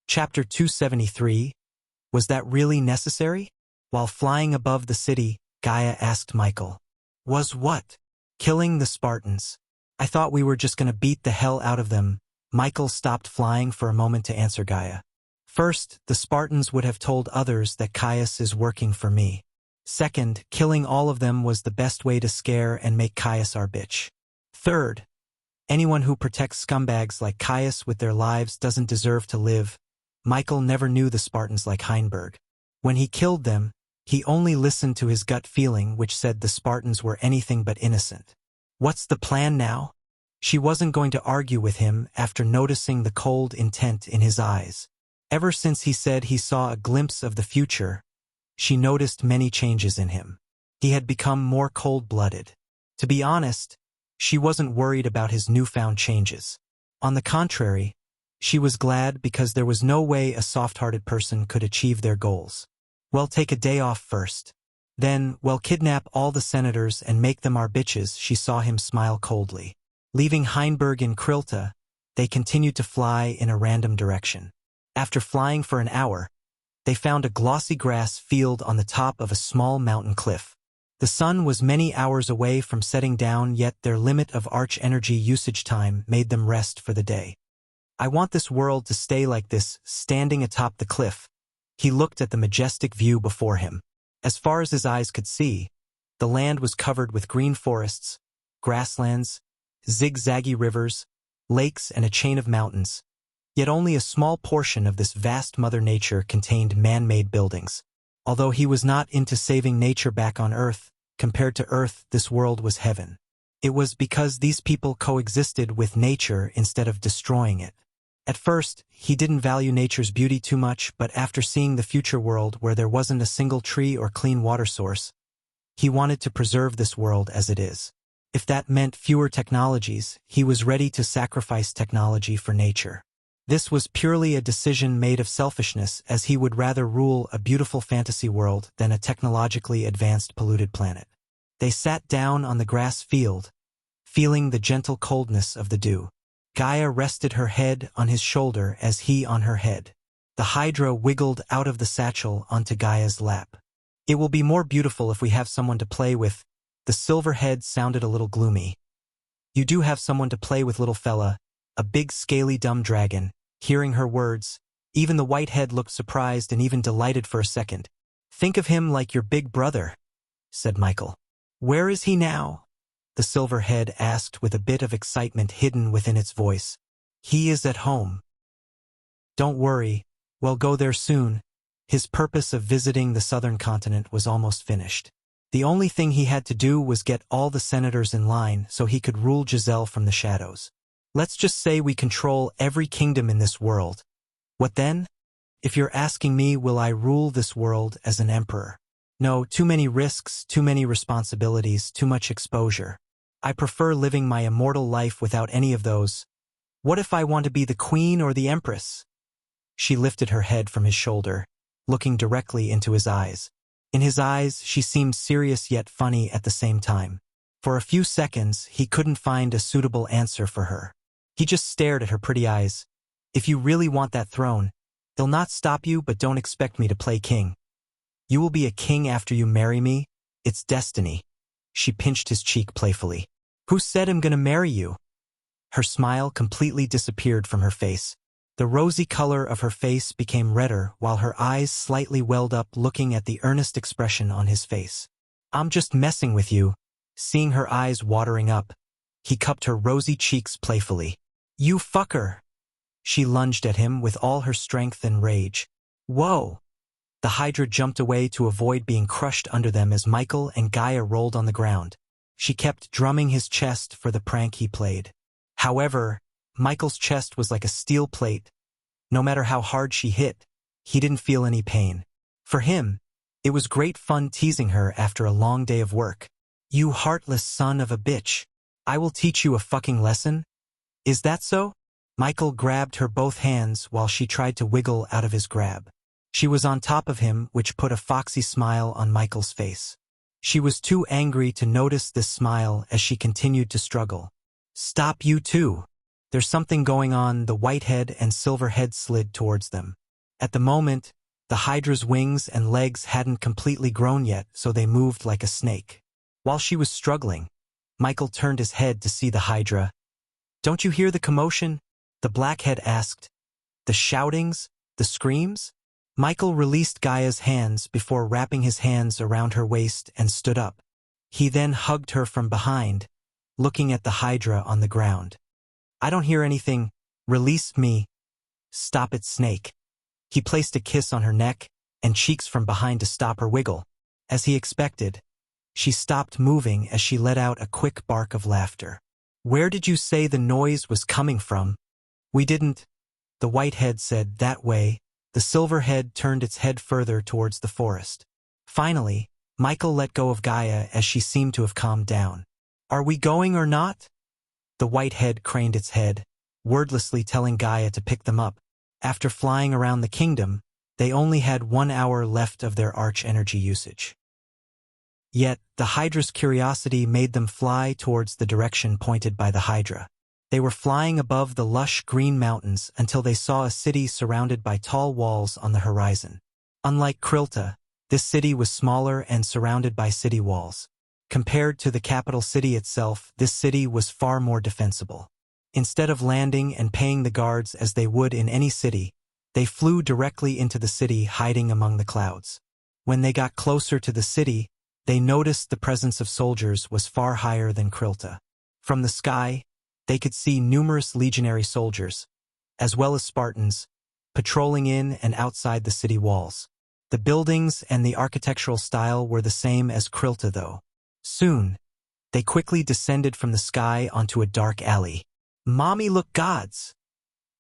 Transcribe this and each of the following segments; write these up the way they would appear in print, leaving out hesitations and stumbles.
Chapter 273. Was that really necessary? While flying above the city, Gaia asked Michael. Was what? Killing the Spartans. I thought we were just gonna beat the hell out of them. Michael stopped flying for a moment to answer Gaia. First, the Spartans would have told others that Caius is working for me. Second, killing all of them was the best way to scare and make Caius our bitch. Third, anyone who protects scumbags like Caius with their lives doesn't deserve to live. Michael never knew the Spartans like Heinberg. When he killed them, he only listened to his gut feeling, which said the Spartans were anything but innocent. What's the plan now? She wasn't going to argue with him after noticing the cold intent in his eyes. Ever since he said he saw a glimpse of the future, she noticed many changes in him. He had become more cold-blooded. To be honest, she wasn't worried about his newfound changes. On the contrary, she was glad because there was no way a soft-hearted person could achieve their goals. Well, take a day off first. Then, well, kidnap all the senators and make them our bitches. She saw him smile coldly. Leaving Heinberg in Krilta, they continued to fly in a random direction. After flying for an hour, they found a glossy grass field on the top of a small mountain cliff. The sun was many hours away from setting down, yet their limit of arch energy usage time made them rest for the day. I want this world to stay like this, standing atop the cliff. He looked at the majestic view before him. As far as his eyes could see, the land was covered with green forests, grasslands, zigzaggy rivers, lakes, and a chain of mountains. Yet only a small portion of this vast Mother Nature contained man-made buildings. Although he was not into saving nature back on Earth, compared to Earth, this world was heaven. It was because these people coexisted with nature instead of destroying it. At first, he didn't value nature's beauty too much, but after seeing the future world where there wasn't a single tree or clean water source, he wanted to preserve this world as it is. If that meant fewer technologies, he was ready to sacrifice technology for nature. This was purely a decision made of selfishness, as he would rather rule a beautiful fantasy world than a technologically advanced polluted planet. They sat down on the grass field, feeling the gentle coldness of the dew. Gaia rested her head on his shoulder as he on her head. The Hydra wiggled out of the satchel onto Gaia's lap. It will be more beautiful if we have someone to play with. The silver head sounded a little gloomy. You do have someone to play with, little fella, a big scaly dumb dragon. Hearing her words, even the white head looked surprised and even delighted for a second. Think of him like your big brother, said Michael. Where is he now? The silver head asked with a bit of excitement hidden within its voice. He is at home. Don't worry, we'll go there soon. His purpose of visiting the southern continent was almost finished. The only thing he had to do was get all the senators in line so he could rule Giselle from the shadows. Let's just say we control every kingdom in this world. What then? If you're asking me, will I rule this world as an emperor? No, too many risks, too many responsibilities, too much exposure. I prefer living my immortal life without any of those. What if I want to be the queen or the empress? She lifted her head from his shoulder, looking directly into his eyes. In his eyes, she seemed serious yet funny at the same time. For a few seconds, he couldn't find a suitable answer for her. He just stared at her pretty eyes. If you really want that throne, they'll not stop you, but don't expect me to play king. You will be a king after you marry me. It's destiny. She pinched his cheek playfully. Who said I'm gonna marry you? Her smile completely disappeared from her face. The rosy color of her face became redder while her eyes slightly welled up, looking at the earnest expression on his face. I'm just messing with you. Seeing her eyes watering up, he cupped her rosy cheeks playfully. You fucker! She lunged at him with all her strength and rage. Whoa! The Hydra jumped away to avoid being crushed under them as Michael and Gaia rolled on the ground. She kept drumming his chest for the prank he played. However, Michael's chest was like a steel plate. No matter how hard she hit, he didn't feel any pain. For him, it was great fun teasing her after a long day of work. You heartless son of a bitch. I will teach you a fucking lesson. Is that so? Michael grabbed her both hands while she tried to wiggle out of his grab. She was on top of him, which put a foxy smile on Michael's face. She was too angry to notice this smile as she continued to struggle. Stop, you too. "There's something going on." The white head and silver head slid towards them. At the moment, the Hydra's wings and legs hadn't completely grown yet, so they moved like a snake. While she was struggling, Michael turned his head to see the Hydra. "Don't you hear the commotion?" the blackhead asked. "The shoutings? The screams?" Michael released Gaia's hands before wrapping his hands around her waist and stood up. He then hugged her from behind, looking at the Hydra on the ground. "I don't hear anything. Release me." "Stop it, snake." He placed a kiss on her neck and cheeks from behind to stop her wiggle. As he expected, she stopped moving as she let out a quick bark of laughter. "Where did you say the noise was coming from?" "We didn't," the white head said. "That way." The silver head turned its head further towards the forest. Finally, Michael let go of Gaia as she seemed to have calmed down. "Are we going or not?" The white head craned its head, wordlessly telling Gaia to pick them up. After flying around the kingdom, they only had 1 hour left of their arch energy usage. Yet, the Hydra's curiosity made them fly towards the direction pointed by the Hydra. They were flying above the lush green mountains until they saw a city surrounded by tall walls on the horizon. Unlike Krilta, this city was smaller and surrounded by city walls. Compared to the capital city itself, this city was far more defensible. Instead of landing and paying the guards as they would in any city, they flew directly into the city, hiding among the clouds. When they got closer to the city, they noticed the presence of soldiers was far higher than Krilta. From the sky, they could see numerous legionary soldiers, as well as Spartans, patrolling in and outside the city walls. The buildings and the architectural style were the same as Krilta, though. Soon, they quickly descended from the sky onto a dark alley. "Mommy, look, gods!"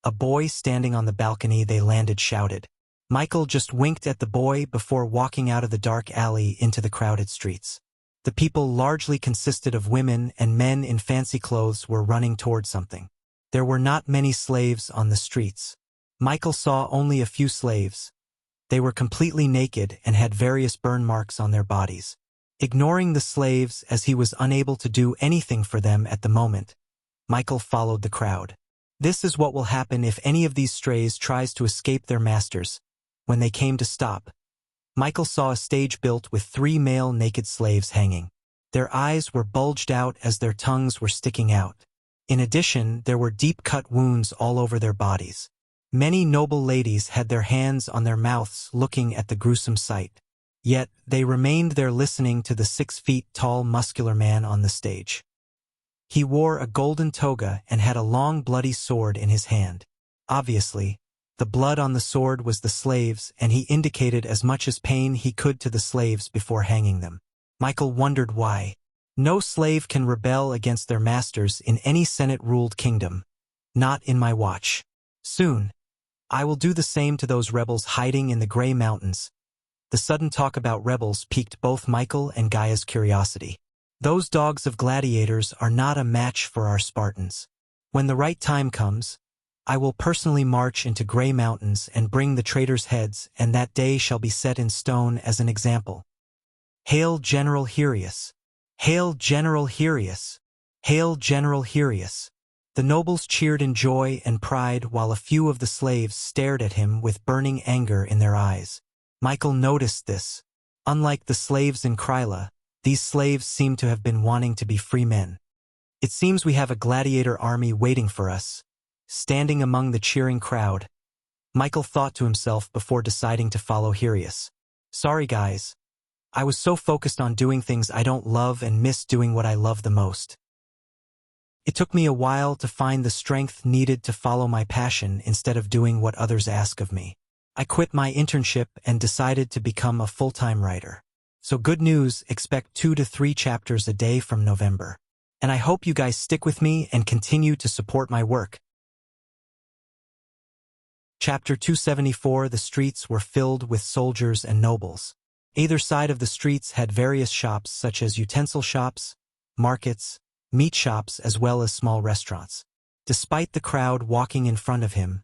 A boy standing on the balcony they landed shouted. Michael just winked at the boy before walking out of the dark alley into the crowded streets. The people largely consisted of women, and men in fancy clothes were running toward something. There were not many slaves on the streets. Michael saw only a few slaves. They were completely naked and had various burn marks on their bodies. Ignoring the slaves as he was unable to do anything for them at the moment, Michael followed the crowd. This is what will happen if any of these strays tries to escape their masters. When they came to stop, Michael saw a stage built with 3 male naked slaves hanging. Their eyes were bulged out as their tongues were sticking out. In addition, there were deep-cut wounds all over their bodies. Many noble ladies had their hands on their mouths looking at the gruesome sight. Yet, they remained there listening to the 6-feet-tall muscular man on the stage. He wore a golden toga and had a long bloody sword in his hand. Obviously, the blood on the sword was the slaves, and he indicated as much as pain he could to the slaves before hanging them. Michael wondered why. No slave can rebel against their masters in any Senate-ruled kingdom. Not in my watch. Soon, I will do the same to those rebels hiding in the gray mountains. The sudden talk about rebels piqued both Michael and Gaia's curiosity. Those dogs of gladiators are not a match for our Spartans. When the right time comes, I will personally march into Gray Mountains and bring the traitors' heads, and that day shall be set in stone as an example. Hail General Hyrieus! Hail General Hyrieus! Hail General Hyrieus! The nobles cheered in joy and pride while a few of the slaves stared at him with burning anger in their eyes. Michael noticed this. Unlike the slaves in Kryla, these slaves seemed to have been wanting to be free men. "It seems we have a gladiator army waiting for us." Standing among the cheering crowd, Michael thought to himself before deciding to follow Hyrieus. "Sorry guys. I was so focused on doing things I don't love and miss doing what I love the most. It took me a while to find the strength needed to follow my passion instead of doing what others ask of me. I quit my internship and decided to become a full-time writer. So good news, expect 2 to 3 chapters a day from November. And I hope you guys stick with me and continue to support my work." Chapter 274. The streets were filled with soldiers and nobles. Either side of the streets had various shops such as utensil shops, markets, meat shops, as well as small restaurants. Despite the crowd walking in front of him,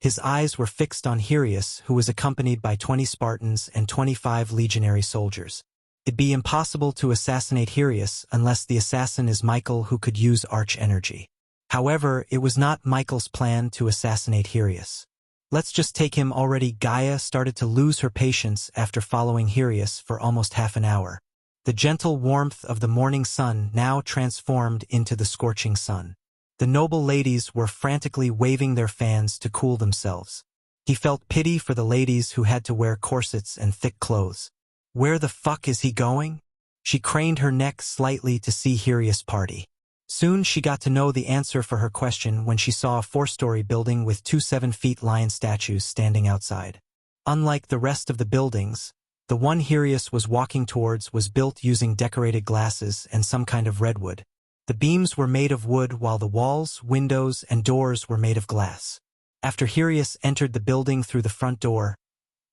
his eyes were fixed on Hyrieus, who was accompanied by 20 Spartans and 25 legionary soldiers. It'd be impossible to assassinate Hyrieus unless the assassin is Michael, who could use arch energy. However, it was not Michael's plan to assassinate Hirius. Let's just take him already. Gaia started to lose her patience after following Hirius for almost half an hour. The gentle warmth of the morning sun now transformed into the scorching sun. The noble ladies were frantically waving their fans to cool themselves. He felt pity for the ladies who had to wear corsets and thick clothes. Where the fuck is he going? She craned her neck slightly to see Hirius' party. Soon she got to know the answer for her question when she saw a 4-story building with 2 7-feet lion statues standing outside. Unlike the rest of the buildings, the one Hirius was walking towards was built using decorated glasses and some kind of redwood. The beams were made of wood while the walls, windows, and doors were made of glass. After Hirius entered the building through the front door,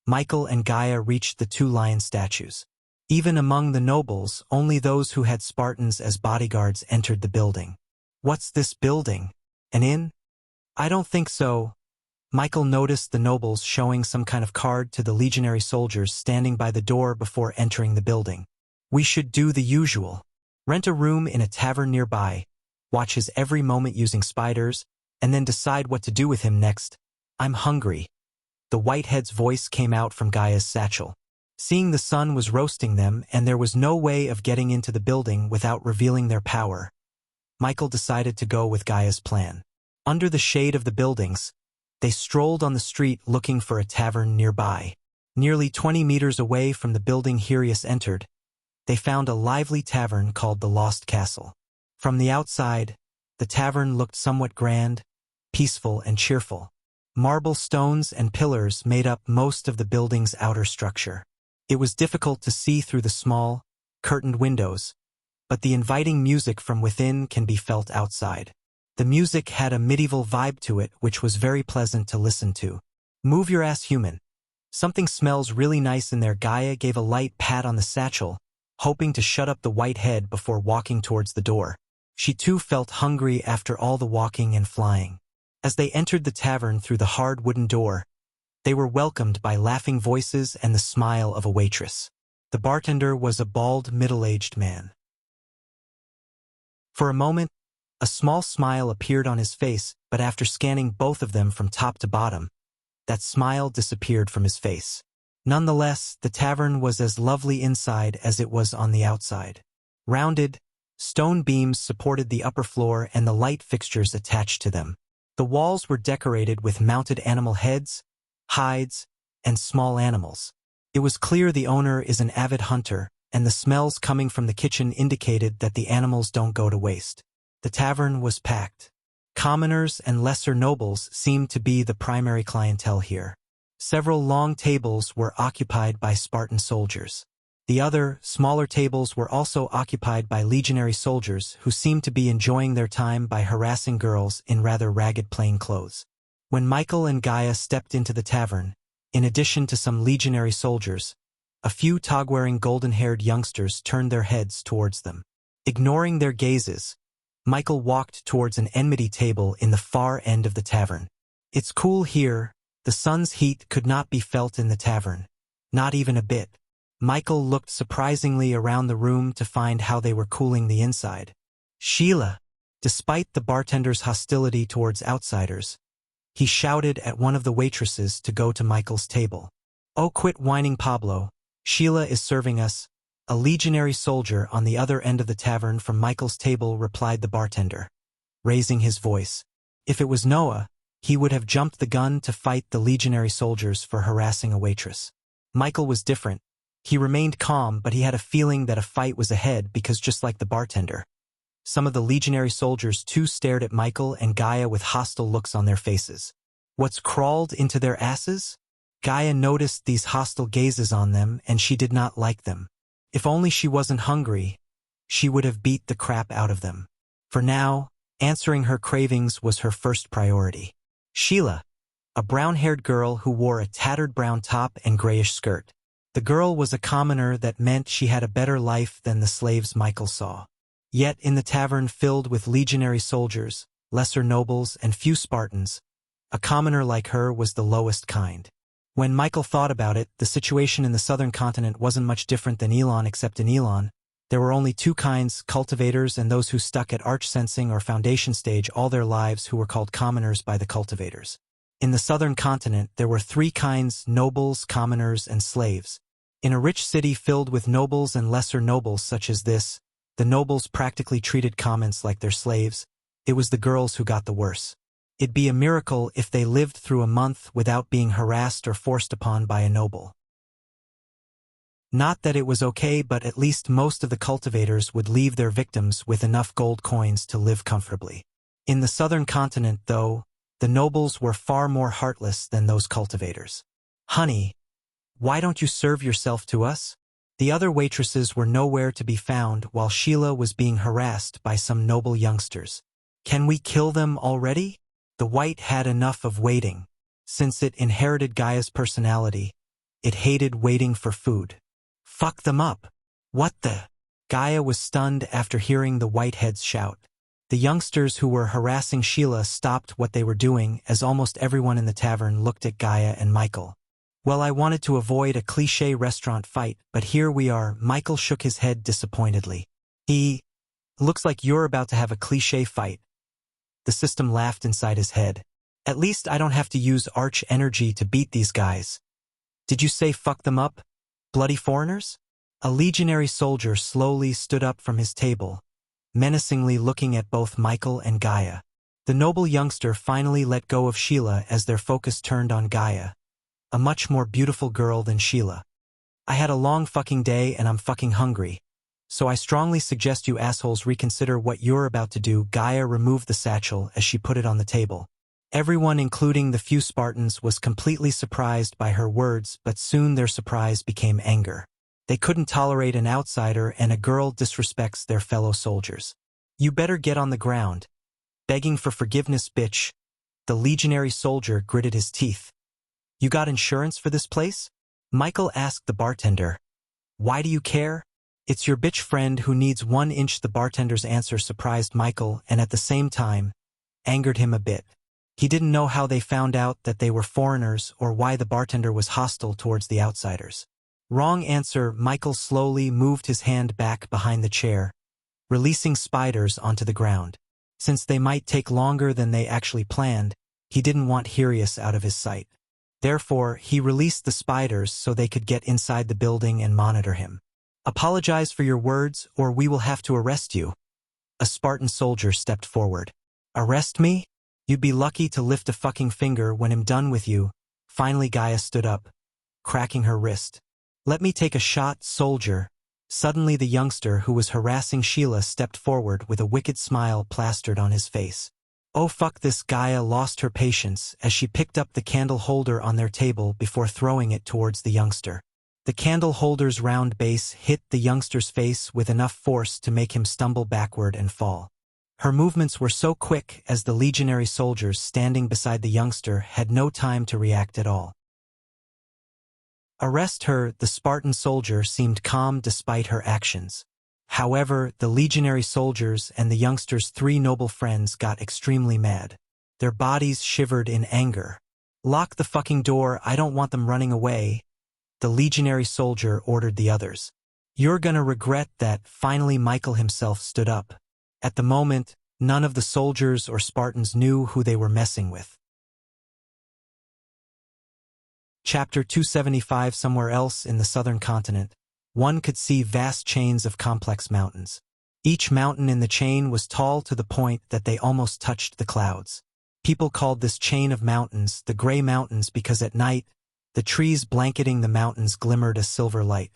Michael and Gaia reached the 2 lion statues. Even among the nobles, only those who had Spartans as bodyguards entered the building. What's this building? An inn? I don't think so. Michael noticed the nobles showing some kind of card to the legionary soldiers standing by the door before entering the building. We should do the usual. Rent a room in a tavern nearby, watch his every moment using spiders, and then decide what to do with him next. I'm hungry. The whitehead's voice came out from Gaia's satchel. Seeing the sun was roasting them and there was no way of getting into the building without revealing their power, Michael decided to go with Gaia's plan. Under the shade of the buildings, they strolled on the street looking for a tavern nearby. Nearly 20 meters away from the building Hirius entered, they found a lively tavern called the Lost Castle. From the outside, the tavern looked somewhat grand, peaceful, and cheerful. Marble stones and pillars made up most of the building's outer structure. It was difficult to see through the small, curtained windows, but the inviting music from within can be felt outside. The music had a medieval vibe to it which was very pleasant to listen to. Move your ass, human. Something smells really nice in there. Gaia gave a light pat on the satchel, hoping to shut up the white head before walking towards the door. She too felt hungry after all the walking and flying. As they entered the tavern through the hard wooden door, they were welcomed by laughing voices and the smile of a waitress. The bartender was a bald, middle-aged man. For a moment, a small smile appeared on his face, but after scanning both of them from top to bottom, that smile disappeared from his face. Nonetheless, the tavern was as lovely inside as it was on the outside. Rounded, stone beams supported the upper floor and the light fixtures attached to them. The walls were decorated with mounted animal heads, hides, and small animals. It was clear the owner is an avid hunter, and the smells coming from the kitchen indicated that the animals don't go to waste. The tavern was packed. Commoners and lesser nobles seemed to be the primary clientele here. Several long tables were occupied by Spartan soldiers. The other, smaller tables were also occupied by legionary soldiers who seemed to be enjoying their time by harassing girls in rather ragged plain clothes. When Michael and Gaia stepped into the tavern, in addition to some legionary soldiers, a few tog-wearing golden-haired youngsters turned their heads towards them. Ignoring their gazes, Michael walked towards an enmity table in the far end of the tavern. It's cool here. The sun's heat could not be felt in the tavern. Not even a bit. Michael looked surprisingly around the room to find how they were cooling the inside. Sheila! Despite the bartender's hostility towards outsiders, he shouted at one of the waitresses to go to Michael's table. Oh, quit whining, Pablo. Sheila is serving us. A legionary soldier on the other end of the tavern from Michael's table replied the bartender, raising his voice. If it was Noah, he would have jumped the gun to fight the legionary soldiers for harassing a waitress. Michael was different. He remained calm, but he had a feeling that a fight was ahead because just like the bartender, some of the legionary soldiers too stared at Michael and Gaia with hostile looks on their faces. What's crawled into their asses? Gaia noticed these hostile gazes on them and she did not like them. If only she wasn't hungry, she would have beat the crap out of them. For now, answering her cravings was her first priority. Sheila, a brown-haired girl who wore a tattered brown top and grayish skirt. The girl was a commoner that meant she had a better life than the slaves Michael saw. Yet in the tavern filled with legionary soldiers, lesser nobles, and few Spartans, a commoner like her was the lowest kind. When Michael thought about it, the situation in the southern continent wasn't much different than Elon, except in Elon, There were only two kinds, cultivators and those who stuck at arch-sensing or foundation stage all their lives, who were called commoners by the cultivators. In the southern continent, there were three kinds: nobles, commoners, and slaves. In a rich city filled with nobles and lesser nobles such as this, the nobles practically treated commons like their slaves. It was the girls who got the worse. It'd be a miracle if they lived through a month without being harassed or forced upon by a noble. Not that it was okay, but at least most of the cultivators would leave their victims with enough gold coins to live comfortably. In the southern continent, though, the nobles were far more heartless than those cultivators. "Honey, why don't you serve yourself to us?" The other waitresses were nowhere to be found while Sheila was being harassed by some noble youngsters. "Can we kill them already?" The white had enough of waiting. Since it inherited Gaia's personality, it hated waiting for food. "Fuck them up." "What the?" Gaia was stunned after hearing the whiteheads shout. The youngsters who were harassing Sheila stopped what they were doing as almost everyone in the tavern looked at Gaia and Michael. "Well, I wanted to avoid a cliché restaurant fight, but here we are." Michael shook his head disappointedly. Looks like you're about to have a cliché fight." The system laughed inside his head. "At least I don't have to use arch energy to beat these guys." "Did you say fuck them up? Bloody foreigners?" A legionary soldier slowly stood up from his table, menacingly looking at both Michael and Gaia. The noble youngster finally let go of Sheila as their focus turned on Gaia, a much more beautiful girl than Sheila. "I had a long fucking day and I'm fucking hungry. So I strongly suggest you assholes reconsider what you're about to do." Gaia removed the satchel as she put it on the table. Everyone, including the few Spartans, was completely surprised by her words, but soon their surprise became anger. They couldn't tolerate an outsider, and a girl disrespects their fellow soldiers. "You better get on the ground." "Begging for forgiveness, bitch." The legionary soldier gritted his teeth. "You got insurance for this place?" Michael asked the bartender. "Why do you care?" "It's your bitch friend who needs 1 inch." The bartender's answer surprised Michael and at the same time angered him a bit. He didn't know how they found out that they were foreigners or why the bartender was hostile towards the outsiders. "Wrong answer." Michael slowly moved his hand back behind the chair, releasing spiders onto the ground. Since they might take longer than they actually planned, he didn't want Hirius out of his sight. Therefore, he released the spiders so they could get inside the building and monitor him. "Apologize for your words, or we will have to arrest you." A Spartan soldier stepped forward. "Arrest me? You'd be lucky to lift a fucking finger when I'm done with you." Finally Gaia stood up, cracking her wrist. "Let me take a shot, soldier." Suddenly the youngster who was harassing Sheila stepped forward with a wicked smile plastered on his face. "Oh fuck this." Gaia lost her patience as she picked up the candle holder on their table before throwing it towards the youngster. The candle holder's round base hit the youngster's face with enough force to make him stumble backward and fall. Her movements were so quick as the legionary soldiers standing beside the youngster had no time to react at all. "Arrest her." The Spartan soldier seemed calm despite her actions. However, the legionary soldiers and the youngster's 3 noble friends got extremely mad. Their bodies shivered in anger. "Lock the fucking door. I don't want them running away." The legionary soldier ordered the others. "You're gonna regret that." Finally Michael himself stood up. At the moment, none of the soldiers or Spartans knew who they were messing with. Chapter 275. Somewhere else in the southern continent, one could see vast chains of complex mountains. Each mountain in the chain was tall to the point that they almost touched the clouds. People called this chain of mountains the Gray Mountains because at night, the trees blanketing the mountains glimmered a silver light.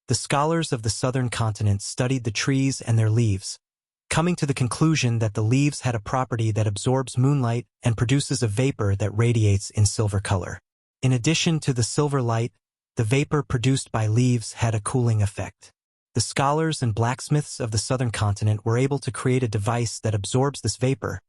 The scholars of the southern continent studied the trees and their leaves, coming to the conclusion that the leaves had a property that absorbs moonlight and produces a vapor that radiates in silver color. In addition to the silver light, the vapor produced by leaves had a cooling effect. The scholars and blacksmiths of the southern continent were able to create a device that absorbs this vapor,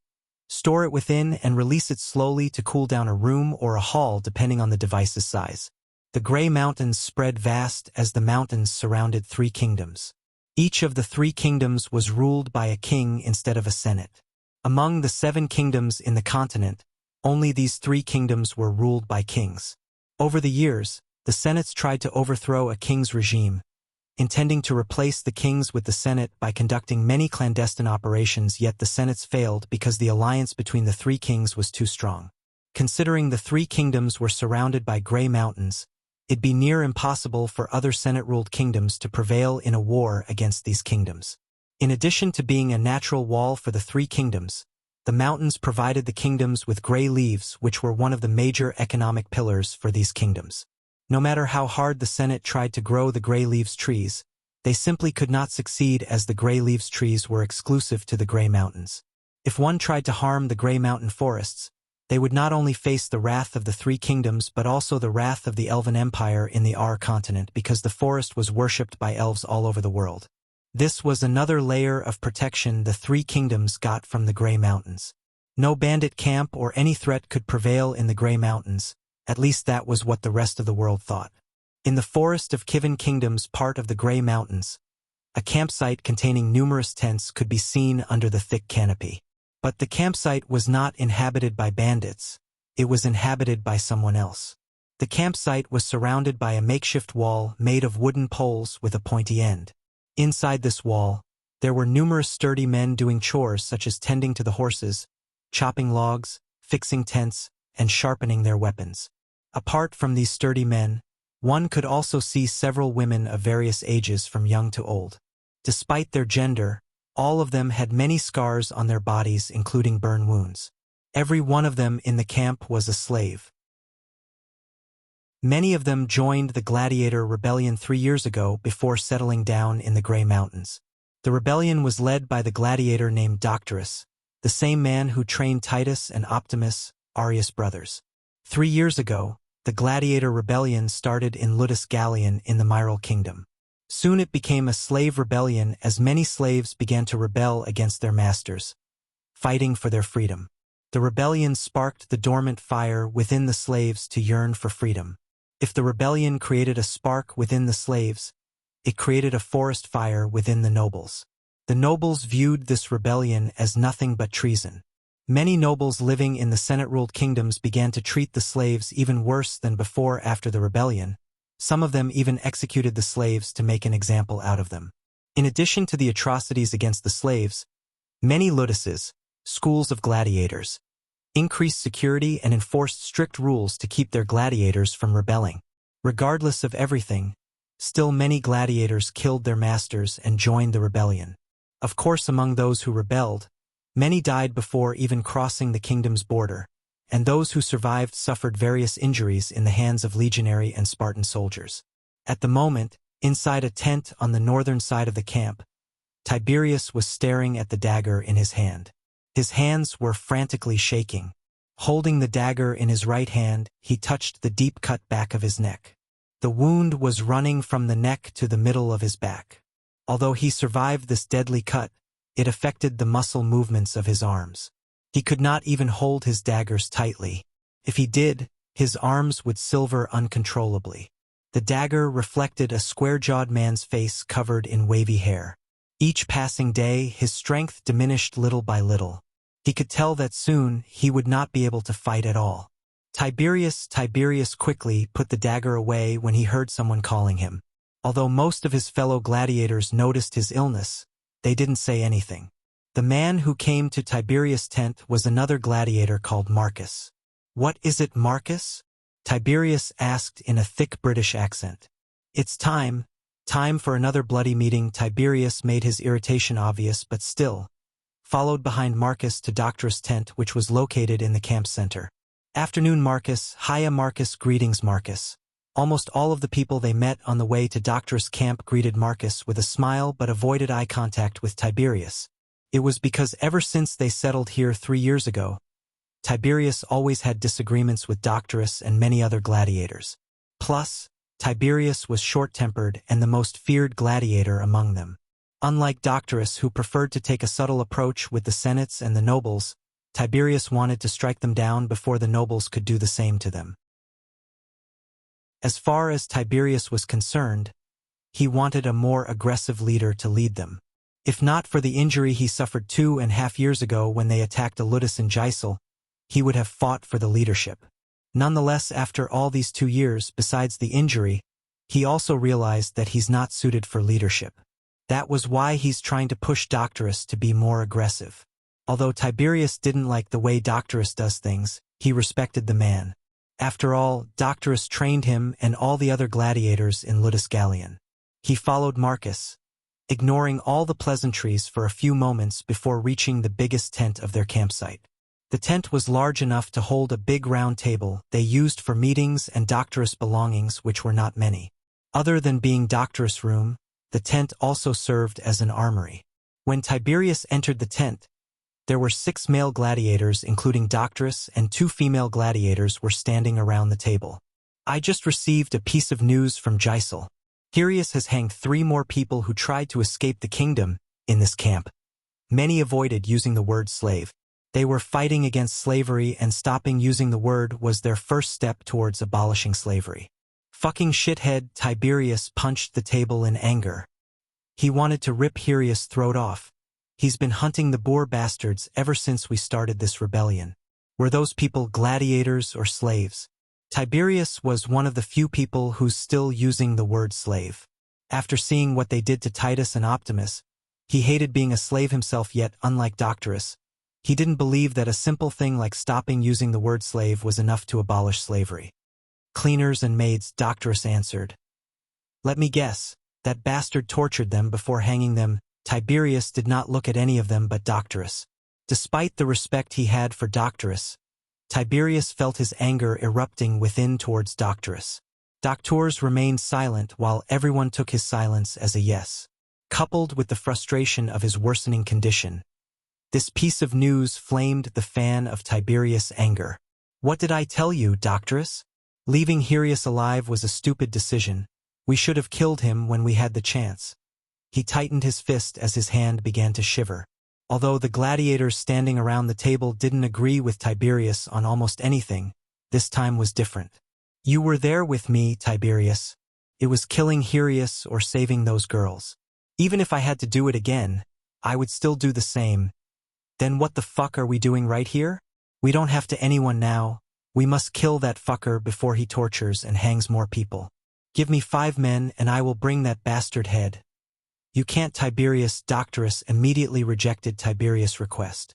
store it within, and release it slowly to cool down a room or a hall depending on the device's size. The Gray Mountains spread vast as the mountains surrounded 3 kingdoms. Each of the 3 kingdoms was ruled by a king instead of a senate. Among the 7 kingdoms in the continent, only these 3 kingdoms were ruled by kings. Over the years, the senates tried to overthrow a king's regime, intending to replace the kings with the Senate by conducting many clandestine operations, yet the Senates failed because the alliance between the three kings was too strong. Considering the three kingdoms were surrounded by gray mountains, it'd be near impossible for other Senate-ruled kingdoms to prevail in a war against these kingdoms. In addition to being a natural wall for the three kingdoms, the mountains provided the kingdoms with gray leaves, which were one of the major economic pillars for these kingdoms. No matter how hard the Senate tried to grow the gray leaves trees, they simply could not succeed as the gray leaves trees were exclusive to the Gray Mountains. If one tried to harm the Gray Mountain forests, they would not only face the wrath of the three kingdoms but also the wrath of the Elven Empire in the R continent, because the forest was worshipped by elves all over the world. This was another layer of protection the three kingdoms got from the Gray Mountains. No bandit camp or any threat could prevail in the Gray Mountains, at least that was what the rest of the world thought. In the forest of Kivan Kingdom's part of the Gray Mountains, a campsite containing numerous tents could be seen under the thick canopy. But the campsite was not inhabited by bandits, it was inhabited by someone else. The campsite was surrounded by a makeshift wall made of wooden poles with a pointy end. Inside this wall, there were numerous sturdy men doing chores such as tending to the horses, chopping logs, fixing tents, and sharpening their weapons. Apart from these sturdy men, one could also see several women of various ages from young to old. Despite their gender, all of them had many scars on their bodies, including burn wounds. Every one of them in the camp was a slave. Many of them joined the Gladiator Rebellion 3 years ago before settling down in the Gray Mountains. The rebellion was led by the gladiator named Doctorus, the same man who trained Titus and Optimus, Arius brothers. 3 years ago, the Gladiator Rebellion started in Ludus Gallion in the Myral Kingdom. Soon it became a slave rebellion as many slaves began to rebel against their masters, fighting for their freedom. The rebellion sparked the dormant fire within the slaves to yearn for freedom. If the rebellion created a spark within the slaves, it created a forest fire within the nobles. The nobles viewed this rebellion as nothing but treason. Many nobles living in the Senate-ruled kingdoms began to treat the slaves even worse than before after the rebellion. Some of them even executed the slaves to make an example out of them. In addition to the atrocities against the slaves, many Luduses, schools of gladiators, increased security and enforced strict rules to keep their gladiators from rebelling. Regardless of everything, still many gladiators killed their masters and joined the rebellion. Of course, among those who rebelled, many died before even crossing the kingdom's border, and those who survived suffered various injuries in the hands of legionary and Spartan soldiers. At the moment, inside a tent on the northern side of the camp, Tiberius was staring at the dagger in his hand. His hands were frantically shaking. Holding the dagger in his right hand, he touched the deep-cut back of his neck. The wound was running from the neck to the middle of his back. Although he survived this deadly cut, it affected the muscle movements of his arms. He could not even hold his daggers tightly. If he did, his arms would silver uncontrollably. The dagger reflected a square-jawed man's face covered in wavy hair. Each passing day, his strength diminished little by little. He could tell that soon he would not be able to fight at all. Tiberius quickly put the dagger away when he heard someone calling him. Although most of his fellow gladiators noticed his illness, they didn't say anything. The man who came to Tiberius' tent was another gladiator called Marcus. "What is it, Marcus?" Tiberius asked in a thick British accent. "It's time for another bloody meeting." Tiberius made his irritation obvious, but still followed behind Marcus to Doctorus' tent, which was located in the camp center. "Afternoon, Marcus." "Hiya, Marcus." "Greetings, Marcus." Almost all of the people they met on the way to Doctorus' camp greeted Marcus with a smile but avoided eye contact with Tiberius. It was because ever since they settled here 3 years ago, Tiberius always had disagreements with Doctorus and many other gladiators. Plus, Tiberius was short-tempered and the most feared gladiator among them. Unlike Doctorus, who preferred to take a subtle approach with the senates and the nobles, Tiberius wanted to strike them down before the nobles could do the same to them. As far as Tiberius was concerned, he wanted a more aggressive leader to lead them. If not for the injury he suffered 2.5 years ago when they attacked a Ludus in Gisel, he would have fought for the leadership. Nonetheless, after all these 2 years, besides the injury, He also realized that he's not suited for leadership. That was why he's trying to push Doctorus to be more aggressive. Although Tiberius didn't like the way Doctorus does things, he respected the man. After all, Doctorus trained him and all the other gladiators in Ludus Gallion. He followed Marcus, ignoring all the pleasantries for a few moments before reaching the biggest tent of their campsite. The tent was large enough to hold a big round table they used for meetings and Doctorus belongings, which were not many. Other than being Doctorus' room, the tent also served as an armory. When Tiberius entered the tent, there were 6 male gladiators, including Doctorus, and 2 female gladiators were standing around the table. I just received a piece of news from Gisel. Hyrieus has hanged 3 more people who tried to escape the kingdom in this camp. Many avoided using the word slave. They were fighting against slavery, and stopping using the word was their first step towards abolishing slavery. Fucking shithead, Tiberius punched the table in anger. He wanted to rip Hyrieus' throat off. He's been hunting the Boer bastards ever since we started this rebellion. Were those people gladiators or slaves? Tiberius was one of the few people who's still using the word slave. After seeing what they did to Titus and Optimus, he hated being a slave himself, yet unlike Doctorus, he didn't believe that a simple thing like stopping using the word slave was enough to abolish slavery. Cleaners and maids, Doctorus answered. Let me guess, that bastard tortured them before hanging them. Tiberius did not look at any of them but Doctorus. Despite the respect he had for Doctorus, Tiberius felt his anger erupting within towards Doctorus. Doctors remained silent while everyone took his silence as a yes. Coupled with the frustration of his worsening condition, this piece of news flamed the fan of Tiberius' anger. What did I tell you, Doctorus? Leaving Hyrieus alive was a stupid decision. We should have killed him when we had the chance. He tightened his fist as his hand began to shiver. Although the gladiators standing around the table didn't agree with Tiberius on almost anything, this time was different. You were there with me, Tiberius. It was killing Hyrieus or saving those girls. Even if I had to do it again, I would still do the same. Then what the fuck are we doing right here? We don't have to anyone now. We must kill that fucker before he tortures and hangs more people. Give me 5 men and I will bring that bastard head. You can't, Tiberius. Doctorus immediately rejected Tiberius' request.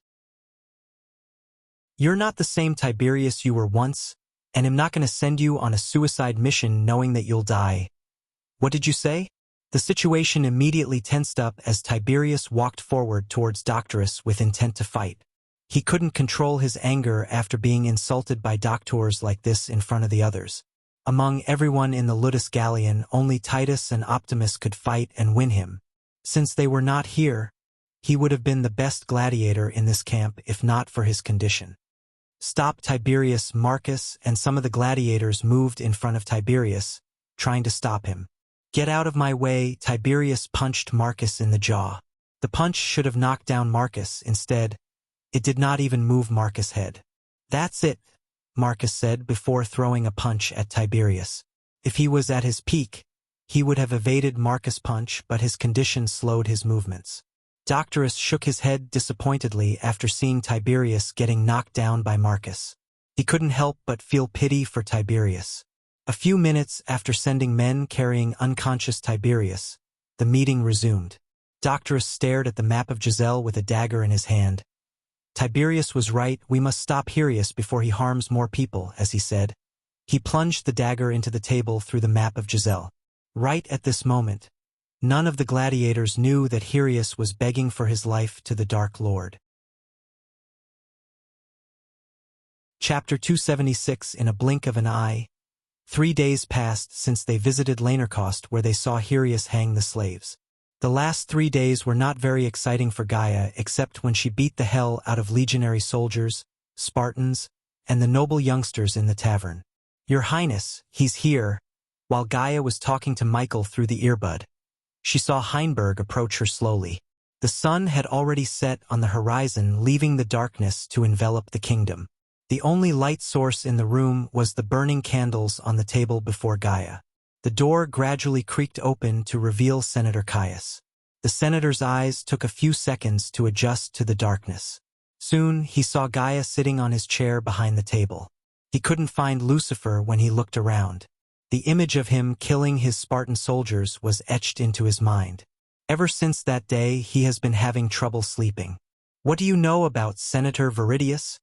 You're not the same Tiberius you were once, and I'm not going to send you on a suicide mission knowing that you'll die. What did you say? The situation immediately tensed up as Tiberius walked forward towards Doctorus with intent to fight. He couldn't control his anger after being insulted by doctors like this in front of the others. Among everyone in the Ludus Gallion, only Titus and Optimus could fight and win him. Since they were not here, he would have been the best gladiator in this camp if not for his condition. Stop, Tiberius! Marcus and some of the gladiators moved in front of Tiberius, trying to stop him. Get out of my way! Tiberius punched Marcus in the jaw. The punch should have knocked down Marcus. Instead, it did not even move Marcus' head. That's it, Marcus said before throwing a punch at Tiberius. If he was at his peak, he would have evaded Marcus' punch, but his condition slowed his movements. Doctorus shook his head disappointedly after seeing Tiberius getting knocked down by Marcus. He couldn't help but feel pity for Tiberius. A few minutes after sending men carrying unconscious Tiberius, the meeting resumed. Doctorus stared at the map of Giselle with a dagger in his hand. Tiberius was right, we must stop Hyrieus before he harms more people, as he said. He plunged the dagger into the table through the map of Giselle. Right at this moment, none of the gladiators knew that Hyrieus was begging for his life to the Dark Lord. Chapter 276. In a blink of an eye, 3 days passed since they visited Lanercost, where they saw Hyrieus hang the slaves. The last 3 days were not very exciting for Gaia, except when she beat the hell out of legionary soldiers, Spartans, and the noble youngsters in the tavern. Your Highness, he's here. While Gaia was talking to Michael through the earbud, she saw Heinberg approach her slowly. The sun had already set on the horizon, leaving the darkness to envelop the kingdom. The only light source in the room was the burning candles on the table before Gaia. The door gradually creaked open to reveal Senator Caius. The senator's eyes took a few seconds to adjust to the darkness. Soon he saw Gaia sitting on his chair behind the table. He couldn't find Lucifer when he looked around. The image of him killing his Spartan soldiers was etched into his mind. Ever since that day, he has been having trouble sleeping. What do you know about Senator Viridius?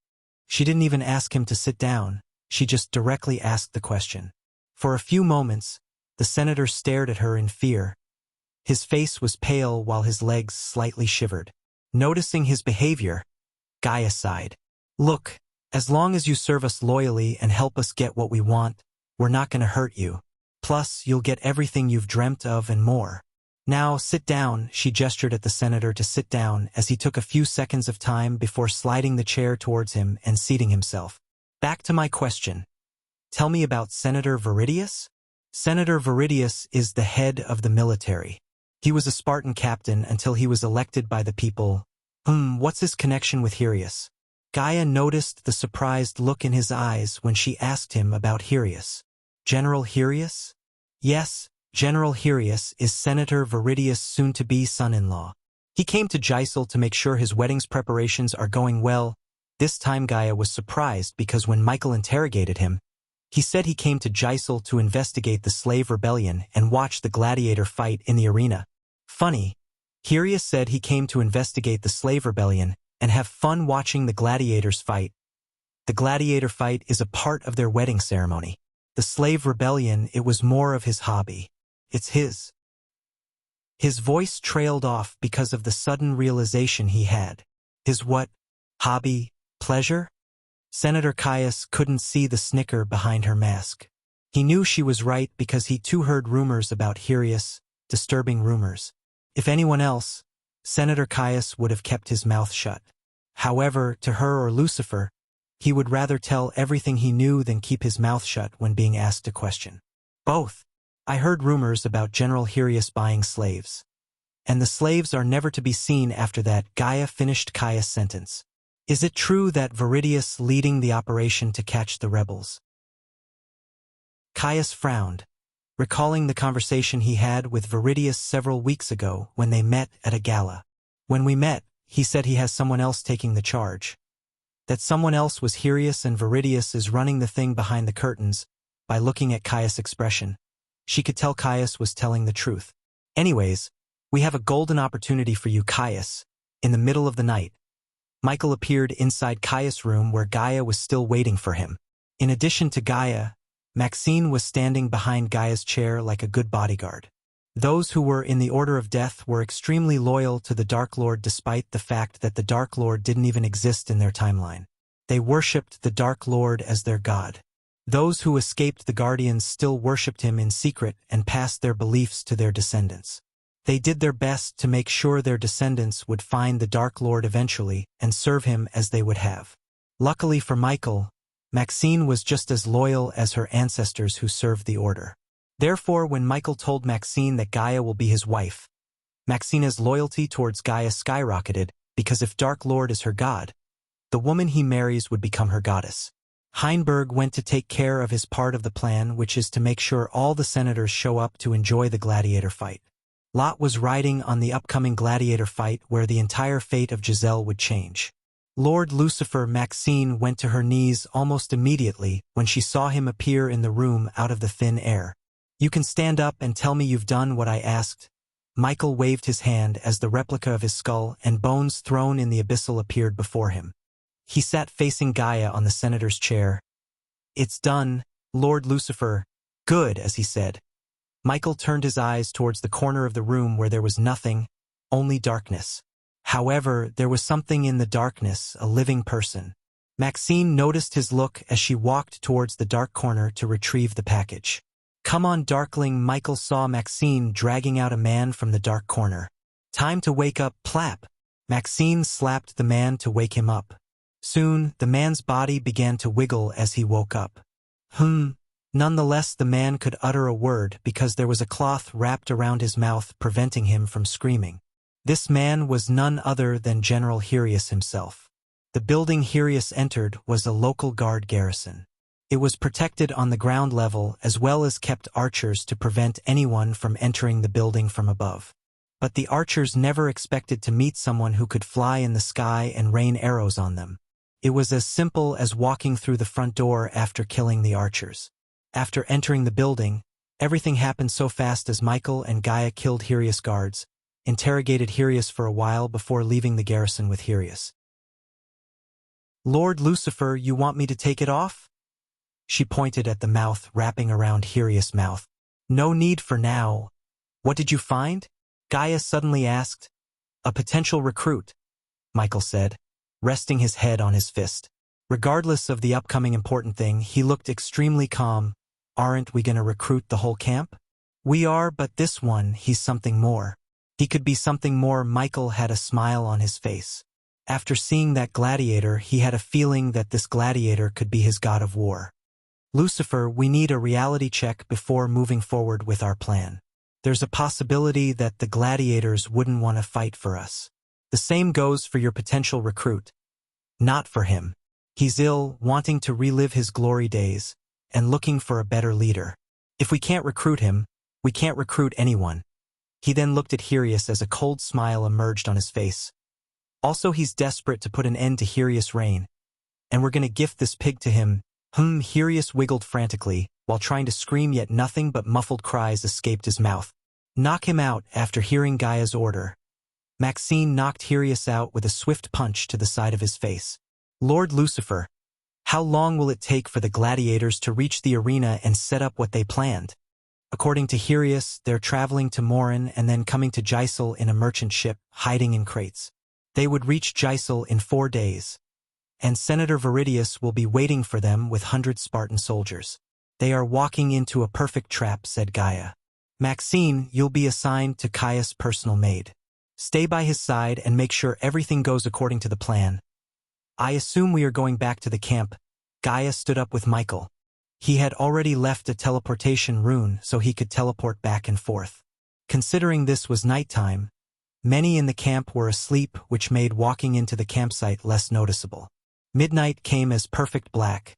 She didn't even ask him to sit down. She just directly asked the question. For a few moments, the senator stared at her in fear. His face was pale while his legs slightly shivered. Noticing his behavior, Gaia sighed. Look, as long as you serve us loyally and help us get what we want, we're not going to hurt you. Plus, you'll get everything you've dreamt of and more. Now, sit down, she gestured at the senator to sit down as he took a few seconds of time before sliding the chair towards him and seating himself. Back to my question. Tell me about Senator Viridius? Senator Viridius is the head of the military. He was a Spartan captain until he was elected by the people. What's his connection with Hyrieus? Gaia noticed the surprised look in his eyes when she asked him about Hyrieus. General Hyrieus? Yes, General Hyrieus is Senator Viridius' soon-to-be son-in-law. He came to Gisel to make sure his wedding's preparations are going well. This time Gaia was surprised because when Michael interrogated him, he said he came to Gisel to investigate the slave rebellion and watch the gladiator fight in the arena. Funny, Hyrieus said he came to investigate the slave rebellion and have fun watching the gladiators fight. The gladiator fight is a part of their wedding ceremony. The slave rebellion, it was more of his hobby. It's his. His voice trailed off because of the sudden realization he had. His what? Hobby? Pleasure? Senator Caius couldn't see the snicker behind her mask. He knew she was right because he too heard rumors about Hyrieus, disturbing rumors. If anyone else, Senator Caius would have kept his mouth shut. However, to her or Lucifer, he would rather tell everything he knew than keep his mouth shut when being asked a question. Both. I heard rumors about General Hyrieus buying slaves. And the slaves are never to be seen after that. Gaia finished Caius' sentence. Is it true that Viridius leading the operation to catch the rebels? Caius frowned, recalling the conversation he had with Viridius several weeks ago when they met at a gala. When we met, he said he has someone else taking the charge. That someone else was Hyrieus and Viridius is running the thing behind the curtains. By looking at Caius' expression, she could tell Caius was telling the truth. Anyways, we have a golden opportunity for you, Caius. In the middle of the night, Michael appeared inside Caius' room where Gaia was still waiting for him. In addition to Gaia, Maxine was standing behind Gaia's chair like a good bodyguard. Those who were in the Order of Death were extremely loyal to the Dark Lord despite the fact that the Dark Lord didn't even exist in their timeline. They worshipped the Dark Lord as their god. Those who escaped the Guardians still worshipped him in secret and passed their beliefs to their descendants. They did their best to make sure their descendants would find the Dark Lord eventually and serve him as they would have. Luckily for Michael, Maxine was just as loyal as her ancestors who served the Order. Therefore, when Michael told Maxine that Gaia will be his wife, Maxine's loyalty towards Gaia skyrocketed because if Dark Lord is her god, the woman he marries would become her goddess. Heinberg went to take care of his part of the plan, which is to make sure all the senators show up to enjoy the gladiator fight. Lot was riding on the upcoming gladiator fight where the entire fate of Giselle would change. Lord Lucifer Maxine went to her knees almost immediately when she saw him appear in the room out of the thin air. You can stand up and tell me you've done what I asked. Michael waved his hand as the replica of his skull and bones thrown in the abyssal appeared before him. He sat facing Gaia on the senator's chair. It's done, Lord Lucifer. Good, as he said. Michael turned his eyes towards the corner of the room where there was nothing, only darkness. However, there was something in the darkness, a living person. Maxine noticed his look as she walked towards the dark corner to retrieve the package. Come on, Darkling. Michael saw Maxine dragging out a man from the dark corner. Time to wake up, plap. Maxine slapped the man to wake him up. Soon, the man's body began to wiggle as he woke up. Nonetheless, the man could utter a word because there was a cloth wrapped around his mouth preventing him from screaming. This man was none other than General Hyrieus himself. The building Hyrieus entered was a local guard garrison. It was protected on the ground level as well as kept archers to prevent anyone from entering the building from above. But the archers never expected to meet someone who could fly in the sky and rain arrows on them. It was as simple as walking through the front door after killing the archers. After entering the building, everything happened so fast as Michael and Gaia killed Hirius guards, interrogated Hirius for a while before leaving the garrison with Hirius. "Lord Lucifer, you want me to take it off?" She pointed at the mouth wrapping around Hirius' mouth. "No need for now. What did you find?" Gaia suddenly asked. "A potential recruit," Michael said, resting his head on his fist. Regardless of the upcoming important thing, he looked extremely calm. "Aren't we gonna recruit the whole camp?" "We are, but this one, he's something more." He could be something more. Michael had a smile on his face. After seeing that gladiator, he had a feeling that this gladiator could be his god of war. "Lucifer, we need a reality check before moving forward with our plan. There's a possibility that the gladiators wouldn't want to fight for us. The same goes for your potential recruit. Not for him. He's ill, wanting to relive his glory days, and looking for a better leader. If we can't recruit him, we can't recruit anyone." He then looked at Hirius as a cold smile emerged on his face. "Also, he's desperate to put an end to Hirius' reign, and we're gonna gift this pig to him." Hirius wiggled frantically, while trying to scream, yet nothing but muffled cries escaped his mouth. "Knock him out." After hearing Gaia's order, Maxine knocked Hirius out with a swift punch to the side of his face. "Lord Lucifer, how long will it take for the gladiators to reach the arena and set up what they planned?" According to Hirius, they're traveling to Morin and then coming to Gisel in a merchant ship, hiding in crates. They would reach Gisel in 4 days, and Senator Viridius will be waiting for them with 100 Spartan soldiers. "They are walking into a perfect trap," said Gaia. "Maxine, you'll be assigned to Caius' personal maid. Stay by his side and make sure everything goes according to the plan." "I assume we are going back to the camp." Gaia stood up with Michael. He had already left a teleportation rune so he could teleport back and forth. Considering this was nighttime, many in the camp were asleep, which made walking into the campsite less noticeable. Midnight came as perfect black,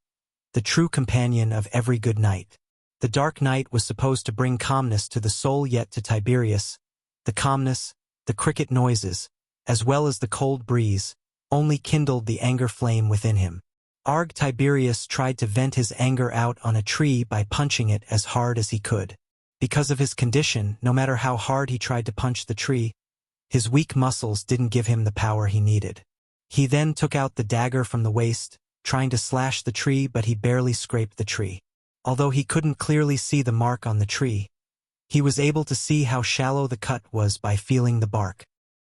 the true companion of every good night. The dark night was supposed to bring calmness to the soul, yet to Tiberius, the calmness, the cricket noises, as well as the cold breeze, only kindled the anger flame within him. Tiberius tried to vent his anger out on a tree by punching it as hard as he could. Because of his condition, no matter how hard he tried to punch the tree, his weak muscles didn't give him the power he needed. He then took out the dagger from the waist, trying to slash the tree, but he barely scraped the tree. Although he couldn't clearly see the mark on the tree, he was able to see how shallow the cut was by feeling the bark.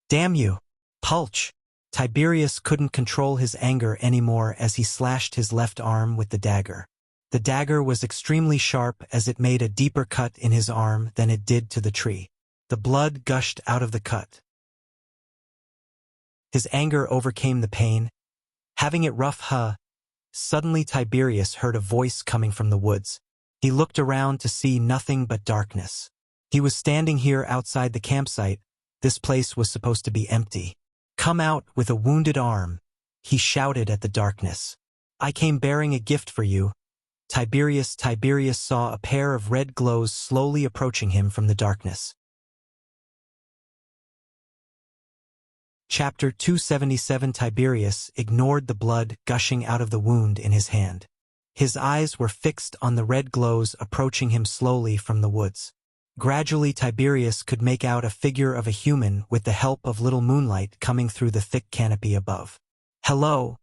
"Damn you! Pulch!" Tiberius couldn't control his anger anymore as he slashed his left arm with the dagger. The dagger was extremely sharp as it made a deeper cut in his arm than it did to the tree. The blood gushed out of the cut. His anger overcame the pain. Having it rough, Suddenly Tiberius heard a voice coming from the woods. He looked around to see nothing but darkness. He was standing here outside the campsite. This place was supposed to be empty. "Come out with a wounded arm," he shouted at the darkness. "I came bearing a gift for you." Tiberius saw a pair of red glows slowly approaching him from the darkness. Chapter 277. Tiberius ignored the blood gushing out of the wound in his hand. His eyes were fixed on the red glows approaching him slowly from the woods. Gradually Tiberius could make out a figure of a human with the help of little moonlight coming through the thick canopy above. "Hello,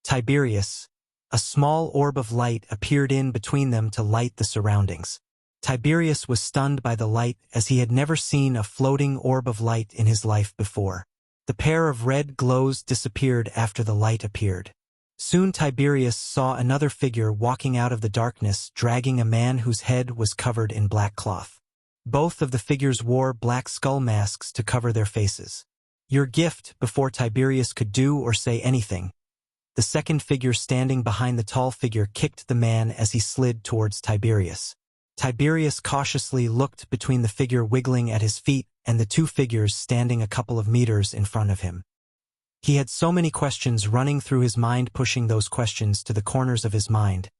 Tiberius." A small orb of light appeared in between them to light the surroundings. Tiberius was stunned by the light as he had never seen a floating orb of light in his life before. The pair of red glows disappeared after the light appeared. Soon Tiberius saw another figure walking out of the darkness, dragging a man whose head was covered in black cloth. Both of the figures wore black skull masks to cover their faces. "Your gift." Before Tiberius could do or say anything, the second figure standing behind the tall figure kicked the man as he slid towards Tiberius. Tiberius cautiously looked between the figure wiggling at his feet and the two figures standing a couple of meters in front of him. He had so many questions running through his mind, pushing those questions to the corners of his mind.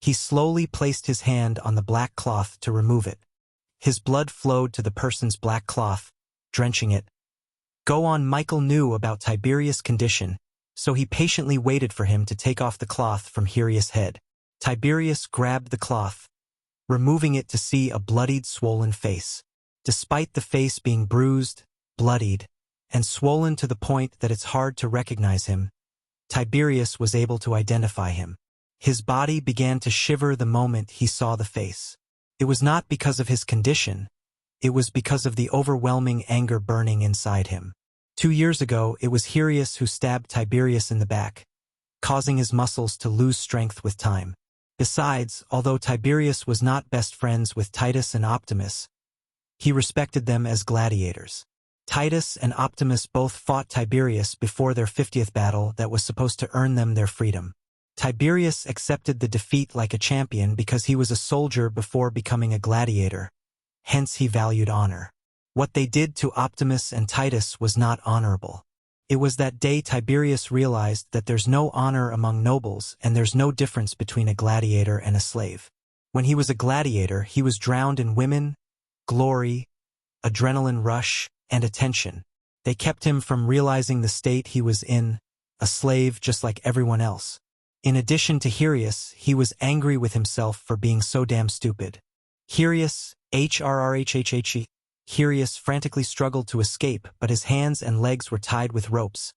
He slowly placed his hand on the black cloth to remove it. His blood flowed to the person's black cloth, drenching it. Go on. Michael knew about Tiberius' condition, so he patiently waited for him to take off the cloth from Hirius' head. Tiberius grabbed the cloth, removing it to see a bloodied, swollen face. Despite the face being bruised, bloodied, and swollen to the point that it's hard to recognize him, Tiberius was able to identify him. His body began to shiver the moment he saw the face. It was not because of his condition, it was because of the overwhelming anger burning inside him. 2 years ago, it was Hyrieus who stabbed Tiberius in the back, causing his muscles to lose strength with time. Besides, although Tiberius was not best friends with Titus and Optimus, he respected them as gladiators. Titus and Optimus both fought Tiberius before their 50th battle that was supposed to earn them their freedom. Tiberius accepted the defeat like a champion because he was a soldier before becoming a gladiator. Hence he valued honor. What they did to Optimus and Titus was not honorable. It was that day Tiberius realized that there's no honor among nobles and there's no difference between a gladiator and a slave. When he was a gladiator, he was drowned in women, glory, adrenaline rush, and attention. They kept him from realizing the state he was in, a slave just like everyone else. In addition to Hyrieus, he was angry with himself for being so damn stupid. Hyrieus frantically struggled to escape, but his hands and legs were tied with ropes,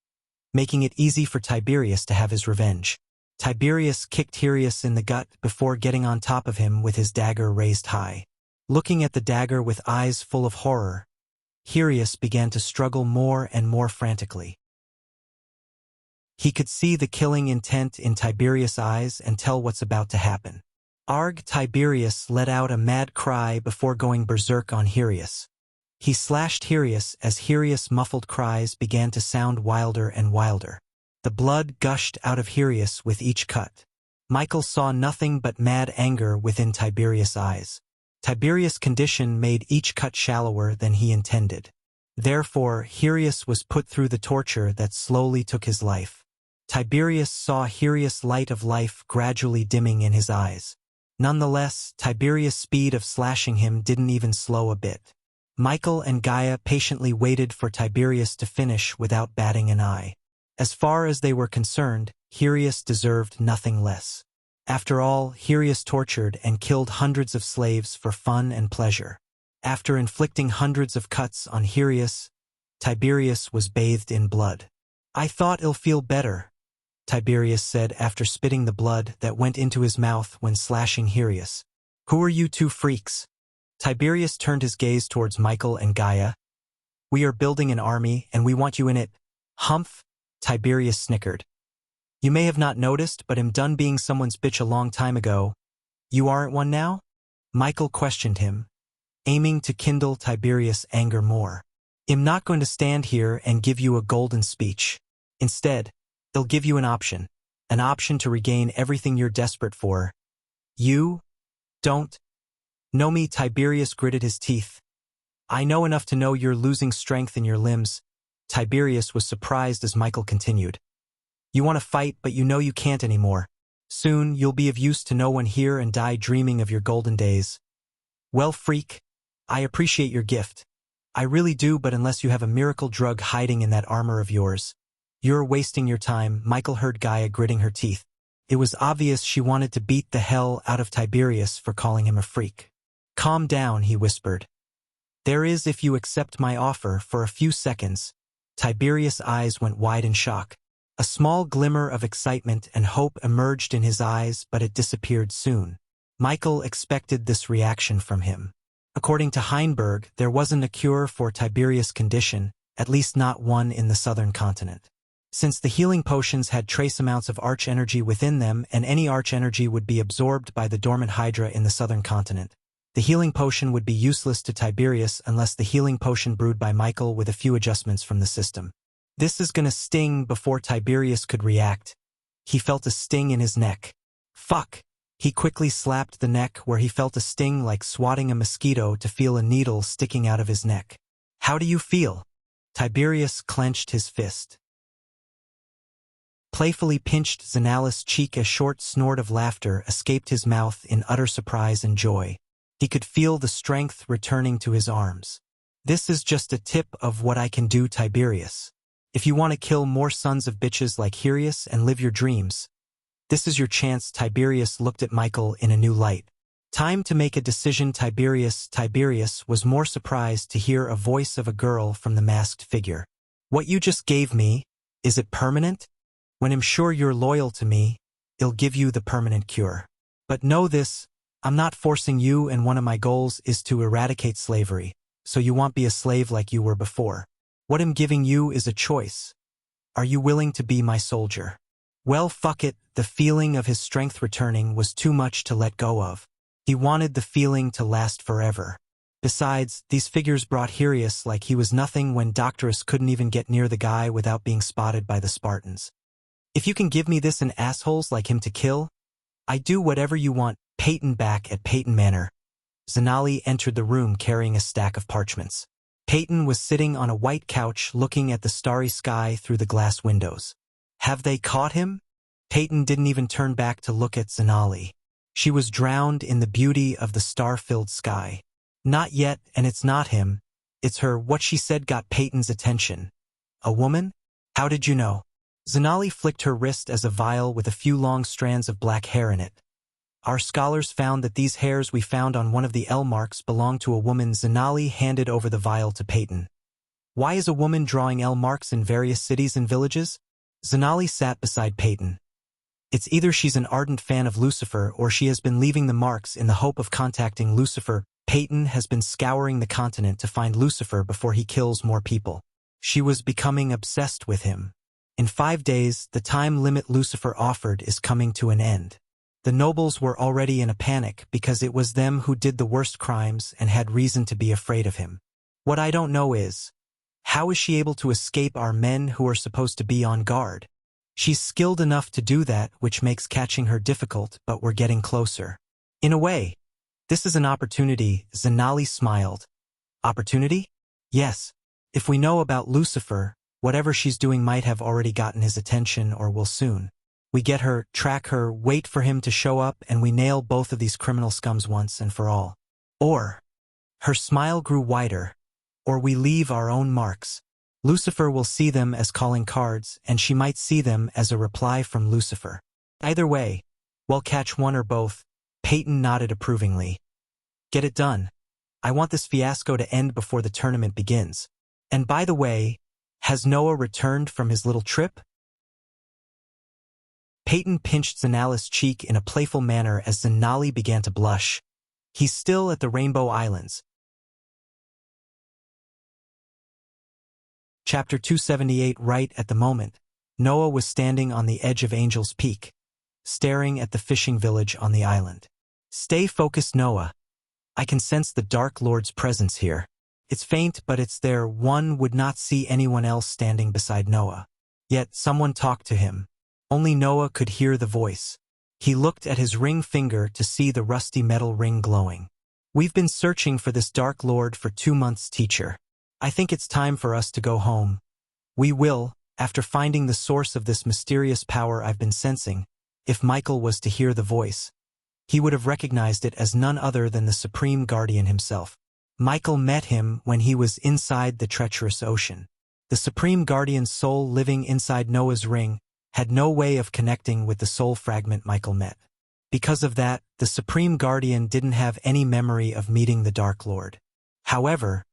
making it easy for Tiberius to have his revenge. Tiberius kicked Hyrieus in the gut before getting on top of him with his dagger raised high. Looking at the dagger with eyes full of horror, Hyrieus began to struggle more and more frantically. He could see the killing intent in Tiberius' eyes and tell what's about to happen. Arg! Tiberius let out a mad cry before going berserk on Hyrieus. He slashed Hyrieus as Hyrieus' muffled cries began to sound wilder and wilder. The blood gushed out of Hyrieus with each cut. Michael saw nothing but mad anger within Tiberius' eyes. Tiberius' condition made each cut shallower than he intended. Therefore, Hyrieus was put through the torture that slowly took his life. Tiberius saw Hyrieus' light of life gradually dimming in his eyes. Nonetheless, Tiberius' speed of slashing him didn't even slow a bit. Michael and Gaia patiently waited for Tiberius to finish without batting an eye. As far as they were concerned, Hyrieus deserved nothing less. After all, Hyrieus tortured and killed hundreds of slaves for fun and pleasure. After inflicting hundreds of cuts on Hyrieus, Tiberius was bathed in blood. "I thought it'll feel better," Tiberius said after spitting the blood that went into his mouth when slashing Hyrieus. "Who are you two freaks?" Tiberius turned his gaze towards Michael and Gaia. "We are building an army, and we want you in it." "Humph," Tiberius snickered. "You may have not noticed, but I'm done being someone's bitch a long time ago. You aren't one now?" Michael questioned him, aiming to kindle Tiberius' anger more. "I'm not going to stand here and give you a golden speech. Instead, they'll give you an option to regain everything you're desperate for. You don't know me." Tiberius gritted his teeth. "I know enough to know you're losing strength in your limbs." Tiberius was surprised as Michael continued. "You want to fight, but you know you can't anymore. Soon, you'll be of use to no one here and die dreaming of your golden days." "Well, freak, I appreciate your gift. I really do, but unless you have a miracle drug hiding in that armor of yours, you're wasting your time." Michael heard Gaia gritting her teeth. It was obvious she wanted to beat the hell out of Tiberius for calling him a freak. "Calm down," he whispered. "There is if you accept my offer." For a few seconds, Tiberius' eyes went wide in shock. A small glimmer of excitement and hope emerged in his eyes, but it disappeared soon. Michael expected this reaction from him. According to Heinberg, there wasn't a cure for Tiberius' condition, at least not one in the southern continent. Since the healing potions had trace amounts of arch-energy within them, and any arch-energy would be absorbed by the dormant Hydra in the southern continent, the healing potion would be useless to Tiberius unless the healing potion brewed by Michael with a few adjustments from the system. This is gonna sting. Before Tiberius could react, he felt a sting in his neck. Fuck! He quickly slapped the neck where he felt a sting like swatting a mosquito to feel a needle sticking out of his neck. "How do you feel?" Tiberius clenched his fist. Playfully pinched Xanalis' cheek. A short snort of laughter escaped his mouth in utter surprise and joy. He could feel the strength returning to his arms. "This is just a tip of what I can do, Tiberius. If you want to kill more sons of bitches like Hyrieus and live your dreams, this is your chance." Tiberius looked at Michael in a new light. Time to make a decision, Tiberius. Tiberius was more surprised to hear a voice of a girl from the masked figure. What you just gave me, is it permanent? When I'm sure you're loyal to me, I'll give you the permanent cure. But know this, I'm not forcing you, and one of my goals is to eradicate slavery, so you won't be a slave like you were before. What I'm giving you is a choice. Are you willing to be my soldier? Well, fuck it, the feeling of his strength returning was too much to let go of. He wanted the feeling to last forever. Besides, these figures brought Hyrieus like he was nothing when Doctorus couldn't even get near the guy without being spotted by the Spartans. If you can give me this and assholes like him to kill, I do whatever you want. Peyton back at Peyton Manor. Zanali entered the room carrying a stack of parchments. Peyton was sitting on a white couch looking at the starry sky through the glass windows. Have they caught him? Peyton didn't even turn back to look at Zanali. She was drowned in the beauty of the star-filled sky. Not yet, and it's not him. It's her. What she said got Peyton's attention. A woman? How did you know? Zanali flicked her wrist as a vial with a few long strands of black hair in it. Our scholars found that these hairs we found on one of the L marks belonged to a woman. Zanali handed over the vial to Peyton. Why is a woman drawing L marks in various cities and villages? Zanali sat beside Peyton. It's either she's an ardent fan of Lucifer or she has been leaving the marks in the hope of contacting Lucifer. Peyton has been scouring the continent to find Lucifer before he kills more people. She was becoming obsessed with him. In 5 days, the time limit Lucifer offered is coming to an end. The nobles were already in a panic because it was them who did the worst crimes and had reason to be afraid of him. What I don't know is, how is she able to escape our men who are supposed to be on guard? She's skilled enough to do that, which makes catching her difficult, but we're getting closer. In a way, this is an opportunity. Zanali smiled. Opportunity? Yes. If we know about Lucifer, whatever she's doing might have already gotten his attention or will soon. We get her, track her, wait for him to show up, and we nail both of these criminal scums once and for all. Or, her smile grew wider, or we leave our own marks. Lucifer will see them as calling cards, and she might see them as a reply from Lucifer. Either way, we'll catch one or both. Peyton nodded approvingly. Get it done. I want this fiasco to end before the tournament begins. And by the way, has Noah returned from his little trip? Peyton pinched Zanali's cheek in a playful manner as Zanali began to blush. He's still at the Rainbow Islands. Chapter 278. Right at the moment, Noah was standing on the edge of Angel's Peak, staring at the fishing village on the island. Stay focused, Noah. I can sense the Dark Lord's presence here. It's faint, but it's there. One would not see anyone else standing beside Noah. Yet someone talked to him. Only Noah could hear the voice. He looked at his ring finger to see the rusty metal ring glowing. We've been searching for this Dark Lord for 2 months, teacher. I think it's time for us to go home. We will, after finding the source of this mysterious power I've been sensing. If Michael was to hear the voice, he would have recognized it as none other than the Supreme Guardian himself. Michael met him when he was inside the treacherous ocean. The Supreme Guardian's soul living inside Noah's ring had no way of connecting with the soul fragment Michael met. Because of that, the Supreme Guardian didn't have any memory of meeting the Dark Lord. However,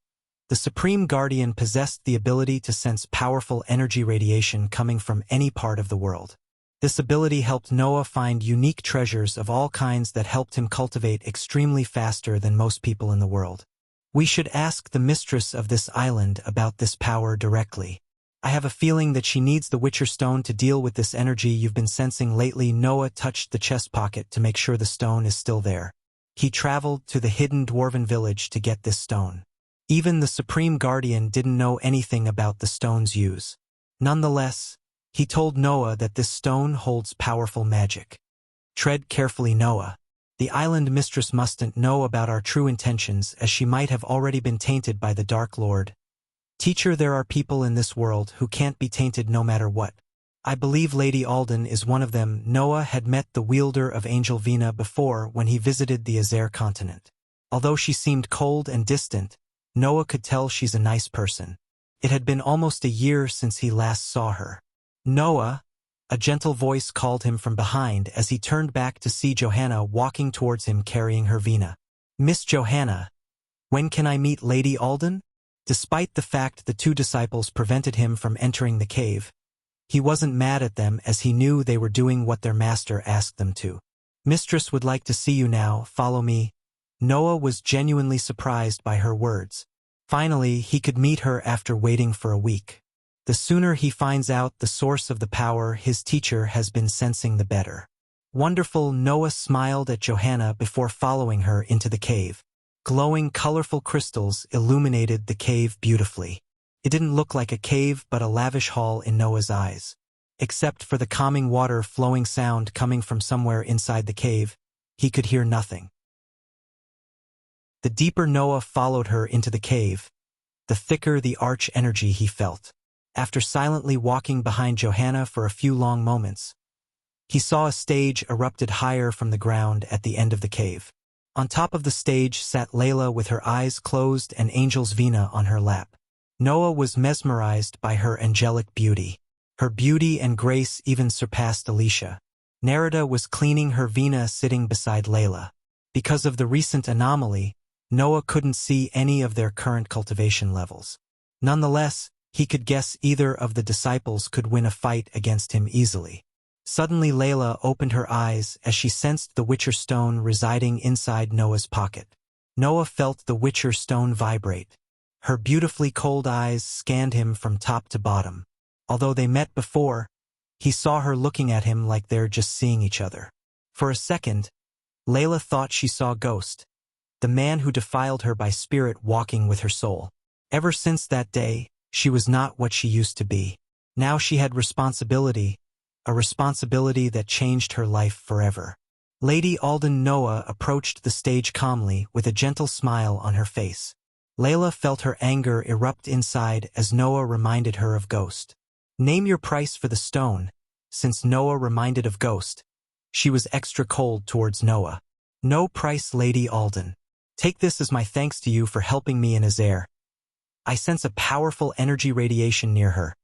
the Supreme Guardian possessed the ability to sense powerful energy radiation coming from any part of the world. This ability helped Noah find unique treasures of all kinds that helped him cultivate extremely faster than most people in the world. We should ask the mistress of this island about this power directly. I have a feeling that she needs the Witcher Stone to deal with this energy you've been sensing lately. Noah touched the chest pocket to make sure the stone is still there. He traveled to the hidden dwarven village to get this stone. Even the Supreme Guardian didn't know anything about the stone's use. Nonetheless, he told Noah that this stone holds powerful magic. Tread carefully, Noah. The island mistress mustn't know about our true intentions, as she might have already been tainted by the Dark Lord. Teacher, there are people in this world who can't be tainted no matter what. I believe Lady Alden is one of them. Noah had met the wielder of Angel Vina before when he visited the Azer continent. Although she seemed cold and distant, Noah could tell she's a nice person. It had been almost a year since he last saw her. Noah, A gentle voice called him from behind as he turned back to see Johanna walking towards him carrying her vina. "Miss Johanna, when can I meet Lady Alden?" Despite the fact the two disciples prevented him from entering the cave, he wasn't mad at them as he knew they were doing what their master asked them to. "Mistress would like to see you now, follow me." Noah was genuinely surprised by her words. Finally, he could meet her after waiting for a week. The sooner he finds out the source of the power his teacher has been sensing, the better. Wonderful, Noah smiled at Johanna before following her into the cave. Glowing, colorful crystals illuminated the cave beautifully. It didn't look like a cave but a lavish hall in Noah's eyes. Except for the calming water flowing sound coming from somewhere inside the cave, he could hear nothing. The deeper Noah followed her into the cave, the thicker the arch energy he felt. After silently walking behind Johanna for a few long moments, he saw a stage erupted higher from the ground at the end of the cave. On top of the stage sat Layla with her eyes closed and Angel's vina on her lap. Noah was mesmerized by her angelic beauty. Her beauty and grace even surpassed Alicia. Nerida was cleaning her vina sitting beside Layla. Because of the recent anomaly, Noah couldn't see any of their current cultivation levels. Nonetheless, he could guess either of the disciples could win a fight against him easily. Suddenly Layla opened her eyes as she sensed the Witcher stone residing inside Noah's pocket. Noah felt the Witcher stone vibrate. Her beautifully cold eyes scanned him from top to bottom. Although they met before, he saw her looking at him like they're just seeing each other. For a second, Layla thought she saw Ghost, the man who defiled her by spirit walking with her soul. Ever since that day, she was not what she used to be. Now she had responsibility, a responsibility that changed her life forever. Lady Alden. Noah approached the stage calmly with a gentle smile on her face. Layla felt her anger erupt inside as Noah reminded her of Ghost. "Name your price for the stone." Since Noah reminded of Ghost, she was extra cold towards Noah. "No price, Lady Alden. Take this as my thanks to you for helping me in Azair." I sense a powerful energy radiation near her.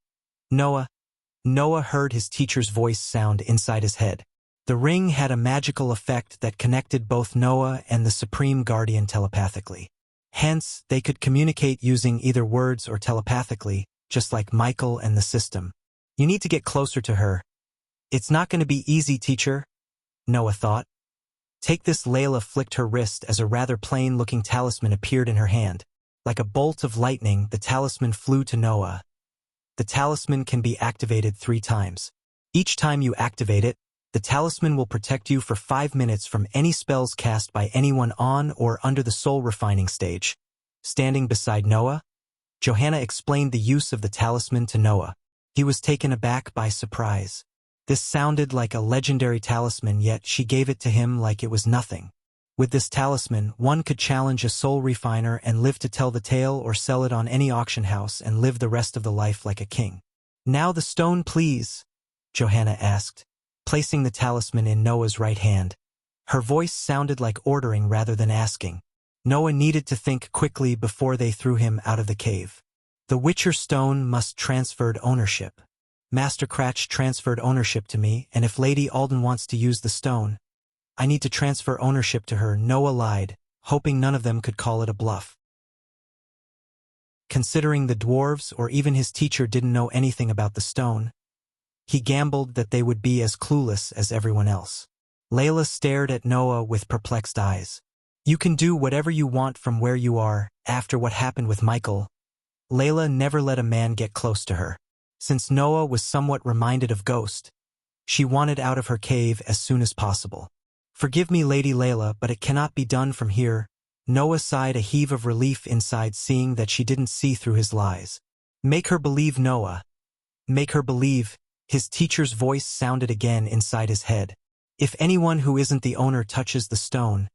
Noah heard his teacher's voice sound inside his head. The ring had a magical effect that connected both Noah and the Supreme Guardian telepathically. Hence, they could communicate using either words or telepathically, just like Michael and the system. "You need to get closer to her." "It's not going to be easy, teacher," Noah thought. "Take this." Layla flicked her wrist as a rather plain-looking talisman appeared in her hand. Like a bolt of lightning, the talisman flew to Noah. The talisman can be activated 3 times. Each time you activate it, the talisman will protect you for 5 minutes from any spells cast by anyone on or under the soul refining stage. Standing beside Noah, Johanna explained the use of the talisman to Noah. He was taken aback by surprise. This sounded like a legendary talisman, yet she gave it to him like it was nothing. With this talisman, one could challenge a soul refiner and live to tell the tale, or sell it on any auction house and live the rest of the life like a king. "Now the stone, please," Johanna asked, placing the talisman in Noah's right hand. Her voice sounded like ordering rather than asking. Noah needed to think quickly before they threw him out of the cave. "The Witcher stone must transferred ownership. Master Cratch transferred ownership to me, and if Lady Alden wants to use the stone, I need to transfer ownership to her." Noah lied, hoping none of them could call it a bluff. Considering the dwarves or even his teacher didn't know anything about the stone, he gambled that they would be as clueless as everyone else. Layla stared at Noah with perplexed eyes. "You can do whatever you want from where you are. After what happened with Michael, Layla never let a man get close to her. Since Noah was somewhat reminded of Ghost, she wanted out of her cave as soon as possible. "Forgive me, Lady Layla, but it cannot be done from here." Noah sighed, a heave of relief inside seeing that she didn't see through his lies. "Make her believe, Noah. Make her believe." His teacher's voice sounded again inside his head. "If anyone who isn't the owner touches the stone,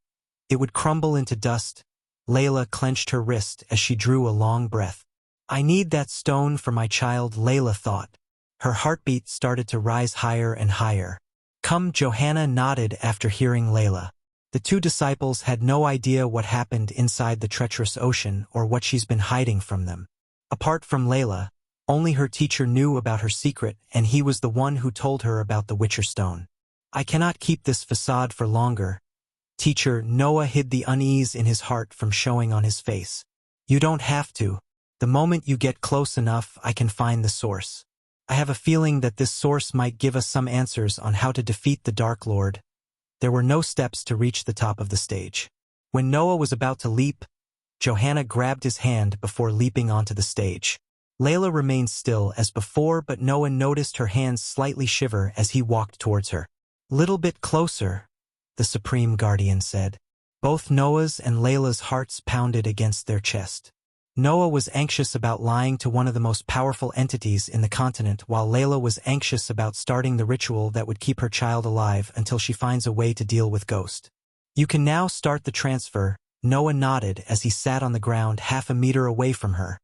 it would crumble into dust." Layla clenched her wrist as she drew a long breath. "I need that stone for my child," Layla thought. Her heartbeat started to rise higher and higher. "Come." Johanna nodded after hearing Layla. The 2 disciples had no idea what happened inside the treacherous ocean or what she's been hiding from them. Apart from Layla, Only her teacher knew about her secret, and he was the one who told her about the Witcher Stone. I cannot keep this facade for longer. Teacher, Noah hid the unease in his heart from showing on his face. You don't have to. The moment you get close enough, I can find the source. I have a feeling that this source might give us some answers on how to defeat the Dark Lord. There were no steps to reach the top of the stage. When Noah was about to leap, Johanna grabbed his hand before leaping onto the stage. Layla remained still as before, but Noah noticed her hands slightly shiver as he walked towards her. Little bit closer, the Supreme Guardian said. Both Noah's and Layla's hearts pounded against their chest. Noah was anxious about lying to one of the most powerful entities in the continent, while Layla was anxious about starting the ritual that would keep her child alive until she finds a way to deal with Ghost. You can now start the transfer, Noah nodded as he sat on the ground half a meter away from her,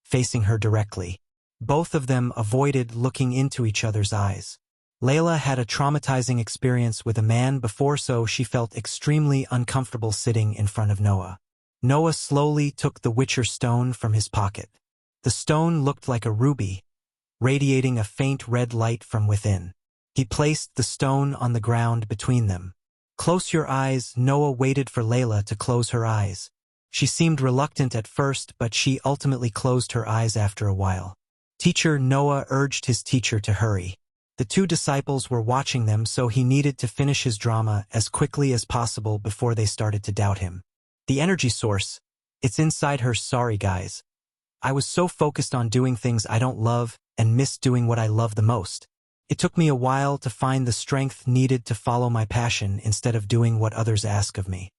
facing her directly. Both of them avoided looking into each other's eyes. Layla had a traumatizing experience with a man before, so she felt extremely uncomfortable sitting in front of Noah. Noah slowly took the Witcher Stone from his pocket. The stone looked like a ruby, radiating a faint red light from within. He placed the stone on the ground between them. Close your eyes. Noah waited for Layla to close her eyes. She seemed reluctant at first, but she ultimately closed her eyes after a while. Teacher, Noah urged his teacher to hurry. The two disciples were watching them, so he needed to finish his drama as quickly as possible before they started to doubt him. The energy source. It's inside her. Sorry guys. I was so focused on doing things I don't love and missed doing what I love the most. It took me a while to find the strength needed to follow my passion instead of doing what others ask of me.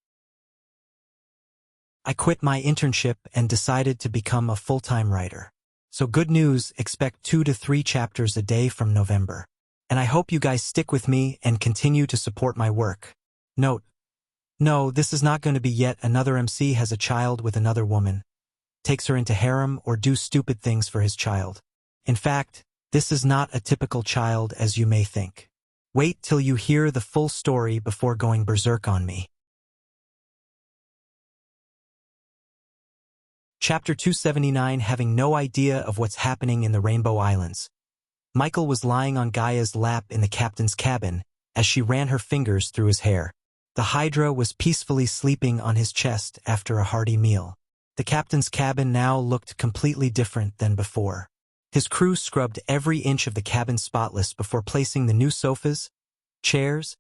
I quit my internship and decided to become a full-time writer. So good news, expect 2 to 3 chapters a day from November. And I hope you guys stick with me and continue to support my work. Note: no, this is not going to be yet another MC has a child with another woman, takes her into harem or do stupid things for his child. In fact, this is not a typical child as you may think. Wait till you hear the full story before going berserk on me. Chapter 279. Having no idea of what's happening in the Rainbow Islands. Michael was lying on Gaia's lap in the captain's cabin as she ran her fingers through his hair. The Hydra was peacefully sleeping on his chest after a hearty meal. The captain's cabin now looked completely different than before. His crew scrubbed every inch of the cabin spotless before placing the new sofas, chairs,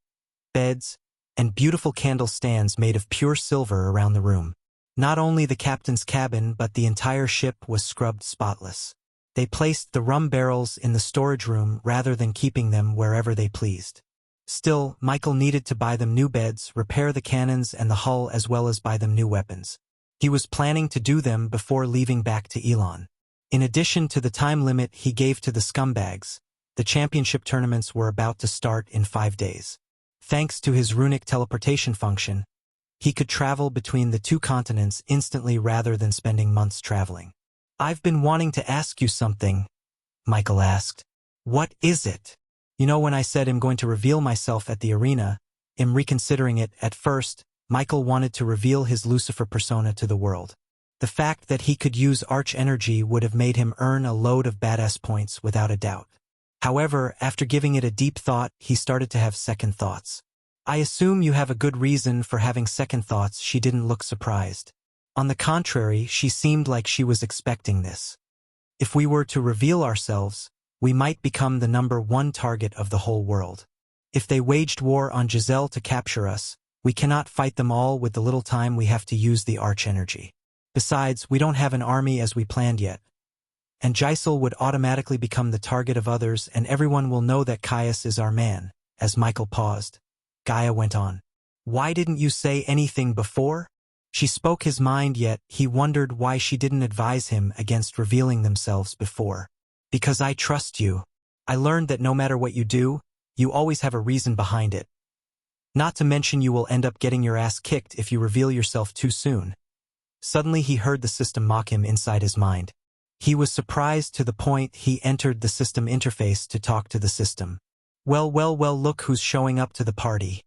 beds, and beautiful candle stands made of pure silver around the room. Not only the captain's cabin, but the entire ship was scrubbed spotless. They placed the rum barrels in the storage room rather than keeping them wherever they pleased. Still, Michael needed to buy them new beds, repair the cannons and the hull, as well as buy them new weapons. He was planning to do them before leaving back to Elon. In addition to the time limit he gave to the scumbags, the championship tournaments were about to start in 5 days. Thanks to his runic teleportation function, he could travel between the 2 continents instantly rather than spending months traveling. I've been wanting to ask you something, Michael asked. What is it? You know, when I said I'm going to reveal myself at the arena, I'm reconsidering it. At first, Michael wanted to reveal his Lucifer persona to the world. The fact that he could use arch energy would have made him earn a load of badass points without a doubt. However, after giving it a deep thought, he started to have second thoughts. I assume you have a good reason for having second thoughts. She didn't look surprised. On the contrary, she seemed like she was expecting this. If we were to reveal ourselves, we might become the #1 target of the whole world. If they waged war on Giselle to capture us, we cannot fight them all with the little time we have to use the arch energy. Besides, we don't have an army as we planned yet. And Giselle would automatically become the target of others, and everyone will know that Caius is our man. As Michael paused, Gaia went on. Why didn't you say anything before? She spoke his mind, yet he wondered why she didn't advise him against revealing themselves before. Because I trust you. I learned that no matter what you do, you always have a reason behind it. Not to mention you will end up getting your ass kicked if you reveal yourself too soon. Suddenly he heard the system mock him inside his mind. He was surprised to the point he entered the system interface to talk to the system. Well, look who's showing up to the party.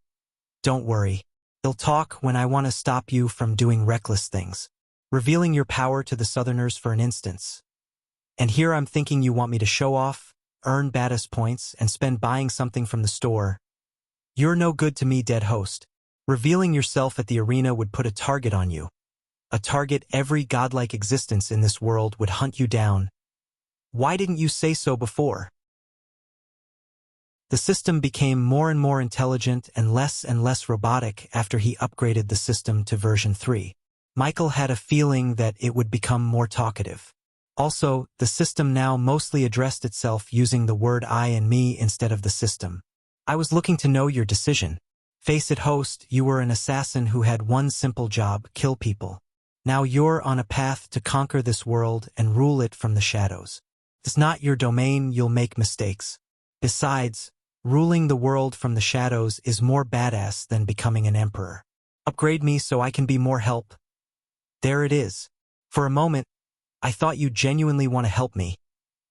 Don't worry. They'll talk when I want to stop you from doing reckless things. Revealing your power to the Southerners, for an instance. And here I'm thinking you want me to show off, earn badass points, and spend buying something from the store. You're no good to me, dead host. Revealing yourself at the arena would put a target on you. A target every godlike existence in this world would hunt you down. Why didn't you say so before? The system became more and more intelligent and less robotic after he upgraded the system to version 3. Michael had a feeling that it would become more talkative. Also, the system now mostly addressed itself using the word I and me instead of the system. I was looking to know your decision. Face it, host, you were an assassin who had one simple job, kill people. Now you're on a path to conquer this world and rule it from the shadows. It's not your domain, you'll make mistakes. Besides, ruling the world from the shadows is more badass than becoming an emperor. Upgrade me so I can be more help. There it is. For a moment, I thought you genuinely want to help me.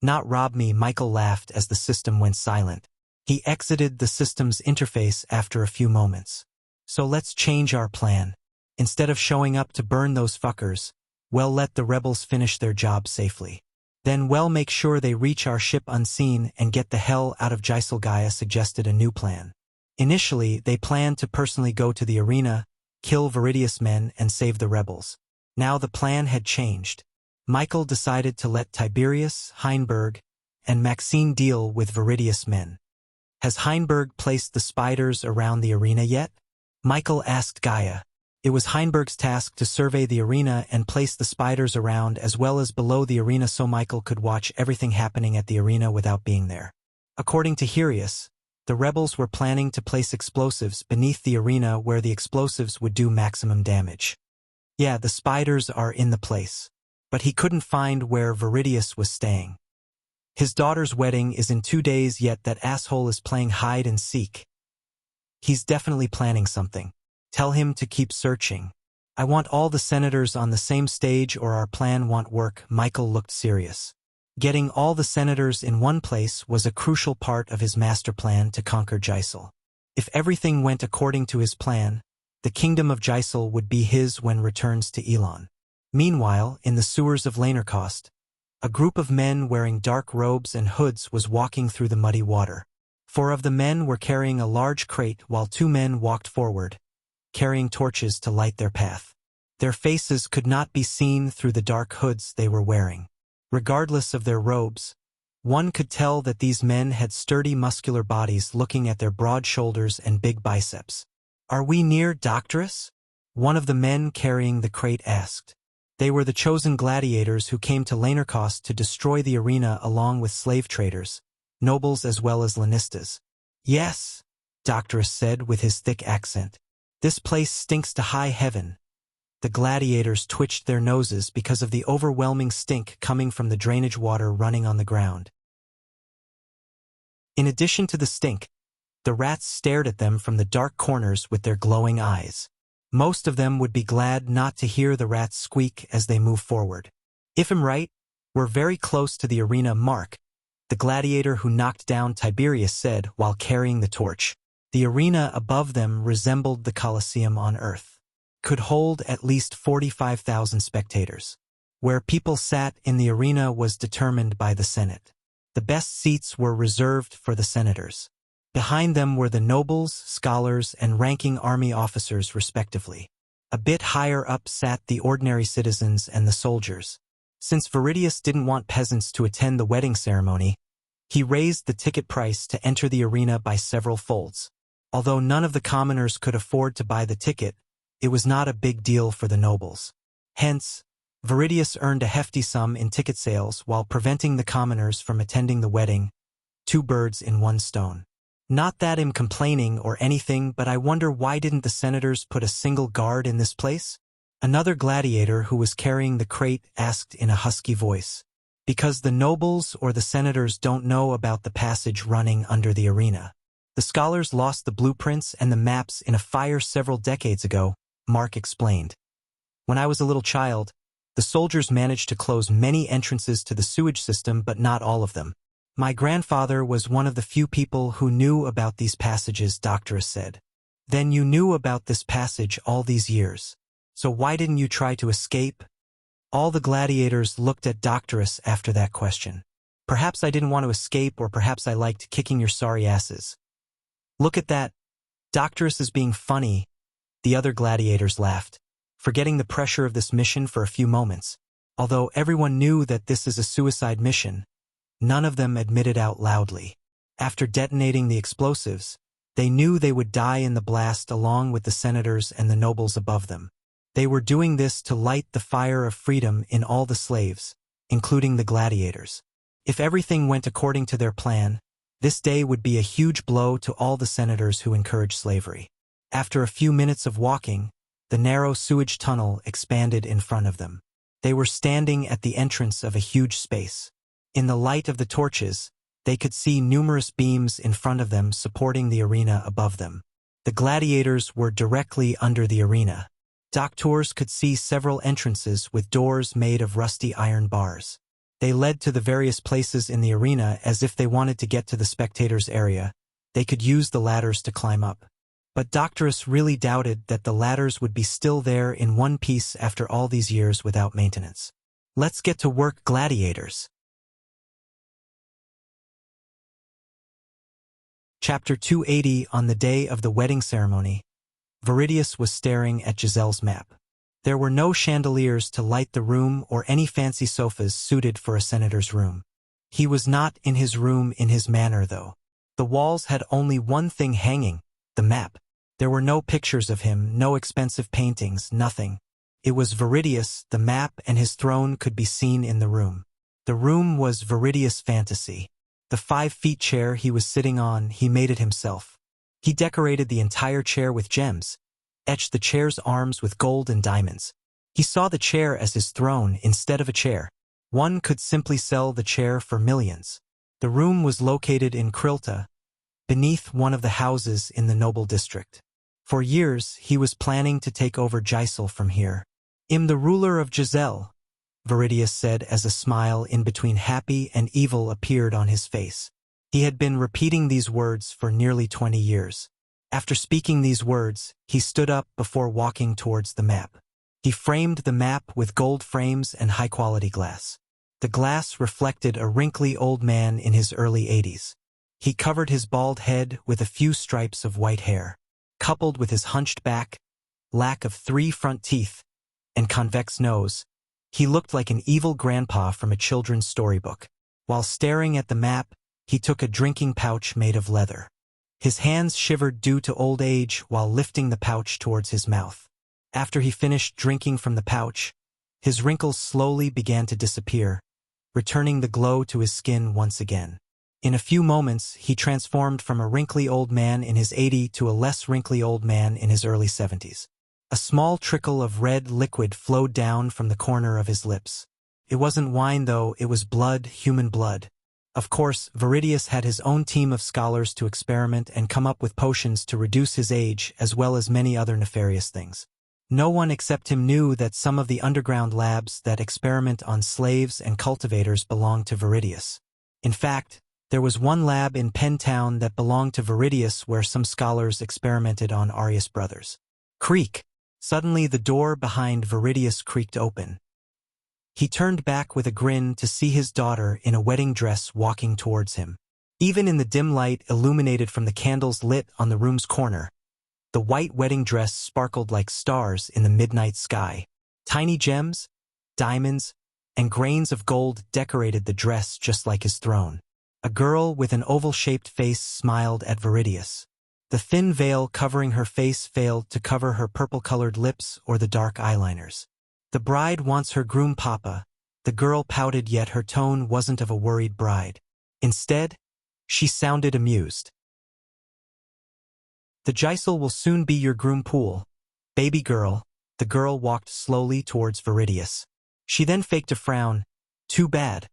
Not rob me, Michael laughed as the system went silent. He exited the system's interface after a few moments. So let's change our plan. Instead of showing up to burn those fuckers, well, let the rebels finish their job safely. Then well, make sure they reach our ship unseen and get the hell out of Jysel. Gaia suggested a new plan. Initially, they planned to personally go to the arena, kill Viridius men and save the rebels. Now the plan had changed. Michael decided to let Tiberius, Heinberg, and Maxine deal with Viridius men. Has Heinberg placed the spiders around the arena yet? Michael asked Gaia. It was Heinberg's task to survey the arena and place the spiders around as well as below the arena so Michael could watch everything happening at the arena without being there. According to Hirius, the rebels were planning to place explosives beneath the arena where the explosives would do maximum damage. Yeah, the spiders are in the place. But he couldn't find where Viridius was staying. His daughter's wedding is in 2 days, yet that asshole is playing hide and seek. He's definitely planning something. Tell him to keep searching. I want all the senators on the same stage or our plan won't work. Michael looked serious. Getting all the senators in one place was a crucial part of his master plan to conquer Jysel. If everything went according to his plan, the kingdom of Jysel would be his when returns to Elon. Meanwhile, in the sewers of Lanercost, a group of men wearing dark robes and hoods was walking through the muddy water. 4 of the men were carrying a large crate while 2 men walked forward, carrying torches to light their path. Their faces could not be seen through the dark hoods they were wearing. Regardless of their robes, one could tell that these men had sturdy muscular bodies looking at their broad shoulders and big biceps. Are we near Doctorus? One of the men carrying the crate asked. They were the chosen gladiators who came to Lanercost to destroy the arena along with slave traders, nobles as well as Lannistas. Yes, Doctorus said with his thick accent. This place stinks to high heaven. The gladiators twitched their noses because of the overwhelming stink coming from the drainage water running on the ground. In addition to the stink, the rats stared at them from the dark corners with their glowing eyes. Most of them would be glad not to hear the rats squeak as they move forward. If I'm right, we're very close to the arena, Mark, the gladiator who knocked down Tiberius said while carrying the torch. The arena above them resembled the Colosseum on Earth. Could hold at least 45,000 spectators. Where people sat in the arena was determined by the Senate. The best seats were reserved for the senators. Behind them were the nobles, scholars, and ranking army officers respectively. A bit higher up sat the ordinary citizens and the soldiers. Since Viridius didn't want peasants to attend the wedding ceremony, he raised the ticket price to enter the arena by several folds. Although none of the commoners could afford to buy the ticket, it was not a big deal for the nobles. Hence, Viridius earned a hefty sum in ticket sales while preventing the commoners from attending the wedding. 2 birds in 1 stone. Not that I'm complaining or anything, but I wonder why didn't the senators put a single guard in this place? Another gladiator who was carrying the crate asked in a husky voice. Because the nobles or the senators don't know about the passage running under the arena. The scholars lost the blueprints and the maps in a fire several decades ago, Mark explained. When I was a little child, the soldiers managed to close many entrances to the sewage system, but not all of them. My grandfather was one of the few people who knew about these passages, Doctorus said. Then you knew about this passage all these years. So why didn't you try to escape? All the gladiators looked at Doctorus after that question. Perhaps I didn't want to escape, or perhaps I liked kicking your sorry asses. Look at that. Doctorus is being funny. The other gladiators laughed, forgetting the pressure of this mission for a few moments. Although everyone knew that this is a suicide mission, none of them admitted out loudly. After detonating the explosives, they knew they would die in the blast along with the senators and the nobles above them. They were doing this to light the fire of freedom in all the slaves, including the gladiators. If everything went according to their plan, this day would be a huge blow to all the senators who encouraged slavery. After a few minutes of walking, the narrow sewage tunnel expanded in front of them. They were standing at the entrance of a huge space. In the light of the torches, they could see numerous beams in front of them supporting the arena above them. The gladiators were directly under the arena. Doctors could see several entrances with doors made of rusty iron bars. They led to the various places in the arena as if they wanted to get to the spectators' area. They could use the ladders to climb up. But Doctorus really doubted that the ladders would be still there in one piece after all these years without maintenance. Let's get to work, gladiators. Chapter 280. On the day of the wedding ceremony, Viridius was staring at Giselle's map. There were no chandeliers to light the room or any fancy sofas suited for a senator's room. He was not in his room in his manor, though. The walls had only one thing hanging, the map. There were no pictures of him, no expensive paintings, nothing. It was Viridius, the map and his throne could be seen in the room. The room was Viridius' fantasy. The 5-feet chair he was sitting on, he made it himself. He decorated the entire chair with gems, etched the chair's arms with gold and diamonds. He saw the chair as his throne instead of a chair. One could simply sell the chair for millions. The room was located in Krilta, beneath one of the houses in the noble district. For years, he was planning to take over Giselle from here. "I'm the ruler of Giselle," Viridius said as a smile in between happy and evil appeared on his face. He had been repeating these words for nearly 20 years. After speaking these words, he stood up before walking towards the map. He framed the map with gold frames and high-quality glass. The glass reflected a wrinkly old man in his early 80s. He covered his bald head with a few stripes of white hair. Coupled with his hunched back, lack of 3 front teeth, and convex nose, he looked like an evil grandpa from a children's storybook. While staring at the map, he took a drinking pouch made of leather. His hands shivered due to old age while lifting the pouch towards his mouth. After he finished drinking from the pouch, his wrinkles slowly began to disappear, returning the glow to his skin once again. In a few moments, he transformed from a wrinkly old man in his 80s to a less wrinkly old man in his early 70s. A small trickle of red liquid flowed down from the corner of his lips. It wasn't wine, though, it was blood, human blood. Of course, Viridius had his own team of scholars to experiment and come up with potions to reduce his age, as well as many other nefarious things. No one except him knew that some of the underground labs that experiment on slaves and cultivators belonged to Viridius. In fact, there was one lab in Penn Town that belonged to Viridius where some scholars experimented on Arius brothers. Creak! Suddenly the door behind Viridius creaked open. He turned back with a grin to see his daughter in a wedding dress walking towards him. Even in the dim light illuminated from the candles lit on the room's corner, the white wedding dress sparkled like stars in the midnight sky. Tiny gems, diamonds, and grains of gold decorated the dress just like his throne. A girl with an oval-shaped face smiled at Viridius. The thin veil covering her face failed to cover her purple-colored lips or the dark eyeliners. The bride wants her groom, Papa. The girl pouted, yet her tone wasn't of a worried bride. Instead, she sounded amused. The Giselle will soon be your groom, Pool. Baby girl. The girl walked slowly towards Viridius. She then faked a frown. Too bad.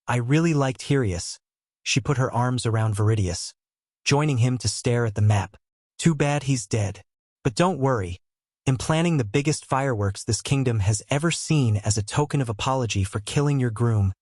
I really liked Hirius. She put her arms around Viridius, joining him to stare at the map. Too bad he's dead. But don't worry. I'm planning the biggest fireworks this kingdom has ever seen as a token of apology for killing your groom.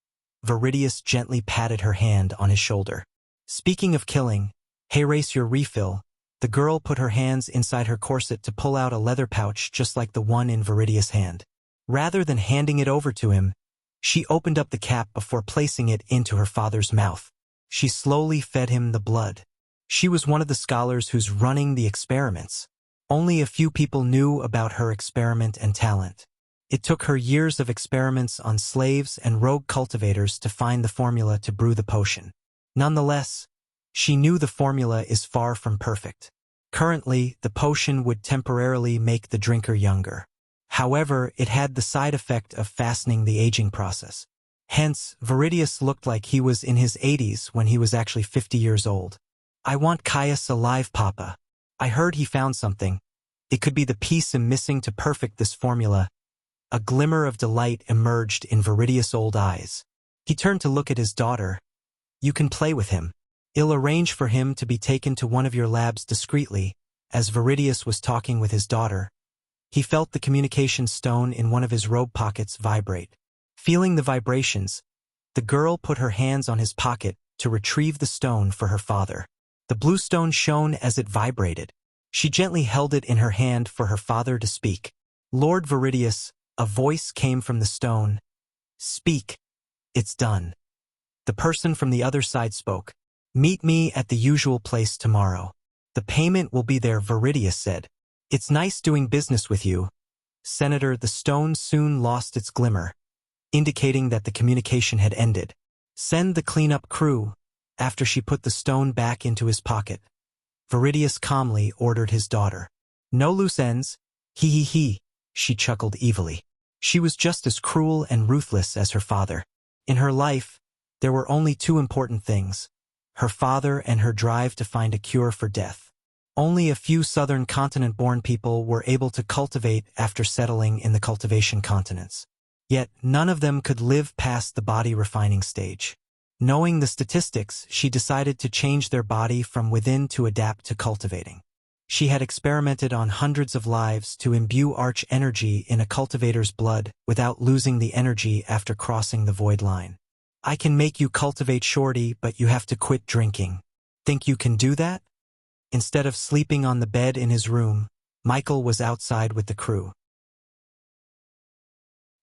Viridius gently patted her hand on his shoulder. Speaking of killing, hey, race your refill. The girl put her hands inside her corset to pull out a leather pouch just like the one in Viridius' hand. Rather than handing it over to him, she opened up the cap before placing it into her father's mouth. She slowly fed him the blood. She was one of the scholars who's running the experiments. Only a few people knew about her experiment and talent. It took her years of experiments on slaves and rogue cultivators to find the formula to brew the potion. Nonetheless, she knew the formula is far from perfect. Currently, the potion would temporarily make the drinker younger. However, it had the side effect of fastening the aging process. Hence, Viridius looked like he was in his 80s when he was actually 50 years old. I want Caius alive, Papa. I heard he found something. It could be the piece I'm missing to perfect this formula. A glimmer of delight emerged in Viridius' old eyes. He turned to look at his daughter. You can play with him. I'll arrange for him to be taken to one of your labs discreetly. As Viridius was talking with his daughter, he felt the communication stone in one of his robe pockets vibrate. Feeling the vibrations, the girl put her hands on his pocket to retrieve the stone for her father. The blue stone shone as it vibrated. She gently held it in her hand for her father to speak. Lord Viridius, a voice came from the stone. Speak. It's done. The person from the other side spoke. Meet me at the usual place tomorrow. The payment will be there, Viridius said. It's nice doing business with you. Senator, the stone soon lost its glimmer, indicating that the communication had ended. Send the cleanup crew. After she put the stone back into his pocket, Viridius calmly ordered his daughter. No loose ends. He. She chuckled evilly. She was just as cruel and ruthless as her father. In her life, there were only two important things: her father and her drive to find a cure for death. Only a few southern continent-born people were able to cultivate after settling in the cultivation continents. Yet none of them could live past the body refining stage. Knowing the statistics, she decided to change their body from within to adapt to cultivating. She had experimented on hundreds of lives to imbue arch energy in a cultivator's blood without losing the energy after crossing the void line. I can make you cultivate Shorty, but you have to quit drinking. Think you can do that? Instead of sleeping on the bed in his room, Michael was outside with the crew.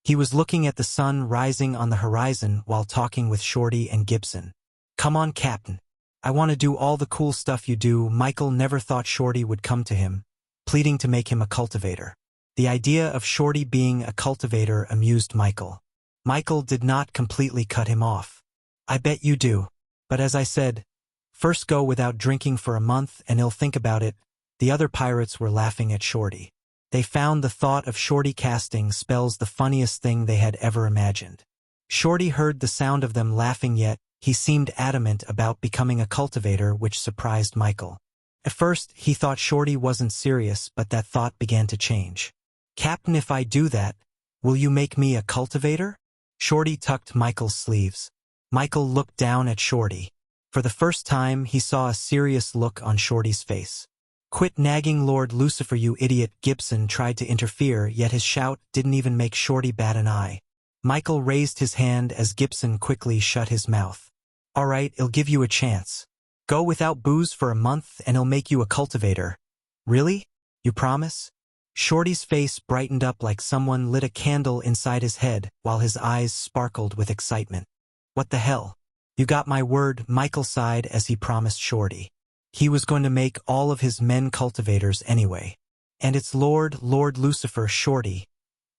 He was looking at the sun rising on the horizon while talking with Shorty and Gibson. Come on, Captain. I want to do all the cool stuff you do. Michael never thought Shorty would come to him, pleading to make him a cultivator. The idea of Shorty being a cultivator amused Michael. Michael did not completely cut him off. I bet you do. But as I said, first go without drinking for a month and he'll think about it. The other pirates were laughing at Shorty. They found the thought of Shorty casting spells the funniest thing they had ever imagined. Shorty heard the sound of them laughing, yet he seemed adamant about becoming a cultivator, which surprised Michael. At first, he thought Shorty wasn't serious, but that thought began to change. Captain, if I do that, will you make me a cultivator? Shorty tucked Michael's sleeves. Michael looked down at Shorty. For the first time, he saw a serious look on Shorty's face. Quit nagging, Lord Lucifer, you idiot. Gibson tried to interfere, yet his shout didn't even make Shorty bat an eye. Michael raised his hand as Gibson quickly shut his mouth. All right, I'll give you a chance. Go without booze for a month and I'll make you a cultivator. Really? You promise? Shorty's face brightened up like someone lit a candle inside his head while his eyes sparkled with excitement. What the hell? You got my word, Michael sighed as he promised Shorty. He was going to make all of his men cultivators anyway. And it's Lord Lucifer, Shorty.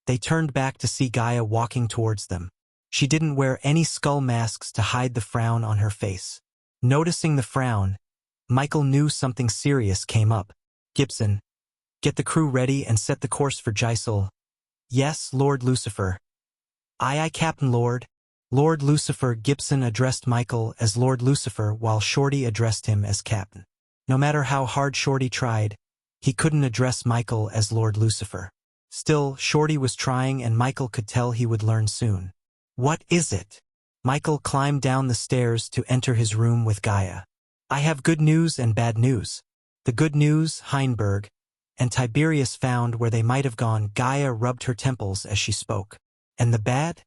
They turned back to see Gaia walking towards them. She didn't wear any skull masks to hide the frown on her face. Noticing the frown, Michael knew something serious came up. Gibson, get the crew ready and set the course for Gisel. Yes, Lord Lucifer. Aye, Captain Lord. Lord Lucifer. Gibson addressed Michael as Lord Lucifer while Shorty addressed him as Captain. No matter how hard Shorty tried, he couldn't address Michael as Lord Lucifer. Still, Shorty was trying and Michael could tell he would learn soon. What is it? Michael climbed down the stairs to enter his room with Gaia. I have good news and bad news. The good news, Heinberg and Tiberius found where they might have gone. Gaia rubbed her temples as she spoke. And the bad?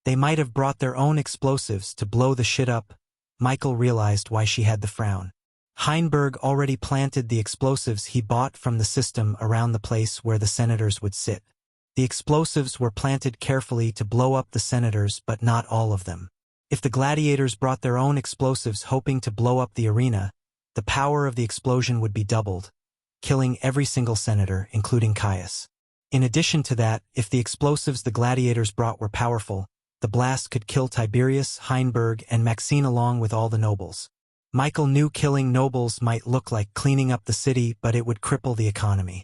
They might have brought their own explosives to blow the shit up. Michael realized why she had the frown. Heinberg already planted the explosives he bought from the system around the place where the senators would sit. The explosives were planted carefully to blow up the senators, but not all of them. If the gladiators brought their own explosives hoping to blow up the arena, the power of the explosion would be doubled, killing every single senator, including Caius. In addition to that, if the explosives the gladiators brought were powerful, the blast could kill Tiberius, Heinberg, and Maxine along with all the nobles. Michael knew killing nobles might look like cleaning up the city, but it would cripple the economy.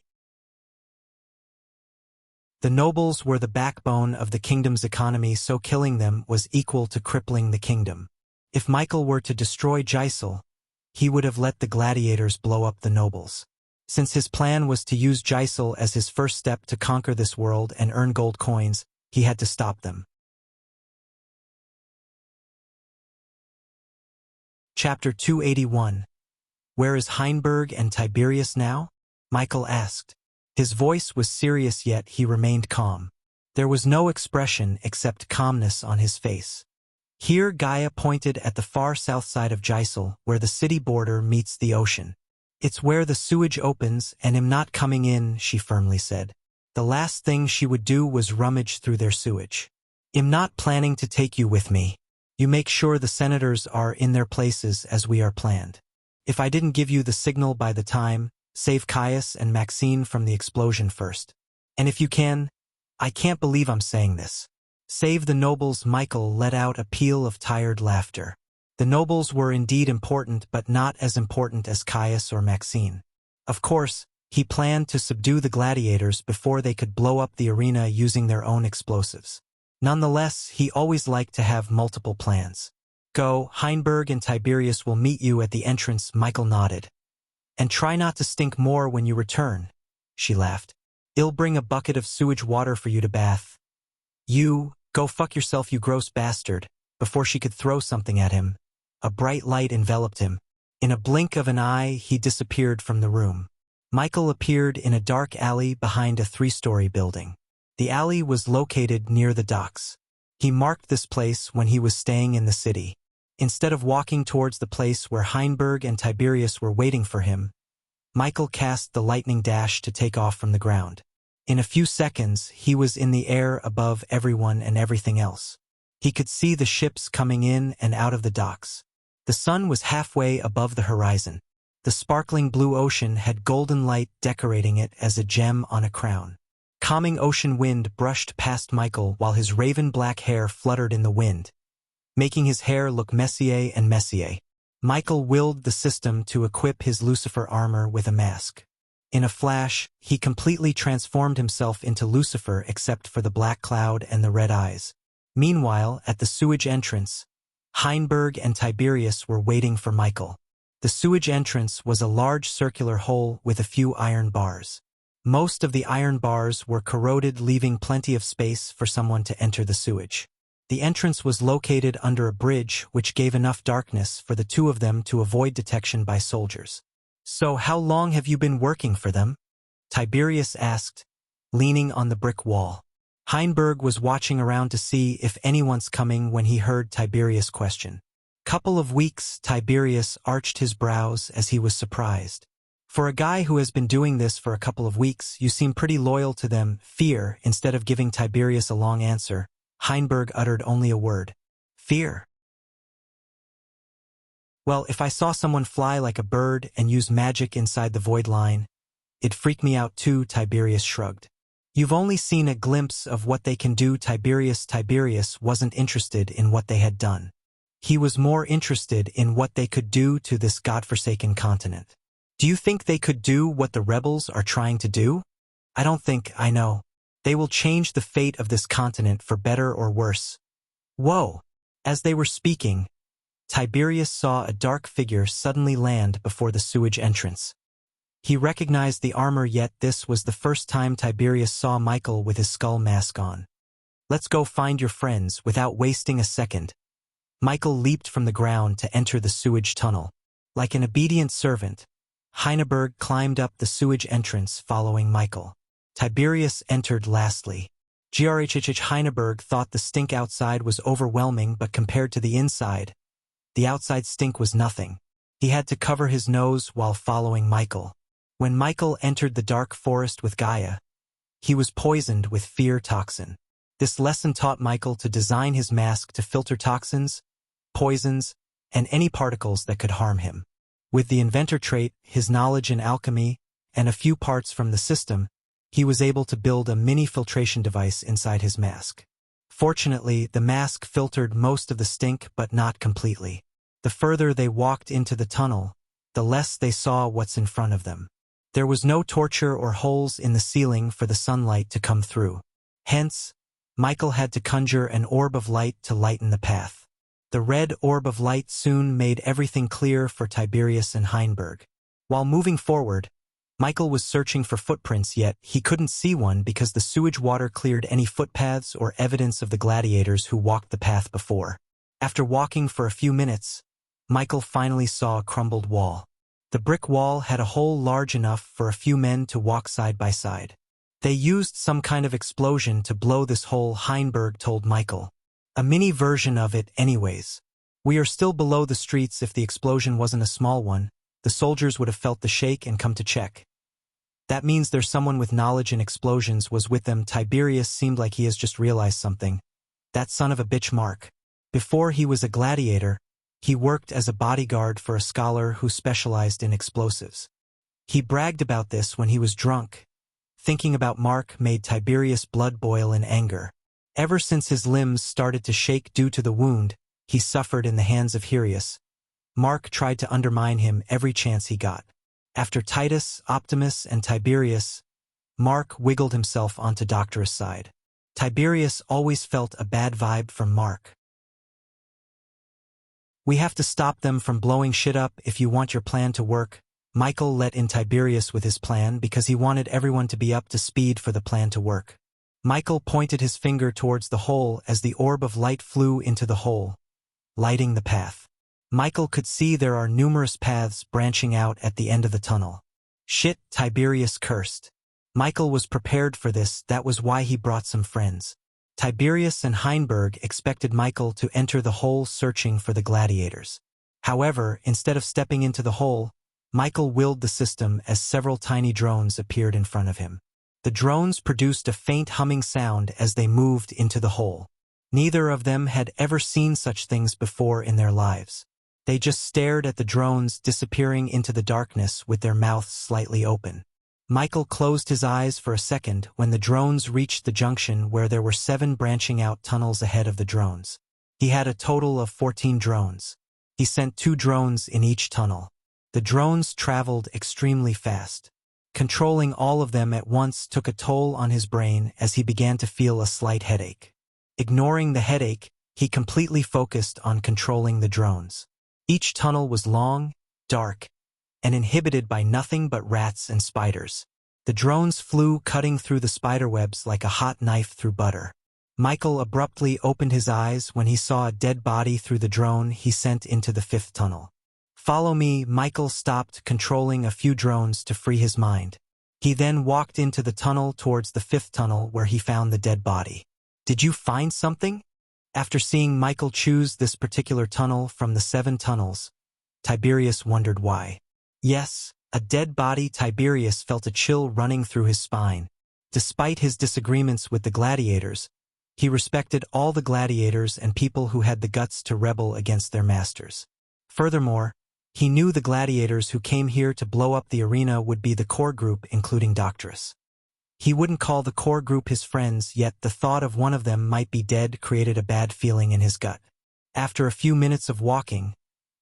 The nobles were the backbone of the kingdom's economy, so killing them was equal to crippling the kingdom. If Michael were to destroy Gisel, he would have let the gladiators blow up the nobles. Since his plan was to use Gisel as his first step to conquer this world and earn gold coins, he had to stop them. Chapter 281. Where is Heinberg and Tiberius now? Michael asked. His voice was serious, yet he remained calm. There was no expression except calmness on his face. Here Gaia pointed at the far south side of Gisel, where the city border meets the ocean. It's where the sewage opens, and I'm not coming in, she firmly said. The last thing she would do was rummage through their sewage. I'm not planning to take you with me. You make sure the senators are in their places as we are planned. If I didn't give you the signal by the time, save Caius and Maxine from the explosion first. And if you can, I can't believe I'm saying this. Save the nobles. Michael let out a peal of tired laughter. The nobles were indeed important, but not as important as Caius or Maxine. Of course, he planned to subdue the gladiators before they could blow up the arena using their own explosives. Nonetheless, he always liked to have multiple plans. Go, Heinberg and Tiberius will meet you at the entrance. Michael nodded. And try not to stink more when you return, she laughed. I'll bring a bucket of sewage water for you to bath. You, go fuck yourself, you gross bastard. Before she could throw something at him, a bright light enveloped him. In a blink of an eye, he disappeared from the room. Michael appeared in a dark alley behind a 3-story building. The alley was located near the docks. He marked this place when he was staying in the city. Instead of walking towards the place where Heinberg and Tiberius were waiting for him, Michael cast the lightning dash to take off from the ground. In a few seconds, he was in the air above everyone and everything else. He could see the ships coming in and out of the docks. The sun was halfway above the horizon. The sparkling blue ocean had golden light decorating it as a gem on a crown. Calming ocean wind brushed past Michael while his raven-black hair fluttered in the wind, making his hair look messier and messier. Michael willed the system to equip his Lucifer armor with a mask. In a flash, he completely transformed himself into Lucifer except for the black cloud and the red eyes. Meanwhile, at the sewage entrance, Heinberg and Tiberius were waiting for Michael. The sewage entrance was a large circular hole with a few iron bars. Most of the iron bars were corroded, leaving plenty of space for someone to enter the sewage. The entrance was located under a bridge, which gave enough darkness for the two of them to avoid detection by soldiers. So how long have you been working for them? Tiberius asked, leaning on the brick wall. Heinberg was watching around to see if anyone's coming when he heard Tiberius' question. Couple of weeks. Tiberius arched his brows as he was surprised. For a guy who has been doing this for a couple of weeks, you seem pretty loyal to them. Fear. Instead of giving Tiberius a long answer, Heinberg uttered only a word. Fear. Well, if I saw someone fly like a bird and use magic inside the void line, it'd freak me out too. Tiberius shrugged. You've only seen a glimpse of what they can do. Tiberius wasn't interested in what they had done. He was more interested in what they could do to this godforsaken continent. Do you think they could do what the rebels are trying to do? I don't think I know. They will change the fate of this continent for better or worse. Whoa! As they were speaking, Tiberius saw a dark figure suddenly land before the sewage entrance. He recognized the armor, yet this was the first time Tiberius saw Michael with his skull mask on. Let's go find your friends. Without wasting a second, Michael leaped from the ground to enter the sewage tunnel. Like an obedient servant, Heinberg climbed up the sewage entrance following Michael. Tiberius entered lastly. Heinberg thought the stink outside was overwhelming, but compared to the inside, the outside stink was nothing. He had to cover his nose while following Michael. When Michael entered the dark forest with Gaia, He was poisoned with fear toxin. This lesson taught Michael to design his mask to filter toxins, poisons, and any particles that could harm him. With the inventor trait, his knowledge in alchemy, and a few parts from the system, he was able to build a mini filtration device inside his mask. Fortunately, the mask filtered most of the stink, but not completely. The further they walked into the tunnel, the less they saw what's in front of them. There was no torture or holes in the ceiling for the sunlight to come through. Hence, Michael had to conjure an orb of light to lighten the path. The red orb of light soon made everything clear for Tiberius and Heinberg. While moving forward, Michael was searching for footprints, yet he couldn't see one because the sewage water cleared any footpaths or evidence of the gladiators who walked the path before. After walking for a few minutes, Michael finally saw a crumbled wall. The brick wall had a hole large enough for a few men to walk side by side. They used some kind of explosion to blow this hole, Heinberg told Michael. A mini version of it anyways. We are still below the streets. If the explosion wasn't a small one, the soldiers would have felt the shake and come to check. That means there's someone with knowledge in explosions was with them. Tiberius seemed like he has just realized something. That son of a bitch Mark. Before he was a gladiator, he worked as a bodyguard for a scholar who specialized in explosives. He bragged about this when he was drunk. Thinking about Mark made Tiberius' blood boil in anger. Ever since his limbs started to shake due to the wound he suffered in the hands of Hyrieus, Mark tried to undermine him every chance he got. After Titus, Optimus, and Tiberius, Mark wiggled himself onto Doctorus' side. Tiberius always felt a bad vibe from Mark. We have to stop them from blowing shit up if you want your plan to work. Michael let in Tiberius with his plan because he wanted everyone to be up to speed for the plan to work. Michael pointed his finger towards the hole as the orb of light flew into the hole, lighting the path. Michael could see there are numerous paths branching out at the end of the tunnel. Shit, Tiberius cursed. Michael was prepared for this, that was why he brought some friends. Tiberius and Heinberg expected Michael to enter the hole searching for the gladiators. However, instead of stepping into the hole, Michael willed the system as several tiny drones appeared in front of him. The drones produced a faint humming sound as they moved into the hole. Neither of them had ever seen such things before in their lives. They just stared at the drones disappearing into the darkness with their mouths slightly open. Michael closed his eyes for a second when the drones reached the junction where there were 7 branching out tunnels ahead of the drones. He had a total of 14 drones. He sent 2 drones in each tunnel. The drones traveled extremely fast. Controlling all of them at once took a toll on his brain as he began to feel a slight headache. Ignoring the headache, he completely focused on controlling the drones. Each tunnel was long, dark, and inhibited by nothing but rats and spiders. The drones flew cutting through the spiderwebs like a hot knife through butter. Michael abruptly opened his eyes when he saw a dead body through the drone he sent into the 5th tunnel. Follow me. Michael stopped controlling a few drones to free his mind. He then walked into the tunnel towards the 5th tunnel where he found the dead body. Did you find something? After seeing Michael choose this particular tunnel from the 7 tunnels, Tiberius wondered why. Yes, a dead body. Tiberius felt a chill running through his spine. Despite his disagreements with the gladiators, he respected all the gladiators and people who had the guts to rebel against their masters. Furthermore, he knew the gladiators who came here to blow up the arena would be the core group, including Doctorus. He wouldn't call the core group his friends, yet the thought of one of them might be dead created a bad feeling in his gut. After a few minutes of walking,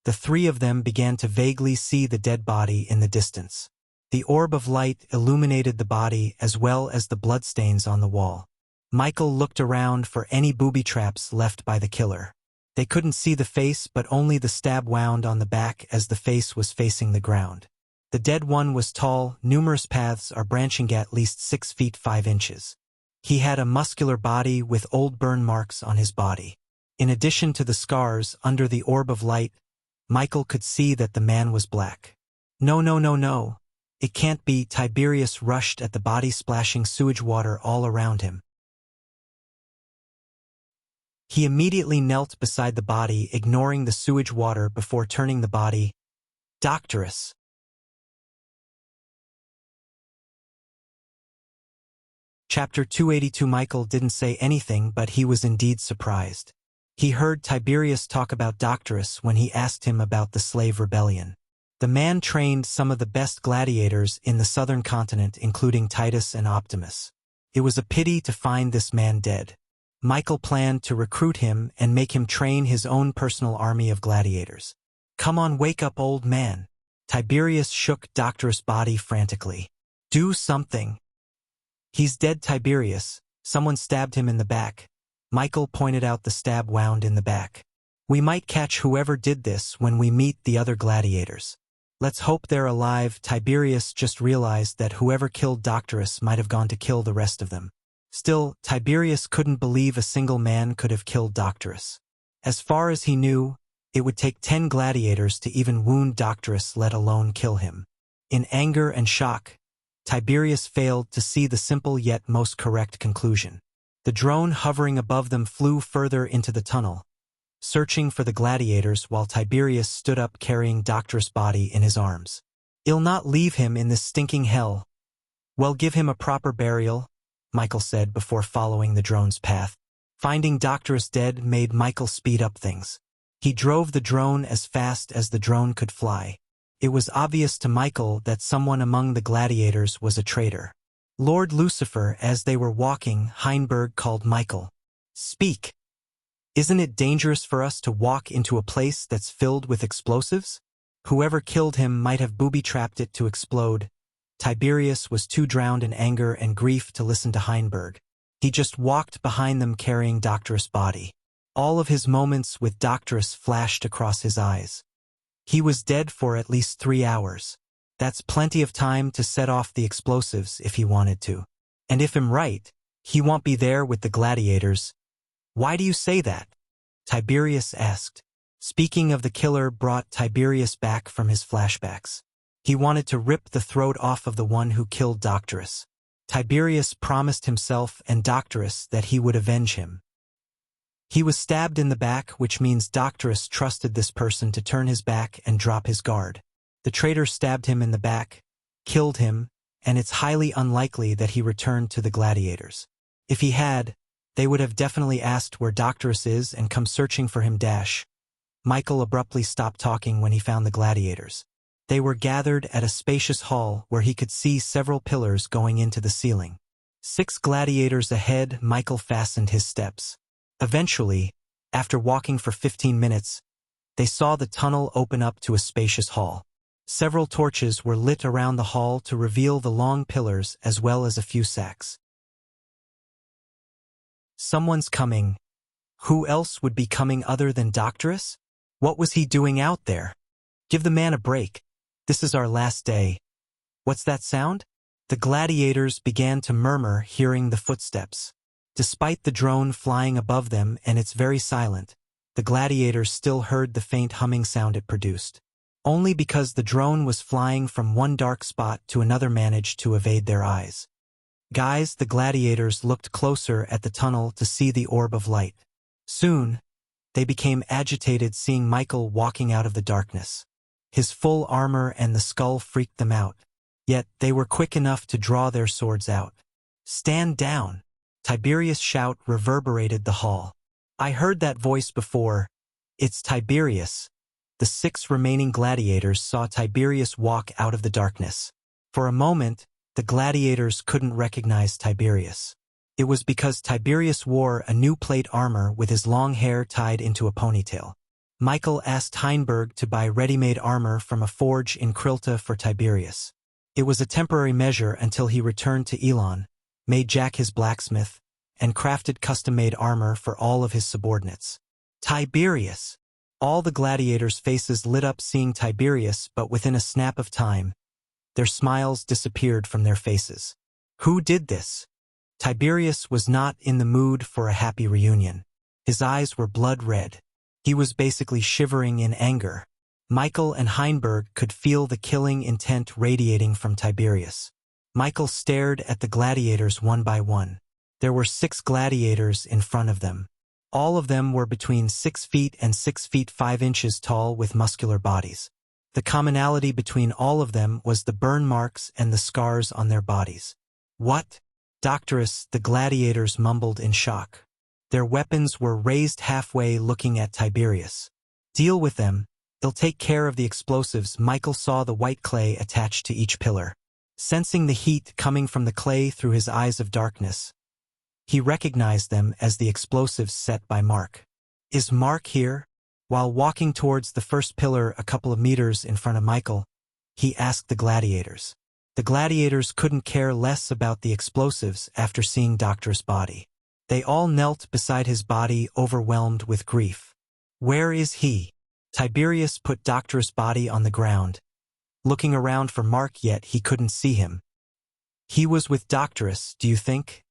the 3 of them began to vaguely see the dead body in the distance. The orb of light illuminated the body as well as the bloodstains on the wall. Michael looked around for any booby traps left by the killer. They couldn't see the face, but only the stab wound on the back as the face was facing the ground. The dead one was tall. Numerous paths are branching at least 6 feet 5 inches. He had a muscular body with old burn marks on his body. In addition to the scars under the orb of light, Michael could see that the man was black. No. It can't be. Tiberius rushed at the body, splashing sewage water all around him. He immediately knelt beside the body, ignoring the sewage water before turning the body. Doctorus. Chapter 282. Michael didn't say anything, but he was indeed surprised. He heard Tiberius talk about Doctorus when he asked him about the slave rebellion. The man trained some of the best gladiators in the southern continent, including Titus and Optimus. It was a pity to find this man dead. Michael planned to recruit him and make him train his own personal army of gladiators. "Come on, wake up, old man." Tiberius shook Doctorus' body frantically. "Do something." "He's dead, Tiberius. Someone stabbed him in the back." Michael pointed out the stab wound in the back. "We might catch whoever did this when we meet the other gladiators. Let's hope they're alive." Tiberius just realized that whoever killed Doctorus might have gone to kill the rest of them. Still, Tiberius couldn't believe a single man could have killed Doctorus. As far as he knew, it would take 10 gladiators to even wound Doctorus, let alone kill him. In anger and shock, Tiberius failed to see the simple yet most correct conclusion. The drone hovering above them flew further into the tunnel, searching for the gladiators while Tiberius stood up carrying Doctorus' body in his arms. "I'll not leave him in this stinking hell." "Well, give him a proper burial," Michael said before following the drone's path. Finding Doctorus dead made Michael speed up things. He drove the drone as fast as the drone could fly. It was obvious to Michael that someone among the gladiators was a traitor. Lord Lucifer, as they were walking, Heinberg called Michael. "Speak. Isn't it dangerous for us to walk into a place that's filled with explosives?" Whoever killed him might have booby-trapped it to explode. Tiberius was too drowned in anger and grief to listen to Heinberg. He just walked behind them carrying Doctorus' body. All of his moments with Doctorus flashed across his eyes. He was dead for at least 3 hours. That's plenty of time to set off the explosives if he wanted to. And if I'm right, he won't be there with the gladiators. "Why do you say that?" Tiberius asked. Speaking of the killer brought Tiberius back from his flashbacks. He wanted to rip the throat off of the one who killed Doctorus. Tiberius promised himself and Doctorus that he would avenge him. He was stabbed in the back, which means Doctorus trusted this person to turn his back and drop his guard. The traitor stabbed him in the back, killed him, and it's highly unlikely that he returned to the gladiators. If he had, they would have definitely asked where Doctorus is and come searching for him. Michael abruptly stopped talking when he found the gladiators. They were gathered at a spacious hall where he could see several pillars going into the ceiling. 6 gladiators ahead. Michael fastened his steps. Eventually, after walking for 15 minutes, they saw the tunnel open up to a spacious hall. Several torches were lit around the hall to reveal the long pillars as well as a few sacks. "Someone's coming." Who else would be coming other than Doctorus? What was he doing out there? Give the man a break. This is our last day. What's that sound? The gladiators began to murmur, hearing the footsteps. Despite the drone flying above them and it's very silent, the gladiators still heard the faint humming sound it produced. Only because the drone was flying from one dark spot to another managed to evade their eyes. "Guys," the gladiators looked closer at the tunnel to see the orb of light. Soon, they became agitated seeing Michael walking out of the darkness. His full armor and the skull freaked them out. Yet they were quick enough to draw their swords out. "Stand down!" Tiberius' shout reverberated the hall. "I heard that voice before. It's Tiberius." The 6 remaining gladiators saw Tiberius walk out of the darkness. For a moment, the gladiators couldn't recognize Tiberius. It was because Tiberius wore a new plate armor with his long hair tied into a ponytail. Michael asked Heinberg to buy ready-made armor from a forge in Krilta for Tiberius. It was a temporary measure until he returned to Elon, made Jack his blacksmith, and crafted custom-made armor for all of his subordinates. "Tiberius!" All the gladiators' faces lit up seeing Tiberius, but within a snap of time, their smiles disappeared from their faces. Who did this? Tiberius was not in the mood for a happy reunion. His eyes were blood red. He was basically shivering in anger. Michael and Heinberg could feel the killing intent radiating from Tiberius. Michael stared at the gladiators one by one. There were 6 gladiators in front of them. All of them were between 6 feet and 6 feet 5 inches tall with muscular bodies. The commonality between all of them was the burn marks and the scars on their bodies. What? Doctorus, the gladiators mumbled in shock. Their weapons were raised halfway, looking at Tiberius. Deal with them. They'll take care of the explosives. Michael saw the white clay attached to each pillar. Sensing the heat coming from the clay through his eyes of darkness, he recognized them as the explosives set by Mark. Is Mark here? While walking towards the first pillar a couple of meters in front of Michael, he asked the gladiators. The gladiators couldn't care less about the explosives after seeing Doctor's body. They all knelt beside his body, overwhelmed with grief. Where is he? Tiberius put Doctor's body on the ground, looking around for Mark, yet he couldn't see him. He was with Doctorus, do you think?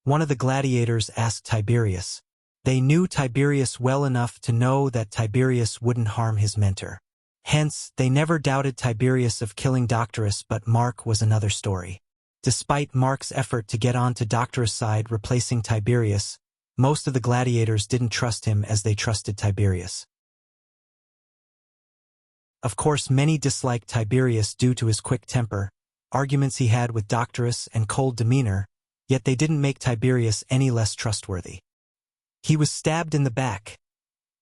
One of the gladiators asked Tiberius. They knew Tiberius well enough to know that Tiberius wouldn't harm his mentor. Hence, they never doubted Tiberius of killing Doctorus, but Mark was another story. Despite Mark's effort to get on to Doctorus' side, replacing Tiberius, most of the gladiators didn't trust him as they trusted Tiberius. Of course, many disliked Tiberius due to his quick temper, arguments he had with Doctorus, and cold demeanor, yet they didn't make Tiberius any less trustworthy. He was stabbed in the back.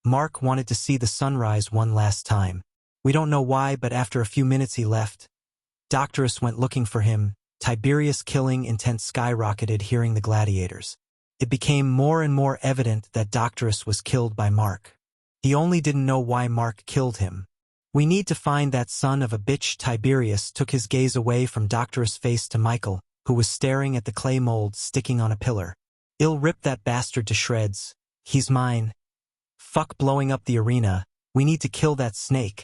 Mark wanted to see the sunrise one last time. We don't know why, but after a few minutes he left. Doctorus went looking for him. Tiberius' killing intent skyrocketed hearing the gladiators. It became more and more evident that Doctorus was killed by Mark. He only didn't know why Mark killed him. We need to find that son of a bitch. Tiberius took his gaze away from Doctorus' face to Michael, who was staring at the clay mold sticking on a pillar. I'll rip that bastard to shreds. He's mine. Fuck blowing up the arena. We need to kill that snake.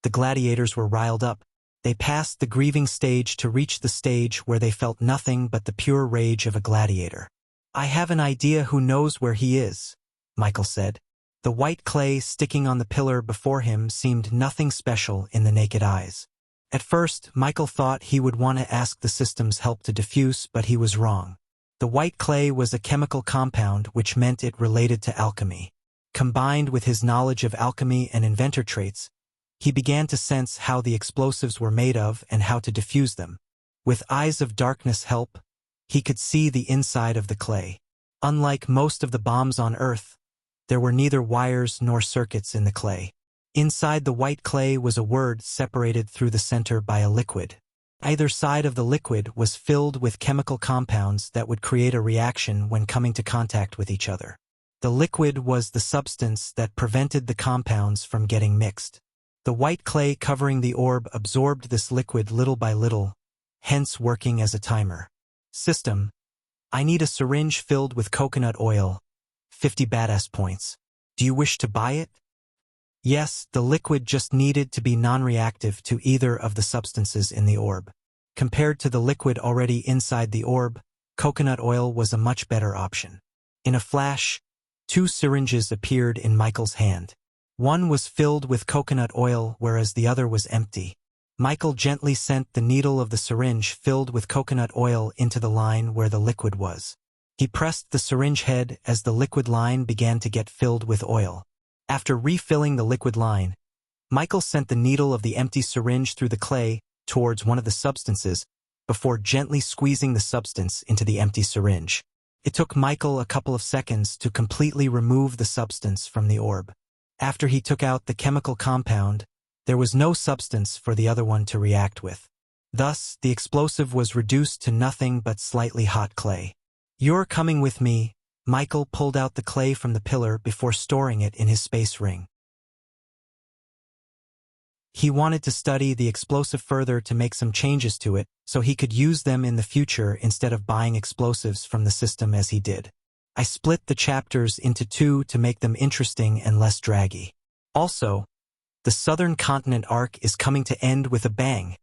The gladiators were riled up. They passed the grieving stage to reach the stage where they felt nothing but the pure rage of a gladiator. I have an idea who knows where he is, Michael said. The white clay sticking on the pillar before him seemed nothing special in the naked eyes. At first, Michael thought he would want to ask the system's help to diffuse, but he was wrong. The white clay was a chemical compound, which meant it related to alchemy. Combined with his knowledge of alchemy and inventor traits, he began to sense how the explosives were made of and how to diffuse them. With eyes of darkness help, he could see the inside of the clay. Unlike most of the bombs on Earth, there were neither wires nor circuits in the clay. Inside the white clay was a word separated through the center by a liquid. Either side of the liquid was filled with chemical compounds that would create a reaction when coming to contact with each other. The liquid was the substance that prevented the compounds from getting mixed. The white clay covering the orb absorbed this liquid little by little, hence working as a timer. System: I need a syringe filled with coconut oil. 50 badass points. Do you wish to buy it? Yes, the liquid just needed to be non-reactive to either of the substances in the orb. Compared to the liquid already inside the orb, coconut oil was a much better option. In a flash, 2 syringes appeared in Michael's hand. One was filled with coconut oil, whereas the other was empty. Michael gently sent the needle of the syringe filled with coconut oil into the line where the liquid was. He pressed the syringe head as the liquid line began to get filled with oil. After refilling the liquid line, Michael sent the needle of the empty syringe through the clay towards one of the substances before gently squeezing the substance into the empty syringe. It took Michael a couple of seconds to completely remove the substance from the orb. After he took out the chemical compound, there was no substance for the other one to react with. Thus, the explosive was reduced to nothing but slightly hot clay. You're coming with me. Michael pulled out the clay from the pillar before storing it in his space ring. He wanted to study the explosive further to make some changes to it, so he could use them in the future instead of buying explosives from the system as he did. I split the chapters into 2 to make them interesting and less draggy. Also, the Southern Continent arc is coming to end with a bang.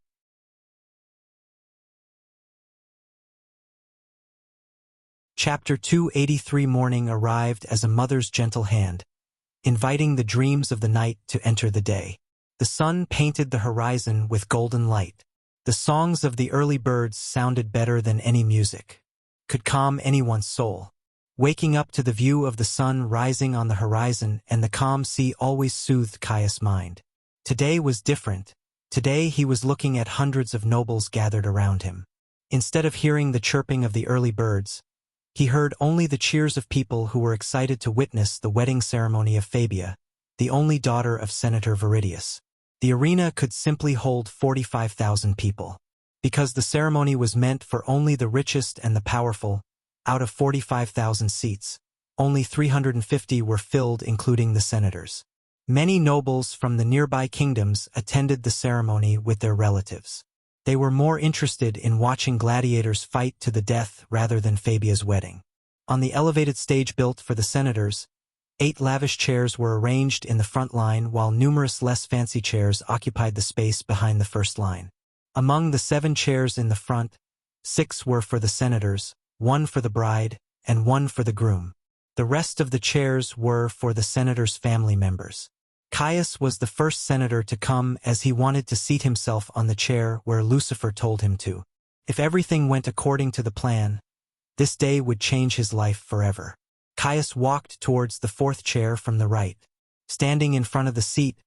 Chapter 283 Morning arrived as a mother's gentle hand, inviting the dreams of the night to enter the day. The sun painted the horizon with golden light. The songs of the early birds sounded better than any music. Could calm anyone's soul. Waking up to the view of the sun rising on the horizon and the calm sea always soothed Caius' mind. Today was different. Today he was looking at hundreds of nobles gathered around him. Instead of hearing the chirping of the early birds, he heard only the cheers of people who were excited to witness the wedding ceremony of Fabia, the only daughter of Senator Viridius. The arena could simply hold 45,000 people. Because the ceremony was meant for only the richest and the powerful, out of 45,000 seats, only 350 were filled, including the senators. Many nobles from the nearby kingdoms attended the ceremony with their relatives. They were more interested in watching gladiators fight to the death rather than Fabia's wedding. On the elevated stage built for the senators, 8 lavish chairs were arranged in the front line while numerous less fancy chairs occupied the space behind the first line. Among the 7 chairs in the front, 6 were for the senators, 1 for the bride, and 1 for the groom. The rest of the chairs were for the senators' family members. Caius was the first senator to come as he wanted to seat himself on the chair where Lucifer told him to. If everything went according to the plan, this day would change his life forever. Caius walked towards the 4th chair from the right. Standing in front of the seat,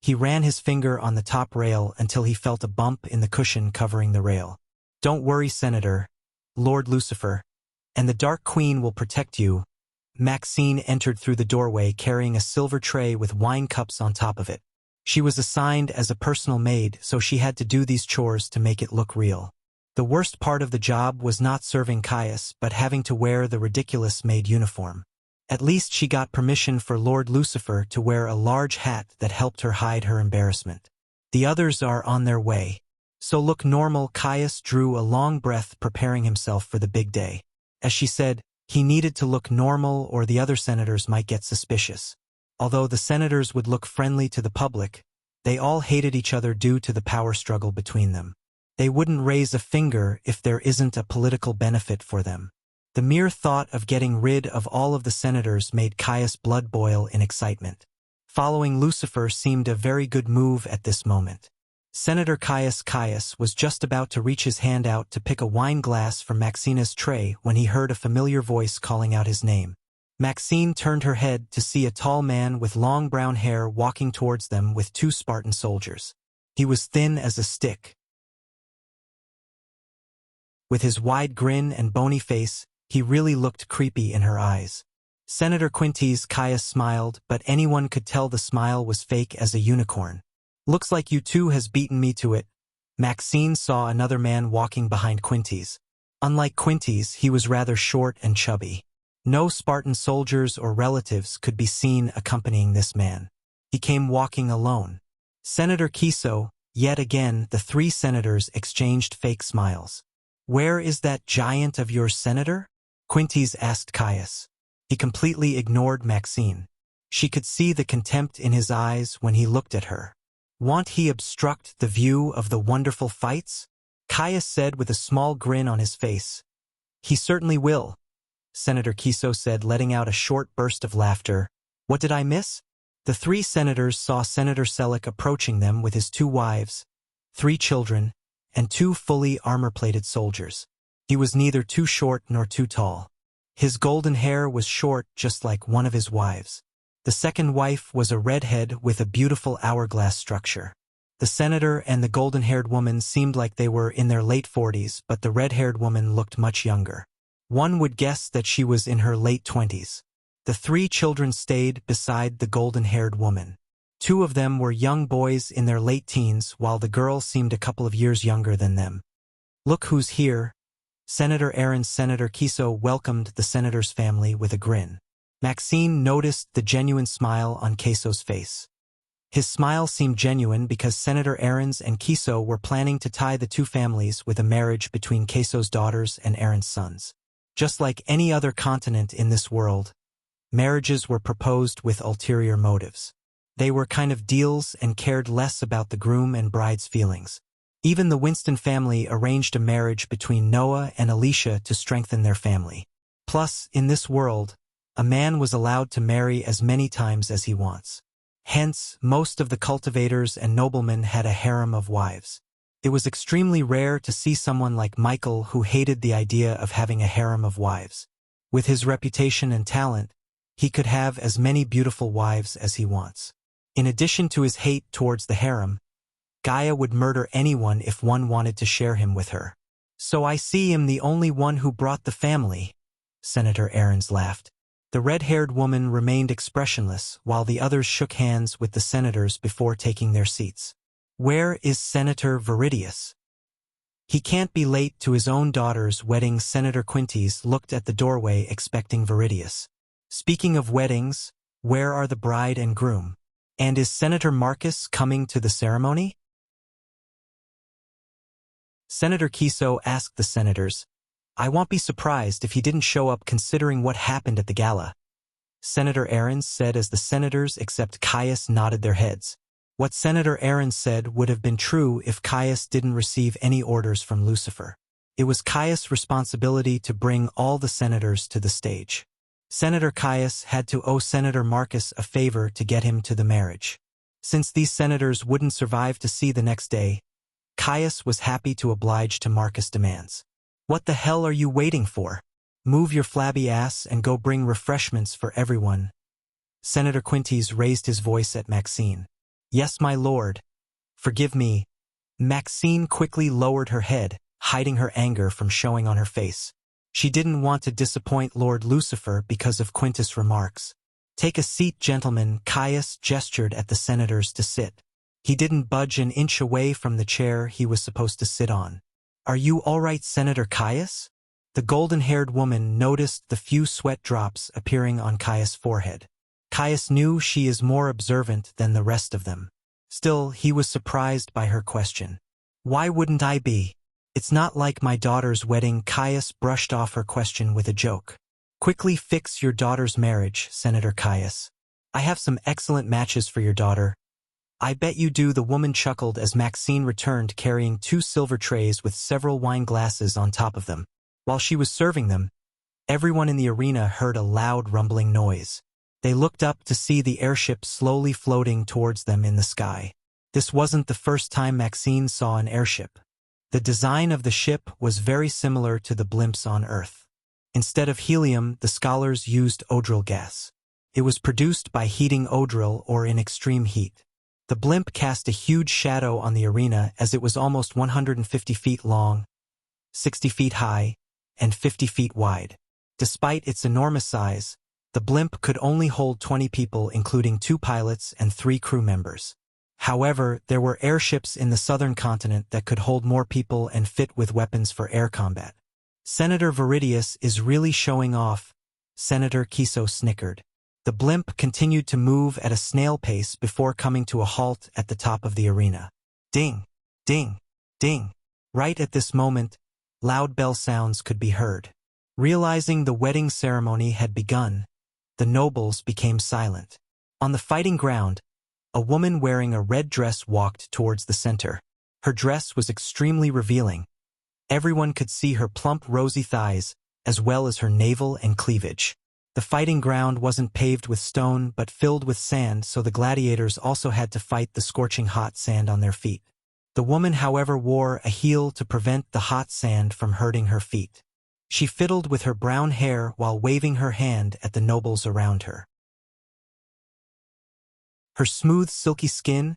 he ran his finger on the top rail until he felt a bump in the cushion covering the rail. "Don't worry, Senator, Lord Lucifer, and the Dark Queen will protect you." Maxine entered through the doorway carrying a silver tray with wine cups on top of it. She was assigned as a personal maid, so she had to do these chores to make it look real. The worst part of the job was not serving Caius, but having to wear the ridiculous maid uniform. At least she got permission for Lord Lucifer to wear a large hat that helped her hide her embarrassment. The others are on their way. So look normal. Caius drew a long breath, preparing himself for the big day. As she said, he needed to look normal or the other senators might get suspicious. Although the senators would look friendly to the public, they all hated each other due to the power struggle between them. They wouldn't raise a finger if there isn't a political benefit for them. The mere thought of getting rid of all of the senators made Caius' blood boil in excitement. Following Lucifer seemed a very good move at this moment. Senator Caius was just about to reach his hand out to pick a wine glass from Maxina's tray when he heard a familiar voice calling out his name. Maxine turned her head to see a tall man with long brown hair walking towards them with 2 Spartan soldiers. He was thin as a stick. With his wide grin and bony face, he really looked creepy in her eyes. "Senator Quintes," Caius smiled, but anyone could tell the smile was fake as a unicorn. "Looks like you two has beaten me to it." Maxine saw another man walking behind Quintes. Unlike Quintes, he was rather short and chubby. No Spartan soldiers or relatives could be seen accompanying this man. He came walking alone. Senator Kiso, yet again the 3 senators exchanged fake smiles. "Where is that giant of yours, Senator?" Quintes asked Caius. He completely ignored Maxine. She could see the contempt in his eyes when he looked at her. "Won't he obstruct the view of the wonderful fights?" Caius said with a small grin on his face. "He certainly will," Senator Kiso said, letting out a short burst of laughter. "What did I miss?" The 3 senators saw Senator Selleck approaching them with his 2 wives, 3 children, and 2 fully armor-plated soldiers. He was neither too short nor too tall. His golden hair was short, just like one of his wives. The second wife was a redhead with a beautiful hourglass structure. The senator and the golden-haired woman seemed like they were in their late 40s, but the red-haired woman looked much younger. One would guess that she was in her late 20s. The 3 children stayed beside the golden-haired woman. 2 of them were young boys in their late teens, while the girl seemed a couple of years younger than them. "Look who's here." Senator Kiso welcomed the senator's family with a grin. Maxine noticed the genuine smile on Kiso's face. His smile seemed genuine because Senator Aarons and Kiso were planning to tie the 2 families with a marriage between Kiso's daughters and Aaron's sons. Just like any other continent in this world, marriages were proposed with ulterior motives. They were kind of deals and cared less about the groom and bride's feelings. Even the Winston family arranged a marriage between Noah and Alicia to strengthen their family. Plus, in this world, a man was allowed to marry as many times as he wants. Hence, most of the cultivators and noblemen had a harem of wives. It was extremely rare to see someone like Michael who hated the idea of having a harem of wives. With his reputation and talent, he could have as many beautiful wives as he wants. In addition to his hate towards the harem, Gaia would murder anyone if one wanted to share him with her. So I see I'm the only one who brought the family. Senator Aarons laughed. The red-haired woman remained expressionless while the others shook hands with the senators before taking their seats. Where is Senator Viridius? He can't be late to his own daughter's wedding. Senator Quintes looked at the doorway expecting Viridius. Speaking of weddings, where are the bride and groom? And is Senator Marcus coming to the ceremony? Senator Kiso asked the senators. I won't be surprised if he didn't show up considering what happened at the gala. Senator Aarons said as the senators except Caius nodded their heads. What Senator Aarons said would have been true if Caius didn't receive any orders from Lucifer. It was Caius' responsibility to bring all the senators to the stage. Senator Caius had to owe Senator Marcus a favor to get him to the marriage. Since these senators wouldn't survive to see the next day, Caius was happy to oblige to Marcus' demands. What the hell are you waiting for? Move your flabby ass and go bring refreshments for everyone. Senator Quintes raised his voice at Maxine. Yes, my lord. Forgive me. Maxine quickly lowered her head, hiding her anger from showing on her face. She didn't want to disappoint Lord Lucifer because of Quintus' remarks. Take a seat, gentlemen. Caius gestured at the senators to sit. He didn't budge an inch away from the chair he was supposed to sit on. Are you all right, Senator Caius? The golden-haired woman noticed the few sweat drops appearing on Caius' forehead. Caius knew she is more observant than the rest of them. Still, he was surprised by her question. Why wouldn't I be? It's not like my daughter's wedding. Caius brushed off her question with a joke. Quickly fix your daughter's marriage, Senator Caius. I have some excellent matches for your daughter. I bet you do. The woman chuckled as Maxine returned carrying 2 silver trays with several wine glasses on top of them. While she was serving them, everyone in the arena heard a loud rumbling noise. They looked up to see the airship slowly floating towards them in the sky. This wasn't the first time Maxine saw an airship. The design of the ship was very similar to the blimps on Earth. Instead of helium, the scholars used odril gas. It was produced by heating odril or in extreme heat. The blimp cast a huge shadow on the arena as it was almost 150 feet long, 60 feet high, and 50 feet wide. Despite its enormous size, the blimp could only hold 20 people, including 2 pilots and 3 crew members. However, there were airships in the southern continent that could hold more people and fit with weapons for air combat. Senator Viridius is really showing off, Senator Kiso snickered. The blimp continued to move at a snail pace before coming to a halt at the top of the arena. Ding, ding, ding. Right at this moment, loud bell sounds could be heard. Realizing the wedding ceremony had begun, the nobles became silent. On the fighting ground, a woman wearing a red dress walked towards the center. Her dress was extremely revealing. Everyone could see her plump, rosy thighs, as well as her navel and cleavage. The fighting ground wasn't paved with stone but filled with sand, so the gladiators also had to fight the scorching hot sand on their feet. The woman, however, wore a heel to prevent the hot sand from hurting her feet. She fiddled with her brown hair while waving her hand at the nobles around her. Her smooth, silky skin,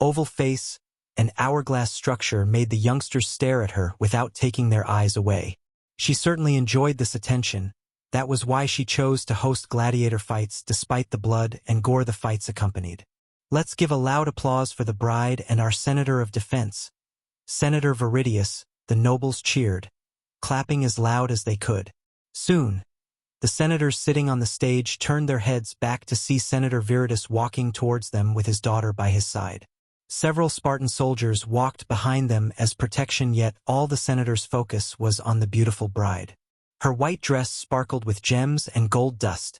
oval face, and hourglass structure made the youngsters stare at her without taking their eyes away. She certainly enjoyed this attention. That was why she chose to host gladiator fights despite the blood and gore the fights accompanied. Let's give a loud applause for the bride and our Senator of Defense. Senator Viridius, the nobles cheered, clapping as loud as they could. Soon, the senators sitting on the stage turned their heads back to see Senator Viridius walking towards them with his daughter by his side. Several Spartan soldiers walked behind them as protection, yet all the senators' focus was on the beautiful bride. Her white dress sparkled with gems and gold dust,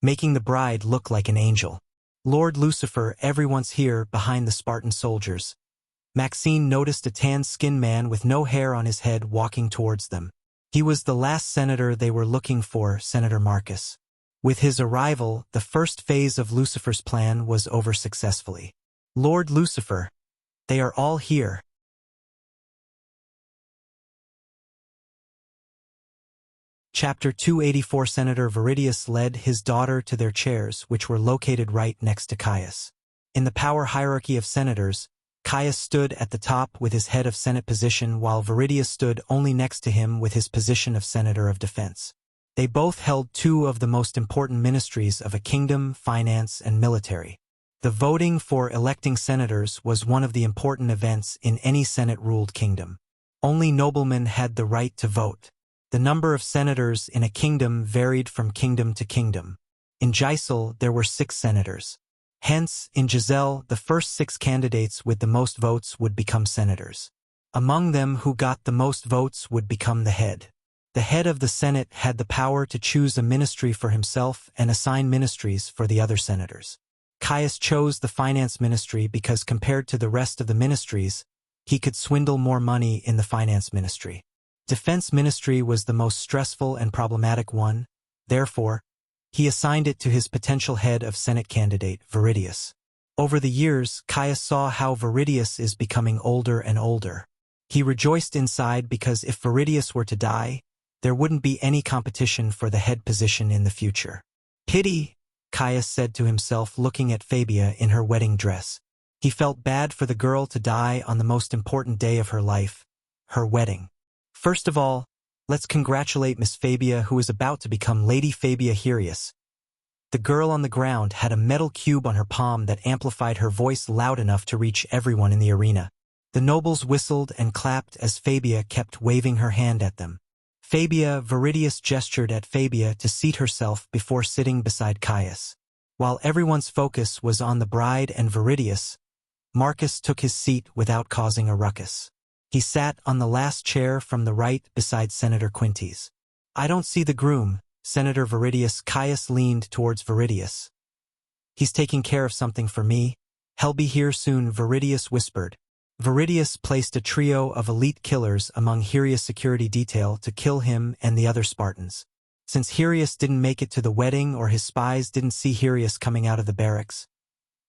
making the bride look like an angel. Lord Lucifer, everyone's here behind the Spartan soldiers. Maxine noticed a tan-skinned man with no hair on his head walking towards them. He was the last senator they were looking for, Senator Marcus. With his arrival, the first phase of Lucifer's plan was over successfully. Lord Lucifer, they are all here. Chapter 284. Senator Viridius led his daughter to their chairs, which were located right next to Caius. In the power hierarchy of senators, Caius stood at the top with his head of Senate position while Viridius stood only next to him with his position of Senator of Defense. They both held two of the most important ministries of a kingdom, finance and military. The voting for electing senators was one of the important events in any Senate-ruled kingdom. Only noblemen had the right to vote. The number of senators in a kingdom varied from kingdom to kingdom. In Gisel, there were 6 senators. Hence, in Giselle, the first 6 candidates with the most votes would become senators. Among them who got the most votes would become the head. The head of the Senate had the power to choose a ministry for himself and assign ministries for the other senators. Caius chose the finance ministry because compared to the rest of the ministries, he could swindle more money in the finance ministry. Defense ministry was the most stressful and problematic one, therefore, he assigned it to his potential head of Senate candidate, Viridius. Over the years, Caius saw how Viridius is becoming older and older. He rejoiced inside because if Viridius were to die, there wouldn't be any competition for the head position in the future. Pity, Caius said to himself looking at Fabia in her wedding dress. He felt bad for the girl to die on the most important day of her life, her wedding. First of all, let's congratulate Miss Fabia who is about to become Lady Fabia Herius. The girl on the ground had a metal cube on her palm that amplified her voice loud enough to reach everyone in the arena. The nobles whistled and clapped as Fabia kept waving her hand at them. Viridius gestured at Fabia to seat herself before sitting beside Caius. While everyone's focus was on the bride and Viridius, Marcus took his seat without causing a ruckus. He sat on the last chair from the right beside Senator Quintes. I don't see the groom, Senator Viridius. Caius leaned towards Viridius. He's taking care of something for me. He'll be here soon, Viridius whispered. Viridius placed a trio of elite killers among Herius' security detail to kill him and the other Spartans. Since Herius didn't make it to the wedding or his spies didn't see Herius coming out of the barracks,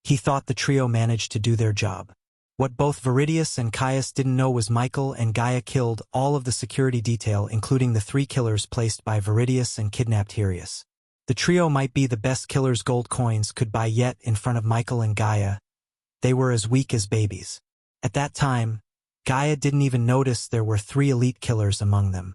he thought the trio managed to do their job. What both Viridius and Caius didn't know was Michael and Gaia killed all of the security detail including the 3 killers placed by Viridius and kidnapped Herius. The trio might be the best killers gold coins could buy yet in front of Michael and Gaia. They were as weak as babies. At that time, Gaia didn't even notice there were 3 elite killers among them.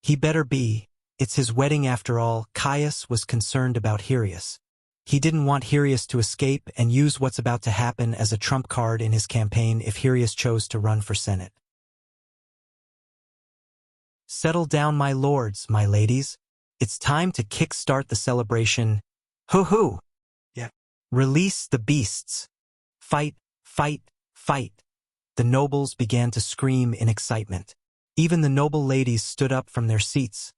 He better be. It's his wedding after all. Caius was concerned about Herius. He didn't want Herius to escape and use what's about to happen as a trump card in his campaign if Herius chose to run for Senate. Settle down, my lords, my ladies. It's time to kick-start the celebration. Hoo-hoo! Yeah. Release the beasts. Fight, fight, fight. The nobles began to scream in excitement. Even the noble ladies stood up from their seats.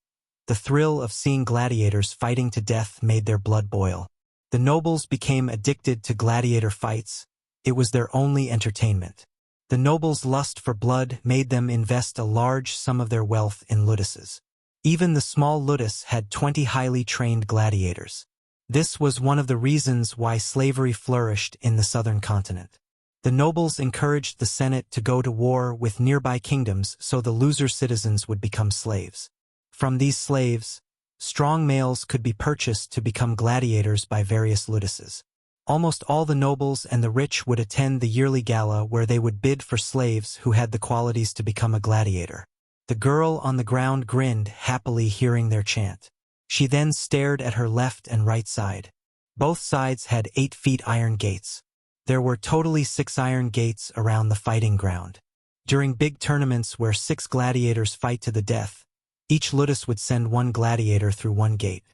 The thrill of seeing gladiators fighting to death made their blood boil. The nobles became addicted to gladiator fights. It was their only entertainment. The nobles' lust for blood made them invest a large sum of their wealth in luduses. Even the small ludus had 20 highly trained gladiators. This was one of the reasons why slavery flourished in the southern continent. The nobles encouraged the Senate to go to war with nearby kingdoms so the loser citizens would become slaves. From these slaves, strong males could be purchased to become gladiators by various luduses. Almost all the nobles and the rich would attend the yearly gala where they would bid for slaves who had the qualities to become a gladiator. The girl on the ground grinned happily hearing their chant. She then stared at her left and right side. Both sides had 8-foot iron gates. There were totally 6 iron gates around the fighting ground. During big tournaments where 6 gladiators fight to the death, each ludus would send 1 gladiator through 1 gate.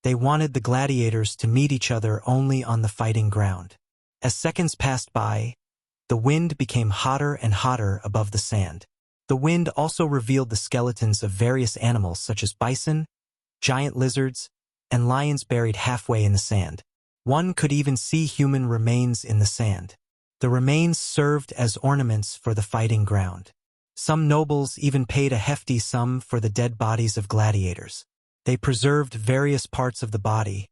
They wanted the gladiators to meet each other only on the fighting ground. As seconds passed by, the wind became hotter and hotter above the sand. The wind also revealed the skeletons of various animals such as bison, giant lizards, and lions buried halfway in the sand. One could even see human remains in the sand. The remains served as ornaments for the fighting ground. Some nobles even paid a hefty sum for the dead bodies of gladiators. They preserved various parts of the body,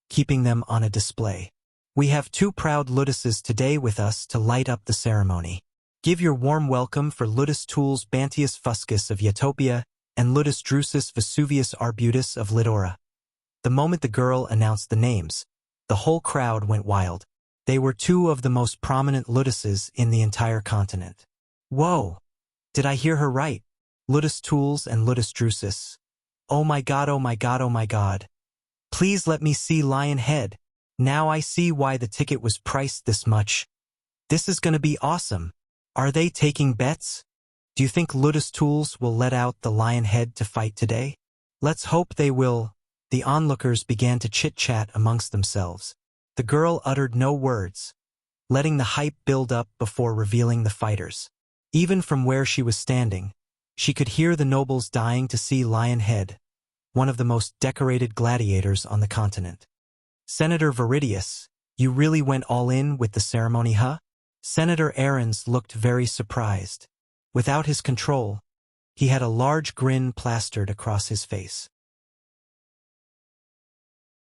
keeping them on a display. We have 2 proud luduses today with us to light up the ceremony. Give your warm welcome for Ludus Tullus Bantius Fuscus of Utopia and Ludus Drusus Vesuvius Arbutus of Lidora. The moment the girl announced the names, the whole crowd went wild. They were two of the most prominent Luduses in the entire continent. Whoa! Did I hear her right? Ludus Tools and Ludus Drusus. Oh my god, oh my god, oh my god. Please let me see Lion Head. Now I see why the ticket was priced this much. This is gonna be awesome. Are they taking bets? Do you think Ludus Tools will let out the Lion Head to fight today? Let's hope they will. The onlookers began to chit-chat amongst themselves. The girl uttered no words, letting the hype build up before revealing the fighters. Even from where she was standing, she could hear the nobles dying to see Lion Head, one of the most decorated gladiators on the continent. Senator Viridius, you really went all in with the ceremony, huh? Senator Ahrens looked very surprised. Without his control, he had a large grin plastered across his face.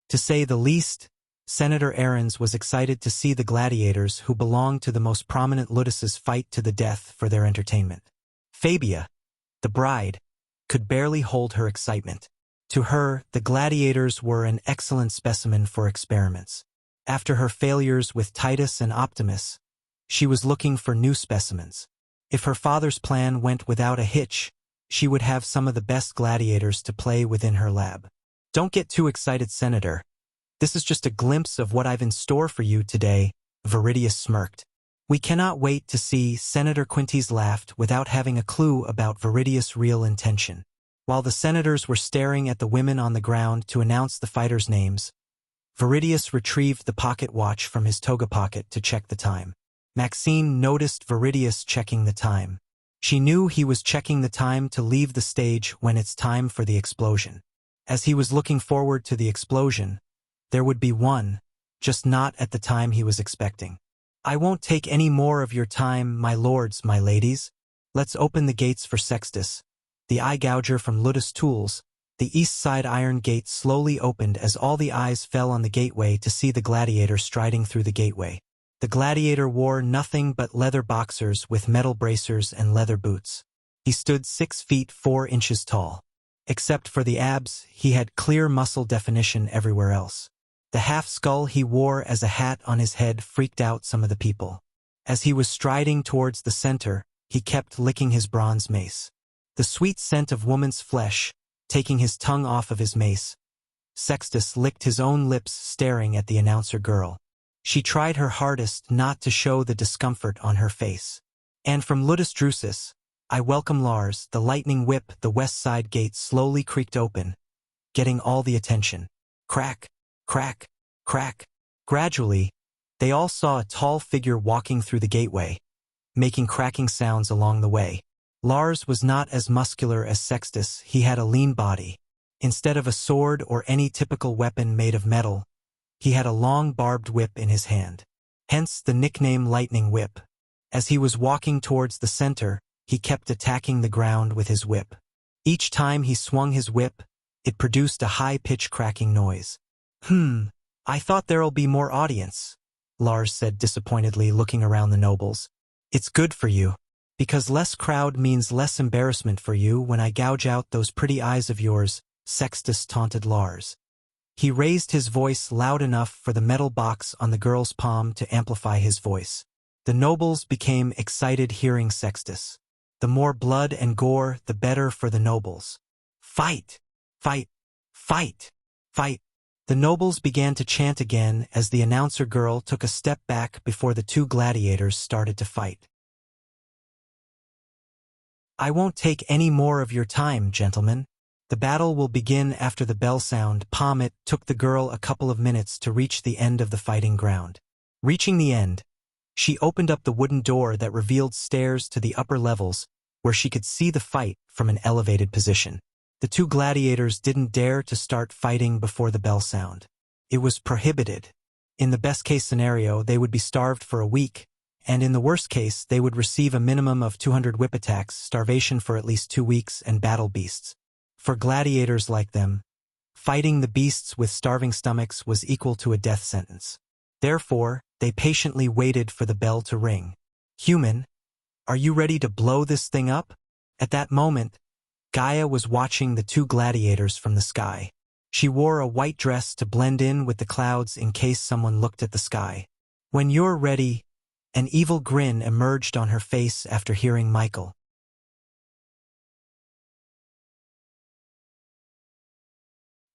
To say the least, Senator Ahrens was excited to see the gladiators who belonged to the most prominent Luduses fight to the death for their entertainment. Fabia, the bride, could barely hold her excitement. To her, the gladiators were an excellent specimen for experiments. After her failures with Titus and Optimus, she was looking for new specimens. If her father's plan went without a hitch, she would have some of the best gladiators to play within her lab. Don't get too excited, Senator. This is just a glimpse of what I've in store for you today, Viridius smirked. We cannot wait to see. Senator Quintes laughed without having a clue about Viridius' real intention. While the senators were staring at the women on the ground to announce the fighters' names, Viridius retrieved the pocket watch from his toga pocket to check the time. Maxine noticed Viridius checking the time. She knew he was checking the time to leave the stage when it's time for the explosion. As he was looking forward to the explosion, there would be one, just not at the time he was expecting. I won't take any more of your time, my lords, my ladies. Let's open the gates for Sextus, the eye gouger from Ludus Tools. The east side iron gate slowly opened as all the eyes fell on the gateway to see the gladiator striding through the gateway. The gladiator wore nothing but leather boxers with metal bracers and leather boots. He stood 6 feet 4 inches tall. Except for the abs, he had clear muscle definition everywhere else. The half-skull he wore as a hat on his head freaked out some of the people. As he was striding towards the center, he kept licking his bronze mace. The sweet scent of woman's flesh, taking his tongue off of his mace. Sextus licked his own lips staring at the announcer girl. She tried her hardest not to show the discomfort on her face. And from Ludus Drusus, I welcome Lars. The lightning whip, the west side gate slowly creaked open, getting all the attention. Crack, crack, crack. Gradually, they all saw a tall figure walking through the gateway, making cracking sounds along the way. Lars was not as muscular as Sextus. He had a lean body. Instead of a sword or any typical weapon made of metal, he had a long barbed whip in his hand. Hence the nickname Lightning Whip. As he was walking towards the center, he kept attacking the ground with his whip. Each time he swung his whip, it produced a high-pitched cracking noise. I thought there'll be more audience, Lars said disappointedly, looking around the nobles. It's good for you, because less crowd means less embarrassment for you when I gouge out those pretty eyes of yours, Sextus taunted Lars. He raised his voice loud enough for the metal box on the girl's palm to amplify his voice. The nobles became excited hearing Sextus. The more blood and gore, the better for the nobles. Fight! Fight! Fight! Fight! The nobles began to chant again as the announcer girl took a step back before the two gladiators started to fight. I won't take any more of your time, gentlemen. The battle will begin after the bell sound. It took the girl a couple of minutes to reach the end of the fighting ground. Reaching the end, she opened up the wooden door that revealed stairs to the upper levels, where she could see the fight from an elevated position. The two gladiators didn't dare to start fighting before the bell sound. It was prohibited. In the best-case scenario, they would be starved for a week, and in the worst case, they would receive a minimum of 200 whip attacks, starvation for at least 2 weeks, and battle beasts. For gladiators like them, fighting the beasts with starving stomachs was equal to a death sentence. Therefore, they patiently waited for the bell to ring. Human, are you ready to blow this thing up? At that moment, Gaia was watching the two gladiators from the sky. She wore a white dress to blend in with the clouds in case someone looked at the sky. When you're ready, an evil grin emerged on her face after hearing Michael.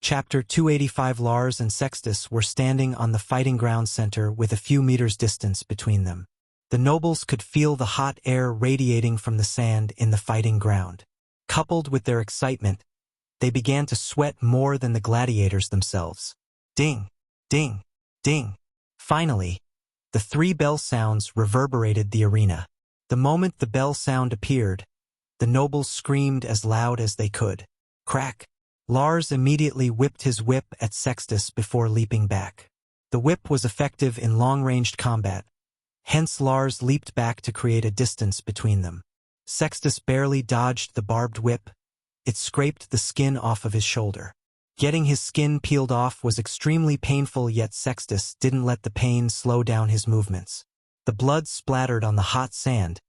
Chapter 285. Lars and Sextus were standing on the fighting ground center with a few meters distance between them. The nobles could feel the hot air radiating from the sand in the fighting ground. Coupled with their excitement, they began to sweat more than the gladiators themselves. Ding, ding, ding. Finally, the 3 bell sounds reverberated the arena. The moment the bell sound appeared, the nobles screamed as loud as they could. Crack! Lars immediately whipped his whip at Sextus before leaping back. The whip was effective in long-ranged combat, hence Lars leaped back to create a distance between them. Sextus barely dodged the barbed whip. It scraped the skin off of his shoulder. Getting his skin peeled off was extremely painful, yet Sextus didn't let the pain slow down his movements. The blood splattered on the hot sand,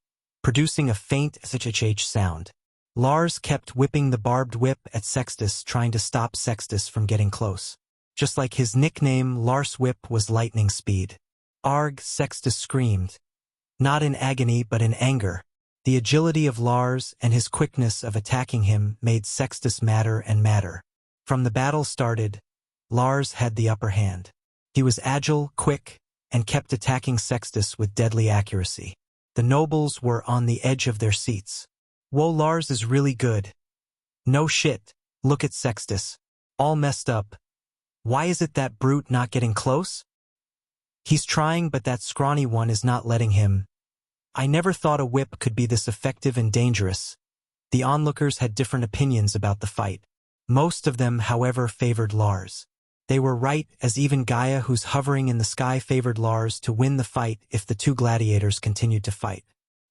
producing a faint sh sound. Lars kept whipping the barbed whip at Sextus, trying to stop Sextus from getting close. Just like his nickname, Lars' whip was lightning speed. Arg! Sextus screamed. Not in agony but in anger. The agility of Lars and his quickness of attacking him made Sextus madder and madder. From the battle started, Lars had the upper hand. He was agile, quick, and kept attacking Sextus with deadly accuracy. The nobles were on the edge of their seats. Whoa, Lars is really good. No shit, look at Sextus. All messed up. Why is it that brute not getting close? He's trying, but that scrawny one is not letting him. I never thought a whip could be this effective and dangerous. The onlookers had different opinions about the fight. Most of them, however, favored Lars. They were right, as even Gaia, who's hovering in the sky, favored Lars to win the fight if the 2 gladiators continued to fight.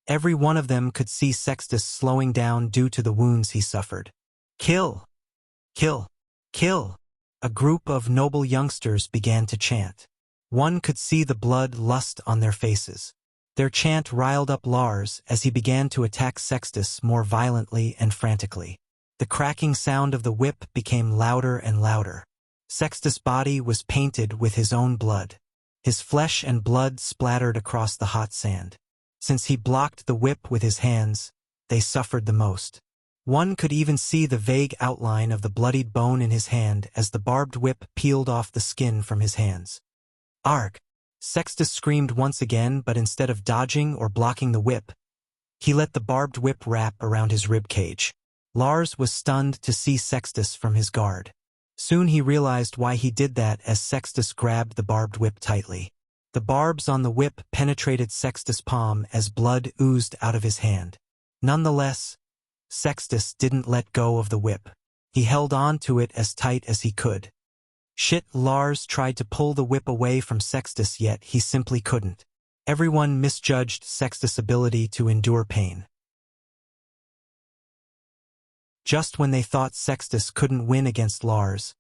Every one of them could see Sextus slowing down due to the wounds he suffered. Kill! Kill! Kill! A group of noble youngsters began to chant. One could see the blood lust on their faces. Their chant riled up Lars as he began to attack Sextus more violently and frantically. The cracking sound of the whip became louder and louder. Sextus' body was painted with his own blood. His flesh and blood splattered across the hot sand. Since he blocked the whip with his hands, they suffered the most. One could even see the vague outline of the bloodied bone in his hand as the barbed whip peeled off the skin from his hands. Arg! Sextus screamed once again, but instead of dodging or blocking the whip, he let the barbed whip wrap around his rib cage. Lars was stunned to see Sextus from his guard. Soon he realized why he did that as Sextus grabbed the barbed whip tightly. The barbs on the whip penetrated Sextus' palm as blood oozed out of his hand. Nonetheless, Sextus didn't let go of the whip. He held on to it as tight as he could. Shit, Lars tried to pull the whip away from Sextus, yet he simply couldn't. Everyone misjudged Sextus' ability to endure pain. Just when they thought Sextus couldn't win against Lars,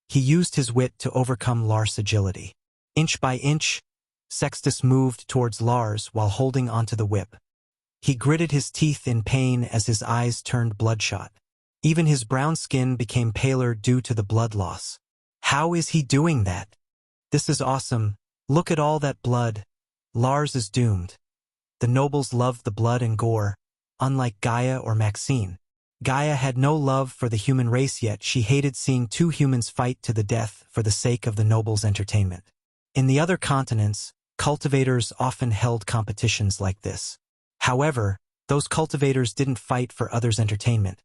he used his wit to overcome Lars' agility. Inch by inch, Sextus moved towards Lars while holding onto the whip. He gritted his teeth in pain as his eyes turned bloodshot. Even his brown skin became paler due to the blood loss. How is he doing that? This is awesome. Look at all that blood. Lars is doomed. The nobles loved the blood and gore, unlike Gaia or Maxine. Gaia had no love for the human race, yet she hated seeing 2 humans fight to the death for the sake of the nobles' entertainment. In the other continents, cultivators often held competitions like this. However, those cultivators didn't fight for others' entertainment.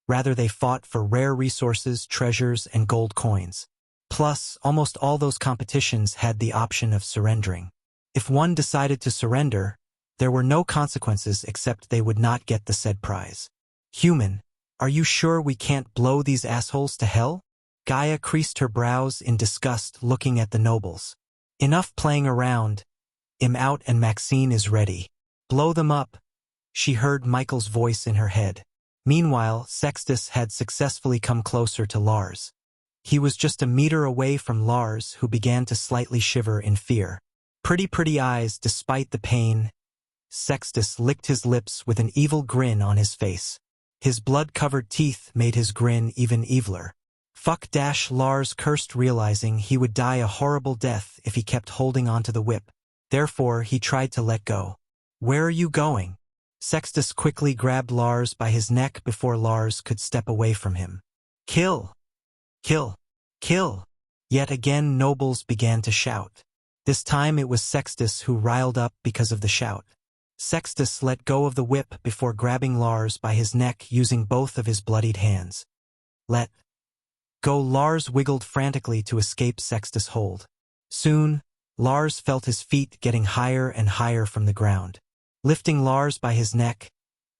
Rather, they fought for rare resources, treasures, and gold coins. Plus, almost all those competitions had the option of surrendering. If one decided to surrender, there were no consequences except they would not get the said prize. Human, are you sure we can't blow these assholes to hell? Gaia creased her brows in disgust, looking at the nobles. Enough playing around. I'm out and Maxine is ready. Blow them up. She heard Michael's voice in her head. Meanwhile, Sextus had successfully come closer to Lars. He was just a meter away from Lars, who began to slightly shiver in fear. Pretty eyes, despite the pain. Sextus licked his lips with an evil grin on his face. His blood-covered teeth made his grin even eviler. Fuck! Lars cursed, realizing he would die a horrible death if he kept holding onto the whip. Therefore, he tried to let go. "Where are you going?" Sextus quickly grabbed Lars by his neck before Lars could step away from him. "Kill! Kill! Kill!" Yet again nobles began to shout. This time it was Sextus who riled up because of the shout. Sextus let go of the whip before grabbing Lars by his neck using both of his bloodied hands. "Let go!" Lars wiggled frantically to escape Sextus' hold. Soon, Lars felt his feet getting higher and higher from the ground. Lifting Lars by his neck,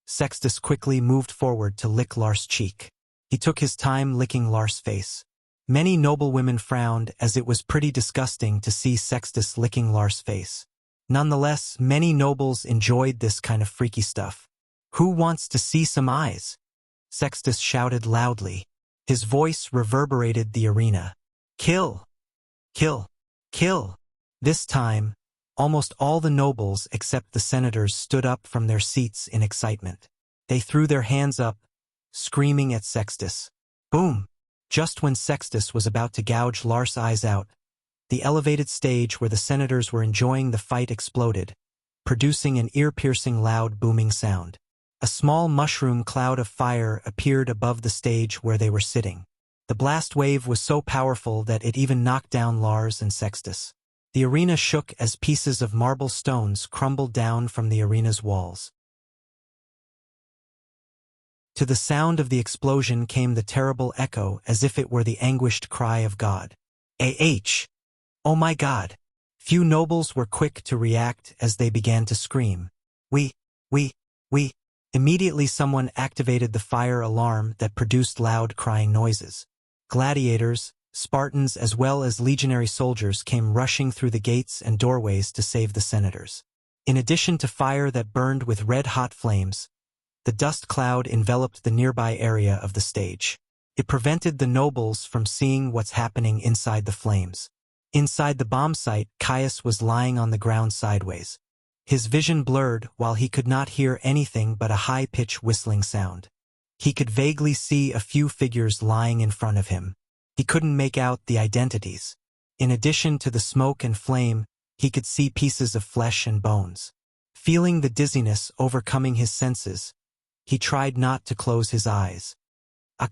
Sextus quickly moved forward to lick Lars' cheek. He took his time licking Lars' face. Many noblewomen frowned, as it was pretty disgusting to see Sextus licking Lars' face. Nonetheless, many nobles enjoyed this kind of freaky stuff. "Who wants to see some eyes?" Sextus shouted loudly. His voice reverberated the arena. "Kill! Kill! Kill!" This time, almost all the nobles except the senators stood up from their seats in excitement. They threw their hands up, screaming at Sextus. Boom! Just when Sextus was about to gouge Lars' eyes out, the elevated stage where the senators were enjoying the fight exploded, producing an ear-piercing loud booming sound. A small mushroom cloud of fire appeared above the stage where they were sitting. The blast wave was so powerful that it even knocked down Lars and Sextus. The arena shook as pieces of marble stones crumbled down from the arena's walls. To the sound of the explosion came the terrible echo, as if it were the anguished cry of God. Oh my God! Few nobles were quick to react as they began to scream. We. Immediately someone activated the fire alarm that produced loud crying noises. Gladiators, Spartans as well as legionary soldiers came rushing through the gates and doorways to save the senators. In addition to fire that burned with red-hot flames, the dust cloud enveloped the nearby area of the stage. It prevented the nobles from seeing what's happening inside the flames. Inside the bomb site, Caius was lying on the ground sideways. His vision blurred while he could not hear anything but a high-pitched whistling sound. He could vaguely see a few figures lying in front of him. He couldn't make out the identities. In addition to the smoke and flame, he could see pieces of flesh and bones. Feeling the dizziness overcoming his senses, he tried not to close his eyes.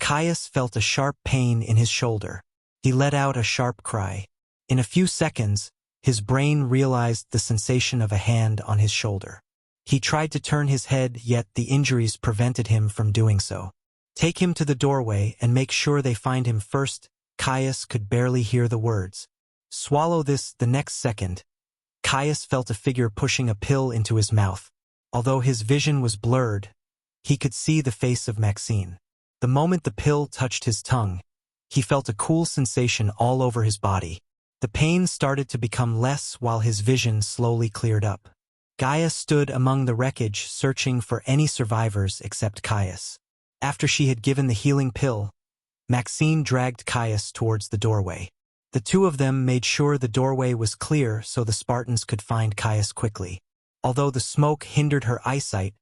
Caius felt a sharp pain in his shoulder. He let out a sharp cry. In a few seconds, his brain realized the sensation of a hand on his shoulder. He tried to turn his head, yet the injuries prevented him from doing so. "Take him to the doorway and make sure they find him first." Caius could barely hear the words. "Swallow this." The next second, Caius felt a figure pushing a pill into his mouth. Although his vision was blurred, he could see the face of Maxine. The moment the pill touched his tongue, he felt a cool sensation all over his body. The pain started to become less while his vision slowly cleared up. Gaia stood among the wreckage searching for any survivors except Caius. After she had given the healing pill, Maxine dragged Caius towards the doorway. The two of them made sure the doorway was clear so the Spartans could find Caius quickly. Although the smoke hindered her eyesight,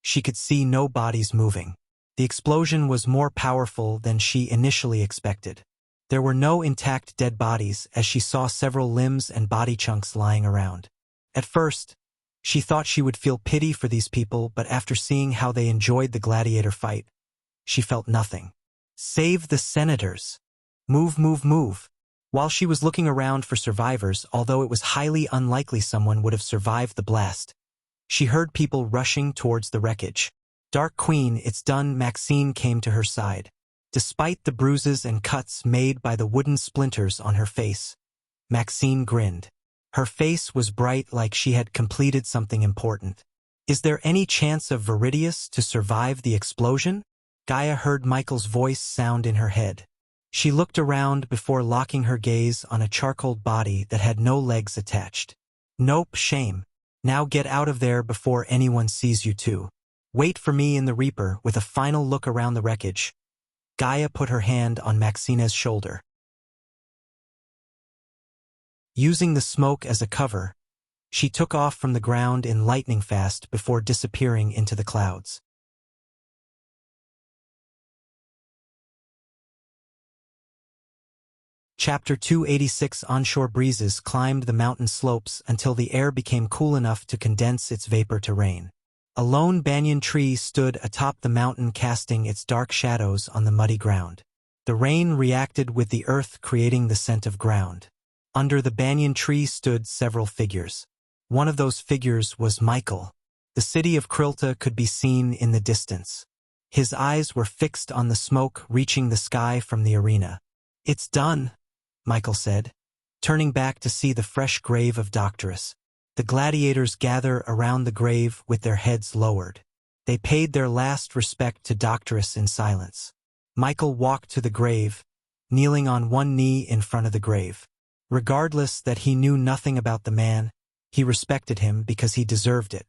she could see no bodies moving. The explosion was more powerful than she initially expected. There were no intact dead bodies, as she saw several limbs and body chunks lying around. At first, she thought she would feel pity for these people, but after seeing how they enjoyed the gladiator fight, she felt nothing. Save the senators. Move, move, move. While she was looking around for survivors, although it was highly unlikely someone would have survived the blast, she heard people rushing towards the wreckage. Dark Queen, it's done. Maxine came to her side. Despite the bruises and cuts made by the wooden splinters on her face, Maxine grinned. Her face was bright, like she had completed something important. Is there any chance of Viridius to survive the explosion? Gaia heard Michael's voice sound in her head. She looked around before locking her gaze on a charcoal body that had no legs attached. Nope, shame. Now get out of there before anyone sees you too. Wait for me in the Reaper. With a final look around the wreckage, Gaia put her hand on Maxine's shoulder. Using the smoke as a cover, she took off from the ground in lightning fast before disappearing into the clouds. Chapter 286. Onshore breezes climbed the mountain slopes until the air became cool enough to condense its vapor to rain. A lone banyan tree stood atop the mountain, casting its dark shadows on the muddy ground. The rain reacted with the earth, creating the scent of ground. Under the banyan tree stood several figures. One of those figures was Michael. The city of Krilta could be seen in the distance. His eyes were fixed on the smoke reaching the sky from the arena. "It's done," Michael said, turning back to see the fresh grave of Doctorus. The gladiators gather around the grave with their heads lowered. They paid their last respect to Doctorus in silence. Michael walked to the grave, kneeling on one knee in front of the grave. Regardless that he knew nothing about the man, he respected him because he deserved it.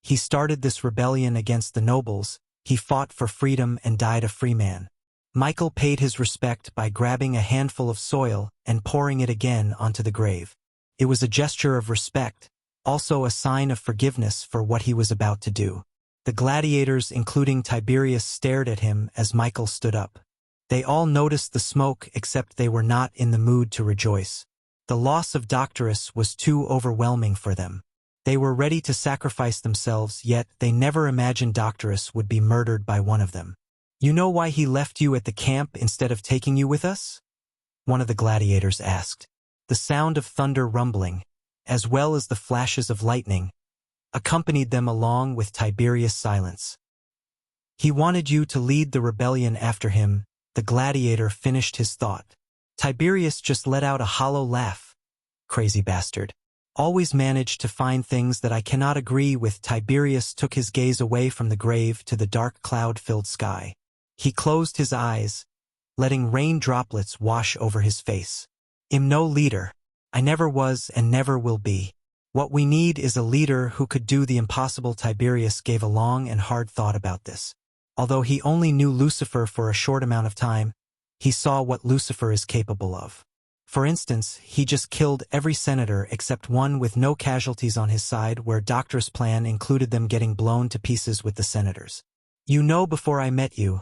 He started this rebellion against the nobles, he fought for freedom and died a free man. Michael paid his respect by grabbing a handful of soil and pouring it again onto the grave. It was a gesture of respect, also a sign of forgiveness for what he was about to do. The gladiators, including Tiberius, stared at him as Michael stood up. They all noticed the smoke, except they were not in the mood to rejoice. The loss of Doctorus was too overwhelming for them. They were ready to sacrifice themselves, yet they never imagined Doctorus would be murdered by one of them. "You know why he left you at the camp instead of taking you with us?" one of the gladiators asked. The sound of thunder rumbling, as well as the flashes of lightning, accompanied them along with Tiberius' silence. "He wanted you to lead the rebellion after him," the gladiator finished his thought. Tiberius just let out a hollow laugh. "Crazy bastard. Always managed to find things that I cannot agree with." Tiberius took his gaze away from the grave to the dark cloud-filled sky. He closed his eyes, letting rain droplets wash over his face. "I'm no leader. I never was and never will be. What we need is a leader who could do the impossible." Tiberius gave a long and hard thought about this. Although he only knew Lucifer for a short amount of time, he saw what Lucifer is capable of. For instance, he just killed every senator except one with no casualties on his side, where Doctor's plan included them getting blown to pieces with the senators. "You know, before I met you,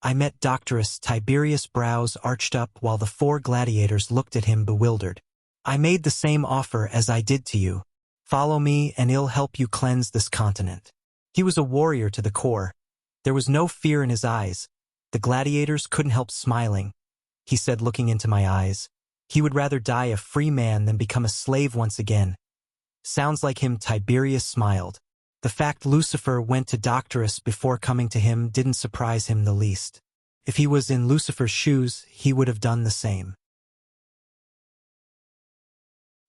I met Doctorus." Tiberius' brows arched up while the four gladiators looked at him bewildered. "I made the same offer as I did to you. Follow me and I'll help you cleanse this continent." He was a warrior to the core. There was no fear in his eyes. The gladiators couldn't help smiling. He said, looking into my eyes, "He would rather die a free man than become a slave once again." "Sounds like him." Tiberius smiled. The fact Lucifer went to Doctorus before coming to him didn't surprise him the least. If he was in Lucifer's shoes, he would have done the same.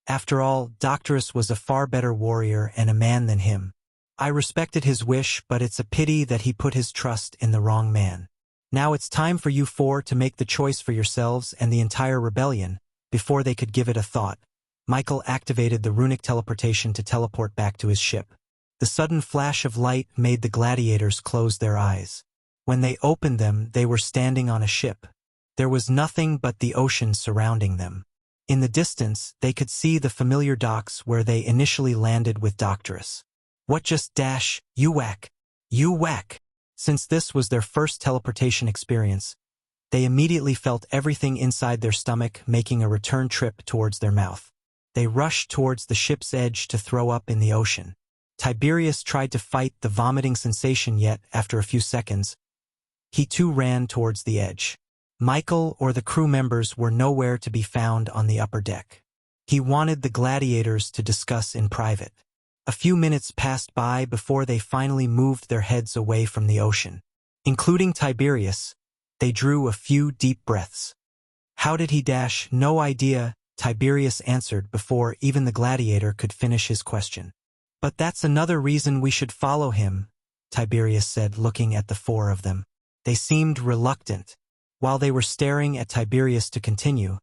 After all, Doctorus was a far better warrior and a man than him. I respected his wish, but it's a pity that he put his trust in the wrong man. "Now it's time for you four to make the choice for yourselves and the entire rebellion." Before they could give it a thought, Michael activated the runic teleportation to teleport back to his ship. The sudden flash of light made the gladiators close their eyes. When they opened them, they were standing on a ship. There was nothing but the ocean surrounding them. In the distance, they could see the familiar docks where they initially landed with Doctorus. "What just dash, you whack, you whack." Since this was their first teleportation experience, they immediately felt everything inside their stomach making a return trip towards their mouth. They rushed towards the ship's edge to throw up in the ocean. Tiberius tried to fight the vomiting sensation, yet, after a few seconds, he too ran towards the edge. Michael or the crew members were nowhere to be found on the upper deck. He wanted the gladiators to discuss in private. A few minutes passed by before they finally moved their heads away from the ocean. Including Tiberius, they drew a few deep breaths. "How did he dash?" "No idea," Tiberius answered before even the gladiator could finish his question. "But that's another reason we should follow him," Tiberius said, looking at the four of them. They seemed reluctant. While they were staring at Tiberius to continue,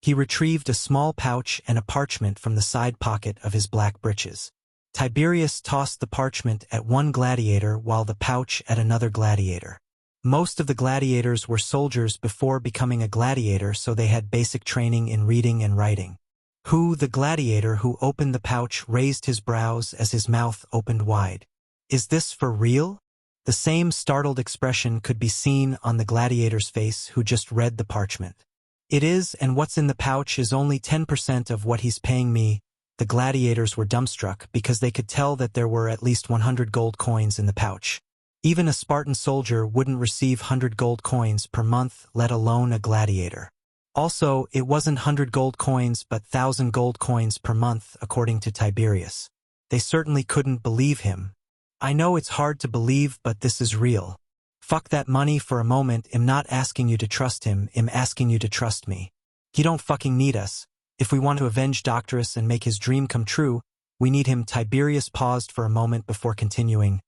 he retrieved a small pouch and a parchment from the side pocket of his black breeches. Tiberius tossed the parchment at one gladiator while the pouch at another gladiator. Most of the gladiators were soldiers before becoming a gladiator, so they had basic training in reading and writing. The gladiator who opened the pouch raised his brows as his mouth opened wide. "Is this for real?" The same startled expression could be seen on the gladiator's face who just read the parchment. It is, and what's in the pouch is only 10% of what he's paying me. The gladiators were dumbstruck because they could tell that there were at least 100 gold coins in the pouch. Even a Spartan soldier wouldn't receive 100 gold coins per month, let alone a gladiator. Also, it wasn't 100 gold coins but 1,000 gold coins per month, according to Tiberius. They certainly couldn't believe him. I know it's hard to believe, but this is real. Fuck that money for a moment. I'm not asking you to trust him, I'm asking you to trust me. He don't fucking need us. If we want to avenge Doctorus and make his dream come true, we need him. Tiberius paused for a moment before continuing.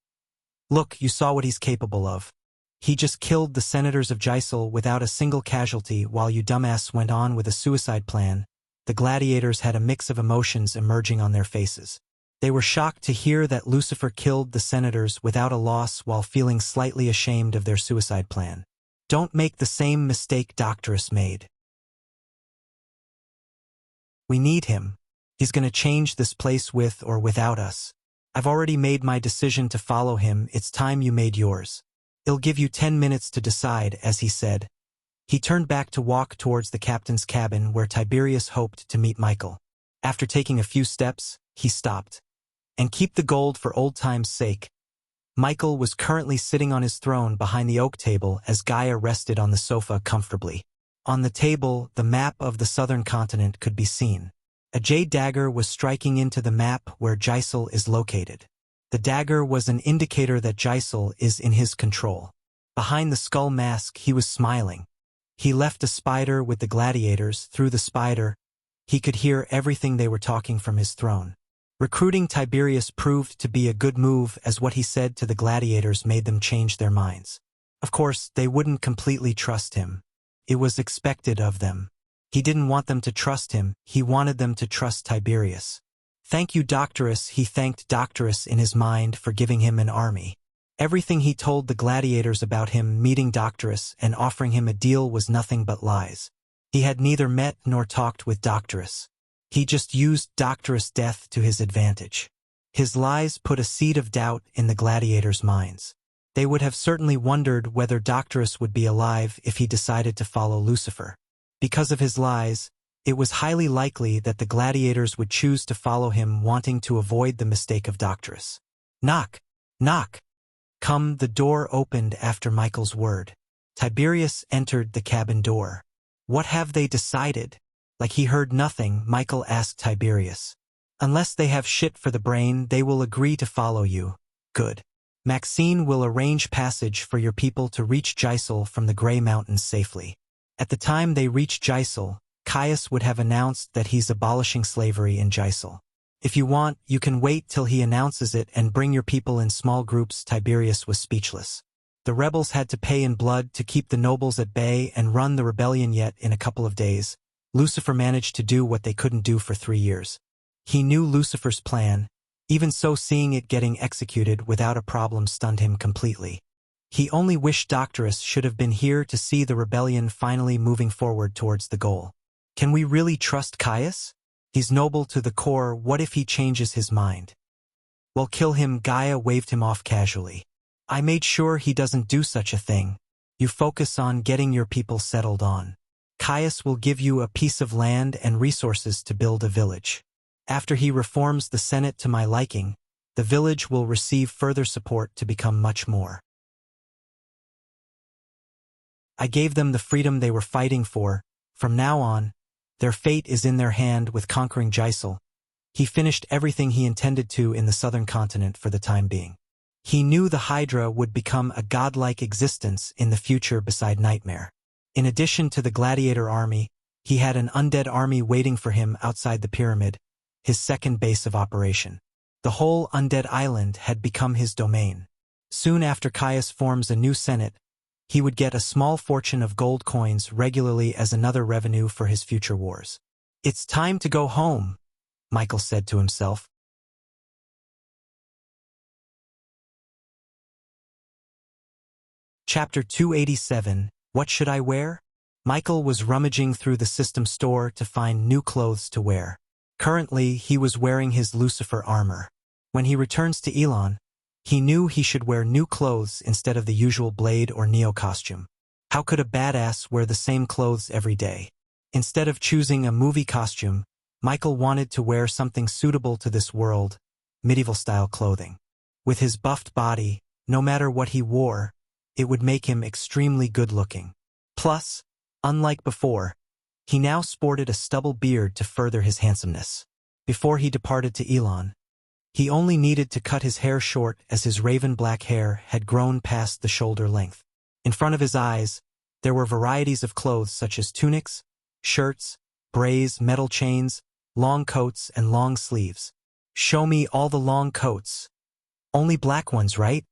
Look, you saw what he's capable of. He just killed the senators of Gisel without a single casualty while you dumbass went on with a suicide plan. The gladiators had a mix of emotions emerging on their faces. They were shocked to hear that Lucifer killed the senators without a loss while feeling slightly ashamed of their suicide plan. Don't make the same mistake Doctorus made. We need him. He's gonna change this place with or without us. I've already made my decision to follow him. It's time you made yours. It'll give you 10 minutes to decide, as he said. He turned back to walk towards the captain's cabin where Tiberius hoped to meet Michael. After taking a few steps, he stopped. And keep the gold for old time's sake. Michael was currently sitting on his throne behind the oak table as Gaia rested on the sofa comfortably. On the table, the map of the southern continent could be seen. A jade dagger was striking into the map where Gisel is located. The dagger was an indicator that Gisel is in his control. Behind the skull mask, he was smiling. He left a spider with the gladiators. Through the spider, he could hear everything they were talking from his throne. Recruiting Tiberius proved to be a good move, as what he said to the gladiators made them change their minds. Of course, they wouldn't completely trust him. It was expected of them. He didn't want them to trust him, he wanted them to trust Tiberius. Thank you, Doctorus. He thanked Doctorus in his mind for giving him an army. Everything he told the gladiators about him meeting Doctorus and offering him a deal was nothing but lies. He had neither met nor talked with Doctorus. He just used Doctorus' death to his advantage. His lies put a seed of doubt in the gladiators' minds. They would have certainly wondered whether Doctorus would be alive if he decided to follow Lucifer. Because of his lies, it was highly likely that the gladiators would choose to follow him, wanting to avoid the mistake of Doctorus. Knock! Knock! Come. The door opened after Michael's word. Tiberius entered the cabin door. What have they decided? Like he heard nothing, Michael asked Tiberius. Unless they have shit for the brain, they will agree to follow you. Good. Maxine will arrange passage for your people to reach Gisel from the Grey Mountains safely. At the time they reach Gisel, Caius would have announced that he's abolishing slavery in Gisel. If you want, you can wait till he announces it and bring your people in small groups. Tiberius was speechless. The rebels had to pay in blood to keep the nobles at bay and run the rebellion, yet in a couple of days, Lucifer managed to do what they couldn't do for 3 years. He knew Lucifer's plan. Even so, seeing it getting executed without a problem stunned him completely. He only wished Doctorus should have been here to see the rebellion finally moving forward towards the goal. Can we really trust Caius? He's noble to the core. What if he changes his mind? Well, kill him. Gaia waved him off casually. I made sure he doesn't do such a thing. You focus on getting your people settled on. Caius will give you a piece of land and resources to build a village. After he reforms the Senate to my liking, the village will receive further support to become much more. I gave them the freedom they were fighting for. From now on, their fate is in their hand with conquering Gisel. He finished everything he intended to in the southern continent for the time being. He knew the Hydra would become a godlike existence in the future beside Nightmare. In addition to the gladiator army, he had an undead army waiting for him outside the pyramid, his second base of operation. The whole undead island had become his domain. Soon after Caius forms a new senate, he would get a small fortune of gold coins regularly as another revenue for his future wars. It's time to go home, Michael said to himself. Chapter 287, What Should I Wear? Michael was rummaging through the system store to find new clothes to wear. Currently, he was wearing his Lucifer armor. When he returns to Elon, he knew he should wear new clothes instead of the usual Blade or Neo costume. How could a badass wear the same clothes every day? Instead of choosing a movie costume, Michael wanted to wear something suitable to this world, medieval-style clothing. With his buffed body, no matter what he wore, it would make him extremely good-looking. Plus, unlike before, he now sported a stubble beard to further his handsomeness. Before he departed to Elon, he only needed to cut his hair short as his raven-black hair had grown past the shoulder length. In front of his eyes, there were varieties of clothes such as tunics, shirts, brays, metal chains, long coats, and long sleeves. Show me all the long coats. Only black ones, right?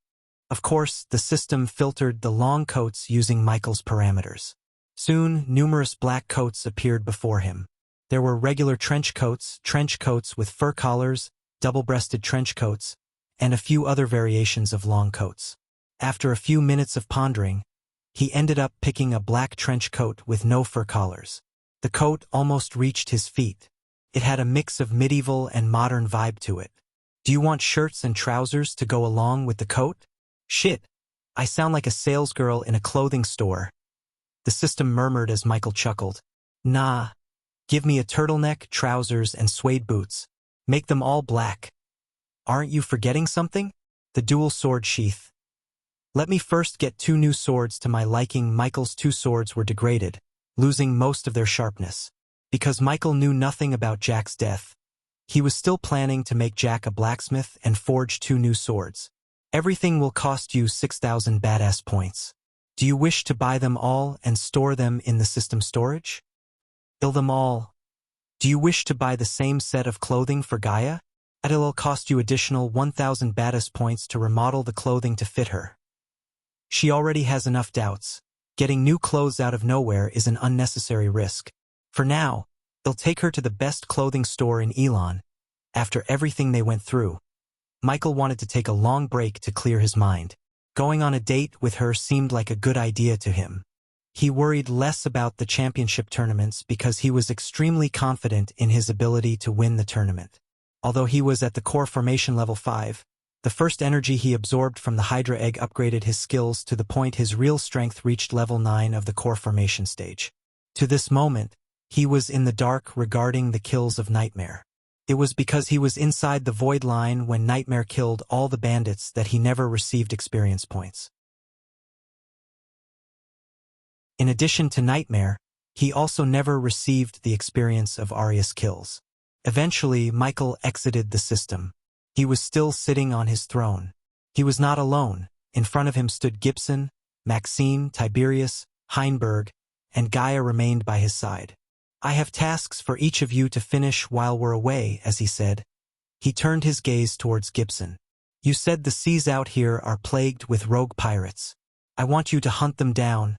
Of course, the system filtered the long coats using Michael's parameters. Soon, numerous black coats appeared before him. There were regular trench coats with fur collars, double-breasted trench coats, and a few other variations of long coats. After a few minutes of pondering, he ended up picking a black trench coat with no fur collars. The coat almost reached his feet. It had a mix of medieval and modern vibe to it. Do you want shirts and trousers to go along with the coat? Shit, I sound like a salesgirl in a clothing store. The system murmured as Michael chuckled. Nah, give me a turtleneck, trousers, and suede boots. Make them all black. Aren't you forgetting something? The dual sword sheath. Let me first get 2 new swords to my liking. Michael's 2 swords were degraded, losing most of their sharpness. Because Michael knew nothing about Jack's death, he was still planning to make Jack a blacksmith and forge 2 new swords. Everything will cost you 6,000 badass points. Do you wish to buy them all and store them in the system storage? Buy them all. Do you wish to buy the same set of clothing for Gaia? It'll cost you additional 1,000 badass points to remodel the clothing to fit her. She already has enough doubts. Getting new clothes out of nowhere is an unnecessary risk. For now, they'll take her to the best clothing store in Elon. After everything they went through, Michael wanted to take a long break to clear his mind. Going on a date with her seemed like a good idea to him. He worried less about the championship tournaments because he was extremely confident in his ability to win the tournament. Although he was at the core formation level 5, the first energy he absorbed from the Hydra egg upgraded his skills to the point his real strength reached level 9 of the core formation stage. To this moment, he was in the dark regarding the kills of Nightmare. It was because he was inside the void line when Nightmare killed all the bandits that he never received experience points. In addition to Nightmare, he also never received the experience of Arius kills. Eventually, Michael exited the system. He was still sitting on his throne. He was not alone. In front of him stood Gibson, Maxine, Tiberius, Heinberg, and Gaia remained by his side. I have tasks for each of you to finish while we're away, as he said. He turned his gaze towards Gibson. You said the seas out here are plagued with rogue pirates. I want you to hunt them down,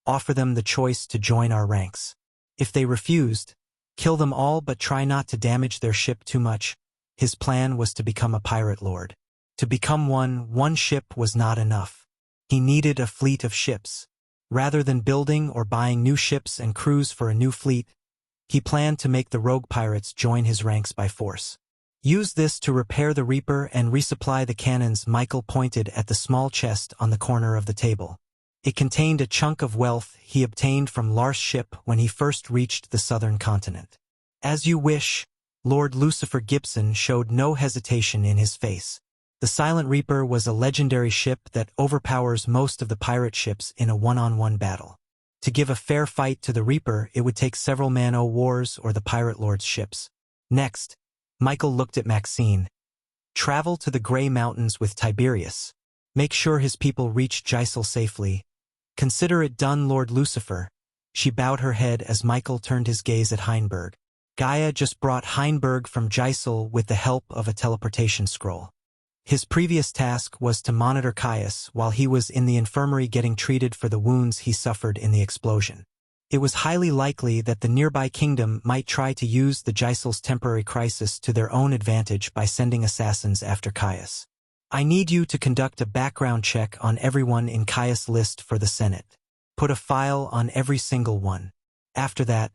offer them the choice to join our ranks. If they refused, kill them all but try not to damage their ship too much. His plan was to become a pirate lord. To become one ship was not enough. He needed a fleet of ships. Rather than building or buying new ships and crews for a new fleet, he planned to make the rogue pirates join his ranks by force. Use this to repair the Reaper and resupply the cannons. Michael pointed at the small chest on the corner of the table. It contained a chunk of wealth he obtained from Lars' ship when he first reached the southern continent. As you wish, Lord Lucifer. Gibson showed no hesitation in his face. The Silent Reaper was a legendary ship that overpowers most of the pirate ships in a one-on-one battle. To give a fair fight to the Reaper, it would take several man-o'-wars or the Pirate Lord's ships. Next, Michael looked at Maxine. Travel to the Grey Mountains with Tiberius. Make sure his people reach Gisel safely. Consider it done, Lord Lucifer. She bowed her head as Michael turned his gaze at Heinberg. Gaia just brought Heinberg from Gisel with the help of a teleportation scroll. His previous task was to monitor Caius while he was in the infirmary getting treated for the wounds he suffered in the explosion. It was highly likely that the nearby kingdom might try to use the Gisel's temporary crisis to their own advantage by sending assassins after Caius. I need you to conduct a background check on everyone in Caius' list for the Senate. Put a file on every single one. After that,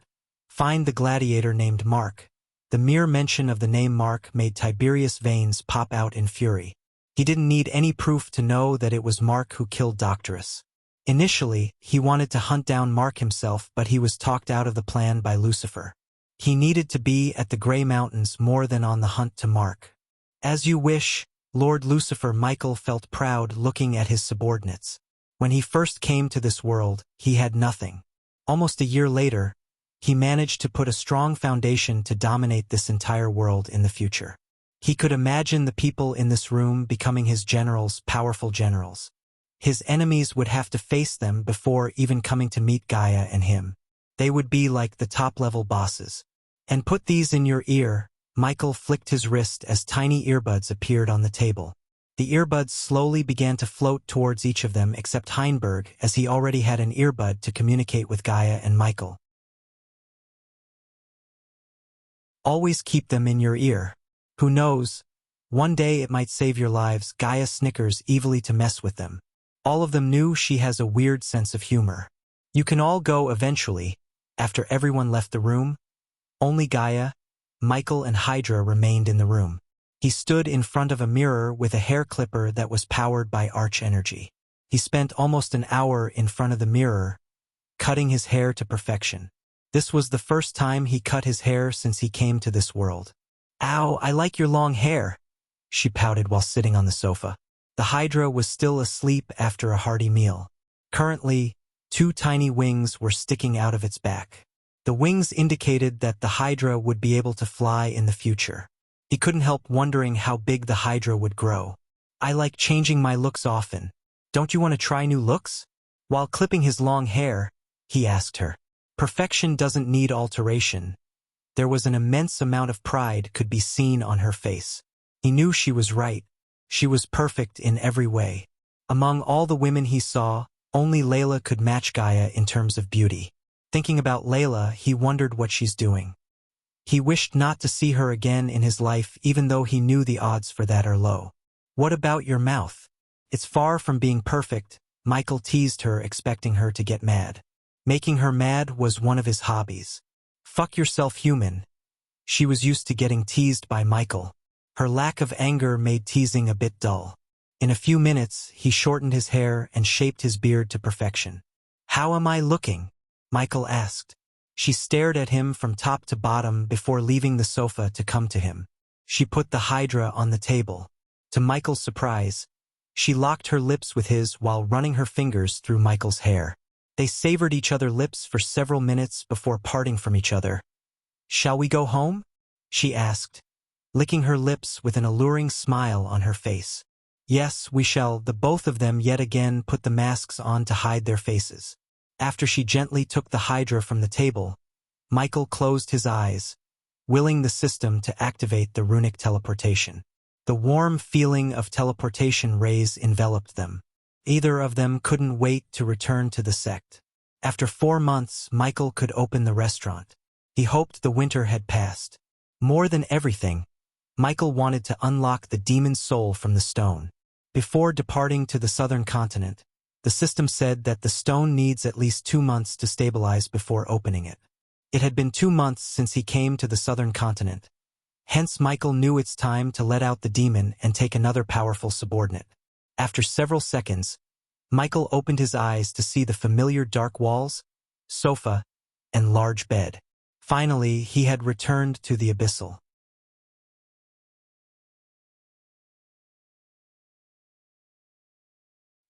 find the gladiator named Mark. The mere mention of the name Mark made Tiberius' veins pop out in fury. He didn't need any proof to know that it was Mark who killed Doctorus. Initially, he wanted to hunt down Mark himself, but he was talked out of the plan by Lucifer. He needed to be at the Grey Mountains more than on the hunt to Mark. As you wish, Lord Lucifer. Michael felt proud looking at his subordinates. When he first came to this world, he had nothing. Almost a year later, he managed to put a strong foundation to dominate this entire world in the future. He could imagine the people in this room becoming his generals, powerful generals. His enemies would have to face them before even coming to meet Gaia and him. They would be like the top-level bosses. And put these in your ear. Michael flicked his wrist as tiny earbuds appeared on the table. The earbuds slowly began to float towards each of them except Heinberg, as he already had an earbud to communicate with Gaia and Michael. Always keep them in your ear. Who knows? One day it might save your lives. Gaia snickers evilly to mess with them. All of them knew she has a weird sense of humor. You can all go eventually. After everyone left the room, only Gaia, Michael and Hydra remained in the room. He stood in front of a mirror with a hair clipper that was powered by arch energy. He spent almost an hour in front of the mirror, cutting his hair to perfection. This was the first time he cut his hair since he came to this world. "Ow, I like your long hair," she pouted while sitting on the sofa. The Hydra was still asleep after a hearty meal. Currently, 2 tiny wings were sticking out of its back. The wings indicated that the Hydra would be able to fly in the future. He couldn't help wondering how big the Hydra would grow. "I like changing my looks often. Don't you want to try new looks?" While clipping his long hair, he asked her. Perfection doesn't need alteration. There was an immense amount of pride could be seen on her face. He knew she was right. She was perfect in every way. Among all the women he saw, only Layla could match Gaia in terms of beauty. Thinking about Layla, he wondered what she's doing. He wished not to see her again in his life, even though he knew the odds for that are low. "What about your mouth? It's far from being perfect," Michael teased her, expecting her to get mad. Making her mad was one of his hobbies. "Fuck yourself, human." She was used to getting teased by Michael. Her lack of anger made teasing a bit dull. In a few minutes, he shortened his hair and shaped his beard to perfection. "How am I looking?" Michael asked. She stared at him from top to bottom before leaving the sofa to come to him. She put the Hydra on the table. To Michael's surprise, she locked her lips with his while running her fingers through Michael's hair. They savored each other's lips for several minutes before parting from each other. "Shall we go home?" she asked, licking her lips with an alluring smile on her face. "Yes, we shall." The both of them yet again put the masks on to hide their faces. After she gently took the Hydra from the table, Michael closed his eyes, willing the system to activate the runic teleportation. The warm feeling of teleportation rays enveloped them. Either of them couldn't wait to return to the sect. After 4 months, Michael could open the restaurant. He hoped the winter had passed. More than everything, Michael wanted to unlock the demon's soul from the stone. Before departing to the southern continent, the system said that the stone needs at least 2 months to stabilize before opening it. It had been 2 months since he came to the southern continent. Hence Michael knew it's time to let out the demon and take another powerful subordinate. After several seconds, Michael opened his eyes to see the familiar dark walls, sofa, and large bed. Finally, he had returned to the abyssal.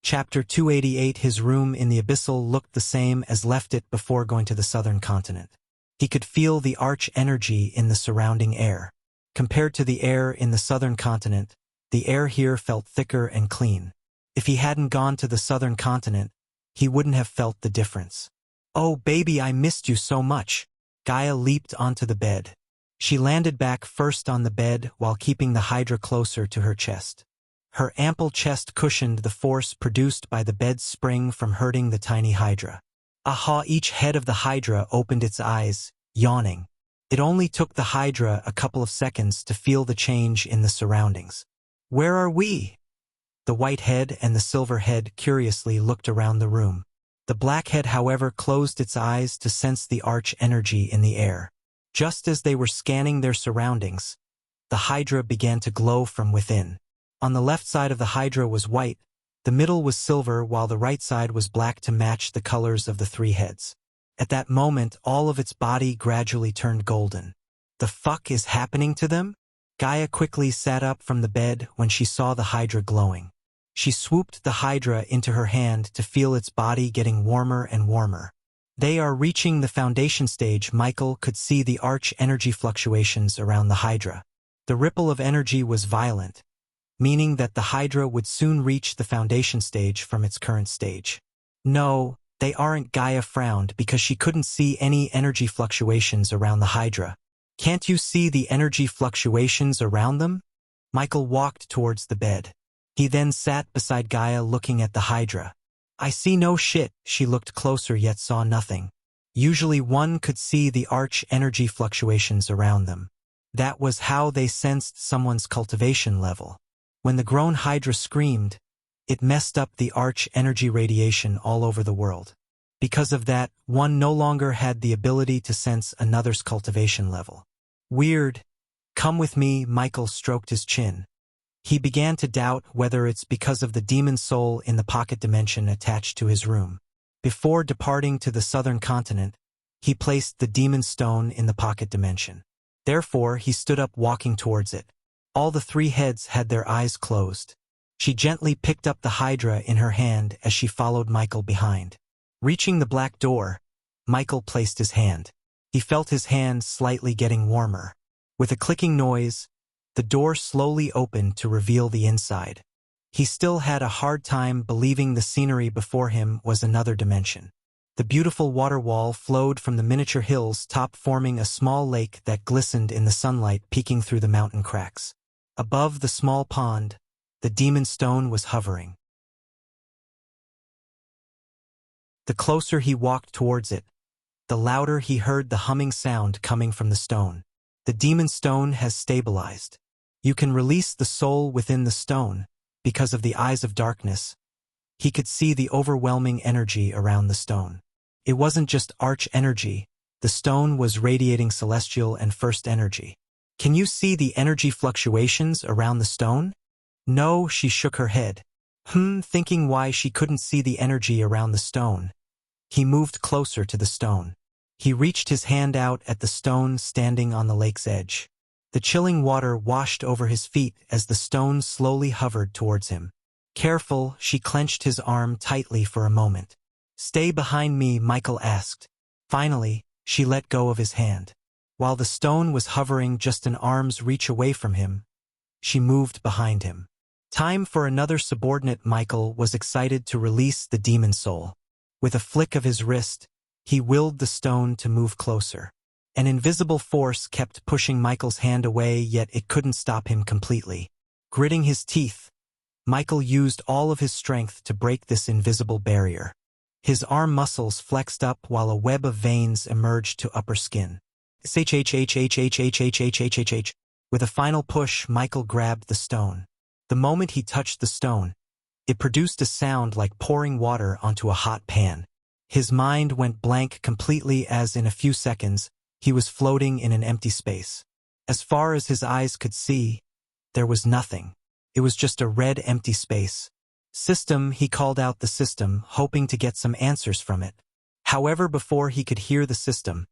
Chapter 288. His room in the abyssal looked the same as left it before going to the southern continent. He could feel the arch energy in the surrounding air. Compared to the air in the southern continent, the air here felt thicker and clean. If he hadn't gone to the southern continent, he wouldn't have felt the difference. "Oh, baby, I missed you so much." Gaia leaped onto the bed. She landed back first on the bed while keeping the Hydra closer to her chest. Her ample chest cushioned the force produced by the bed's spring from hurting the tiny Hydra. Aha! Each head of the Hydra opened its eyes, yawning. It only took the Hydra a couple of seconds to feel the change in the surroundings. "Where are we?" The white head and the silver head curiously looked around the room. The black head, however, closed its eyes to sense the arch energy in the air. Just as they were scanning their surroundings, the Hydra began to glow from within. On the left side of the Hydra was white, The middle was silver while the right side was black to match the colors of the three heads. At that moment, all of its body gradually turned golden. The fuck is happening to them? Gaia quickly sat up from the bed when she saw the Hydra glowing. She swooped the Hydra into her hand to feel its body getting warmer and warmer. They are reaching the foundation stage. Michael could see the arch energy fluctuations around the Hydra. The ripple of energy was violent, meaning that the Hydra would soon reach the foundation stage from its current stage. No, they aren't. Gaia frowned because she couldn't see any energy fluctuations around the Hydra. Can't you see the energy fluctuations around them? Michael walked towards the bed. He then sat beside Gaia looking at the Hydra. I see no shit. She looked closer yet saw nothing. Usually one could see the arch energy fluctuations around them. That was how they sensed someone's cultivation level. When the grown Hydra screamed, it messed up the arch energy radiation all over the world. Because of that, one no longer had the ability to sense another's cultivation level. Weird. Come with me. Michael stroked his chin. He began to doubt whether it's because of the demon soul in the pocket dimension attached to his room. Before departing to the southern continent, he placed the demon stone in the pocket dimension. Therefore, he stood up walking towards it. All the three heads had their eyes closed. She gently picked up the Hydra in her hand as she followed Michael behind. Reaching the black door, Michael placed his hand. He felt his hand slightly getting warmer. With a clicking noise, the door slowly opened to reveal the inside. He still had a hard time believing the scenery before him was another dimension. The beautiful water wall flowed from the miniature hill's top, forming a small lake that glistened in the sunlight peeking through the mountain cracks. Above the small pond, the demon stone was hovering. The closer he walked towards it, the louder he heard the humming sound coming from the stone. The demon stone has stabilized. You can release the soul within the stone. Because of the eyes of darkness, he could see the overwhelming energy around the stone. It wasn't just arch energy. The stone was radiating celestial and first energy. Can you see the energy fluctuations around the stone? No, she shook her head. Thinking why she couldn't see the energy around the stone. He moved closer to the stone. He reached his hand out at the stone standing on the lake's edge. The chilling water washed over his feet as the stone slowly hovered towards him. Careful, she clenched his arm tightly for a moment. Stay behind me, Michael asked. Finally, she let go of his hand. While the stone was hovering just an arm's reach away from him, she moved behind him. Time for another subordinate. Michael was excited to release the demon soul. With a flick of his wrist, he willed the stone to move closer. An invisible force kept pushing Michael's hand away, yet it couldn't stop him completely. Gritting his teeth, Michael used all of his strength to break this invisible barrier. His arm muscles flexed up while a web of veins emerged to upper skin. With a final push, Michael grabbed the stone. The moment he touched the stone, it produced a sound like pouring water onto a hot pan. His mind went blank completely as in a few seconds, he was floating in an empty space. As far as his eyes could see, there was nothing. It was just a red empty space. System, he called out the system, hoping to get some answers from it. However, before he could hear the system,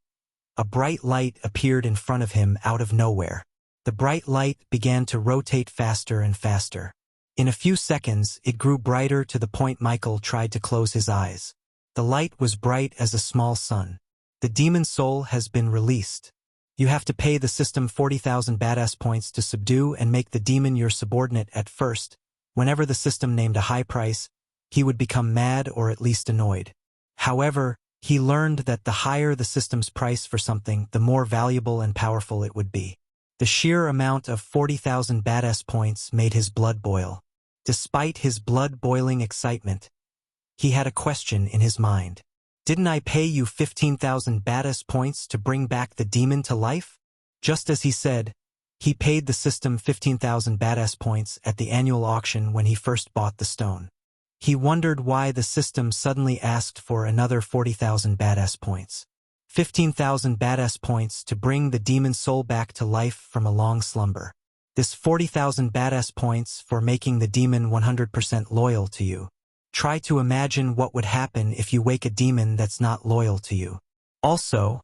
a bright light appeared in front of him out of nowhere. The bright light began to rotate faster and faster. In a few seconds, it grew brighter to the point Michael tried to close his eyes. The light was bright as a small sun. The demon soul has been released. You have to pay the system 40,000 badass points to subdue and make the demon your subordinate. At first, whenever the system named a high price, he would become mad or at least annoyed. However, he learned that the higher the system's price for something, the more valuable and powerful it would be. The sheer amount of 40,000 badass points made his blood boil. Despite his blood-boiling excitement, he had a question in his mind. Didn't I pay you 15,000 badass points to bring back the demon to life? Just as he said, he paid the system 15,000 badass points at the annual auction when he first bought the stone. He wondered why the system suddenly asked for another 40,000 badass points. 15,000 badass points to bring the demon soul back to life from a long slumber. This 40,000 badass points for making the demon 100% loyal to you. Try to imagine what would happen if you wake a demon that's not loyal to you. Also,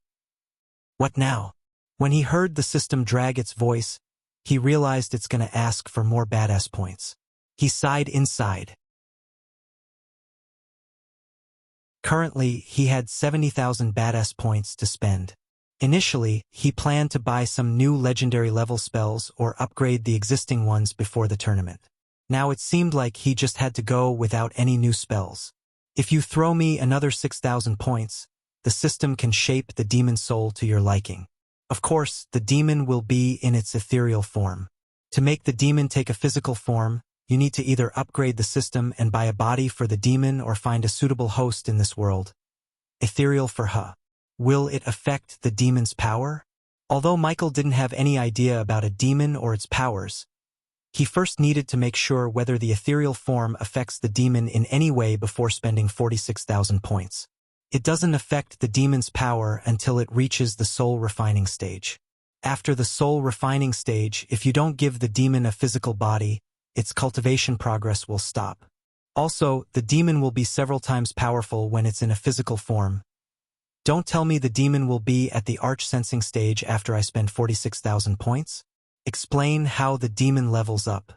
what now? When he heard the system drag its voice, he realized it's gonna ask for more badass points. He sighed inside. Currently, he had 70,000 badass points to spend. Initially, he planned to buy some new legendary level spells or upgrade the existing ones before the tournament. Now it seemed like he just had to go without any new spells. If you throw me another 6,000 points, the system can shape the demon soul to your liking. Of course, the demon will be in its ethereal form. To make the demon take a physical form, you need to either upgrade the system and buy a body for the demon or find a suitable host in this world. Ethereal for Huh. Will it affect the demon's power? Although Michael didn't have any idea about a demon or its powers, he first needed to make sure whether the ethereal form affects the demon in any way before spending 46,000 points. It doesn't affect the demon's power until it reaches the soul refining stage. After the soul refining stage, if you don't give the demon a physical body, its cultivation progress will stop. Also, the demon will be several times powerful when it's in a physical form. Don't tell me the demon will be at the arch-sensing stage after I spend 46,000 points? Explain how the demon levels up.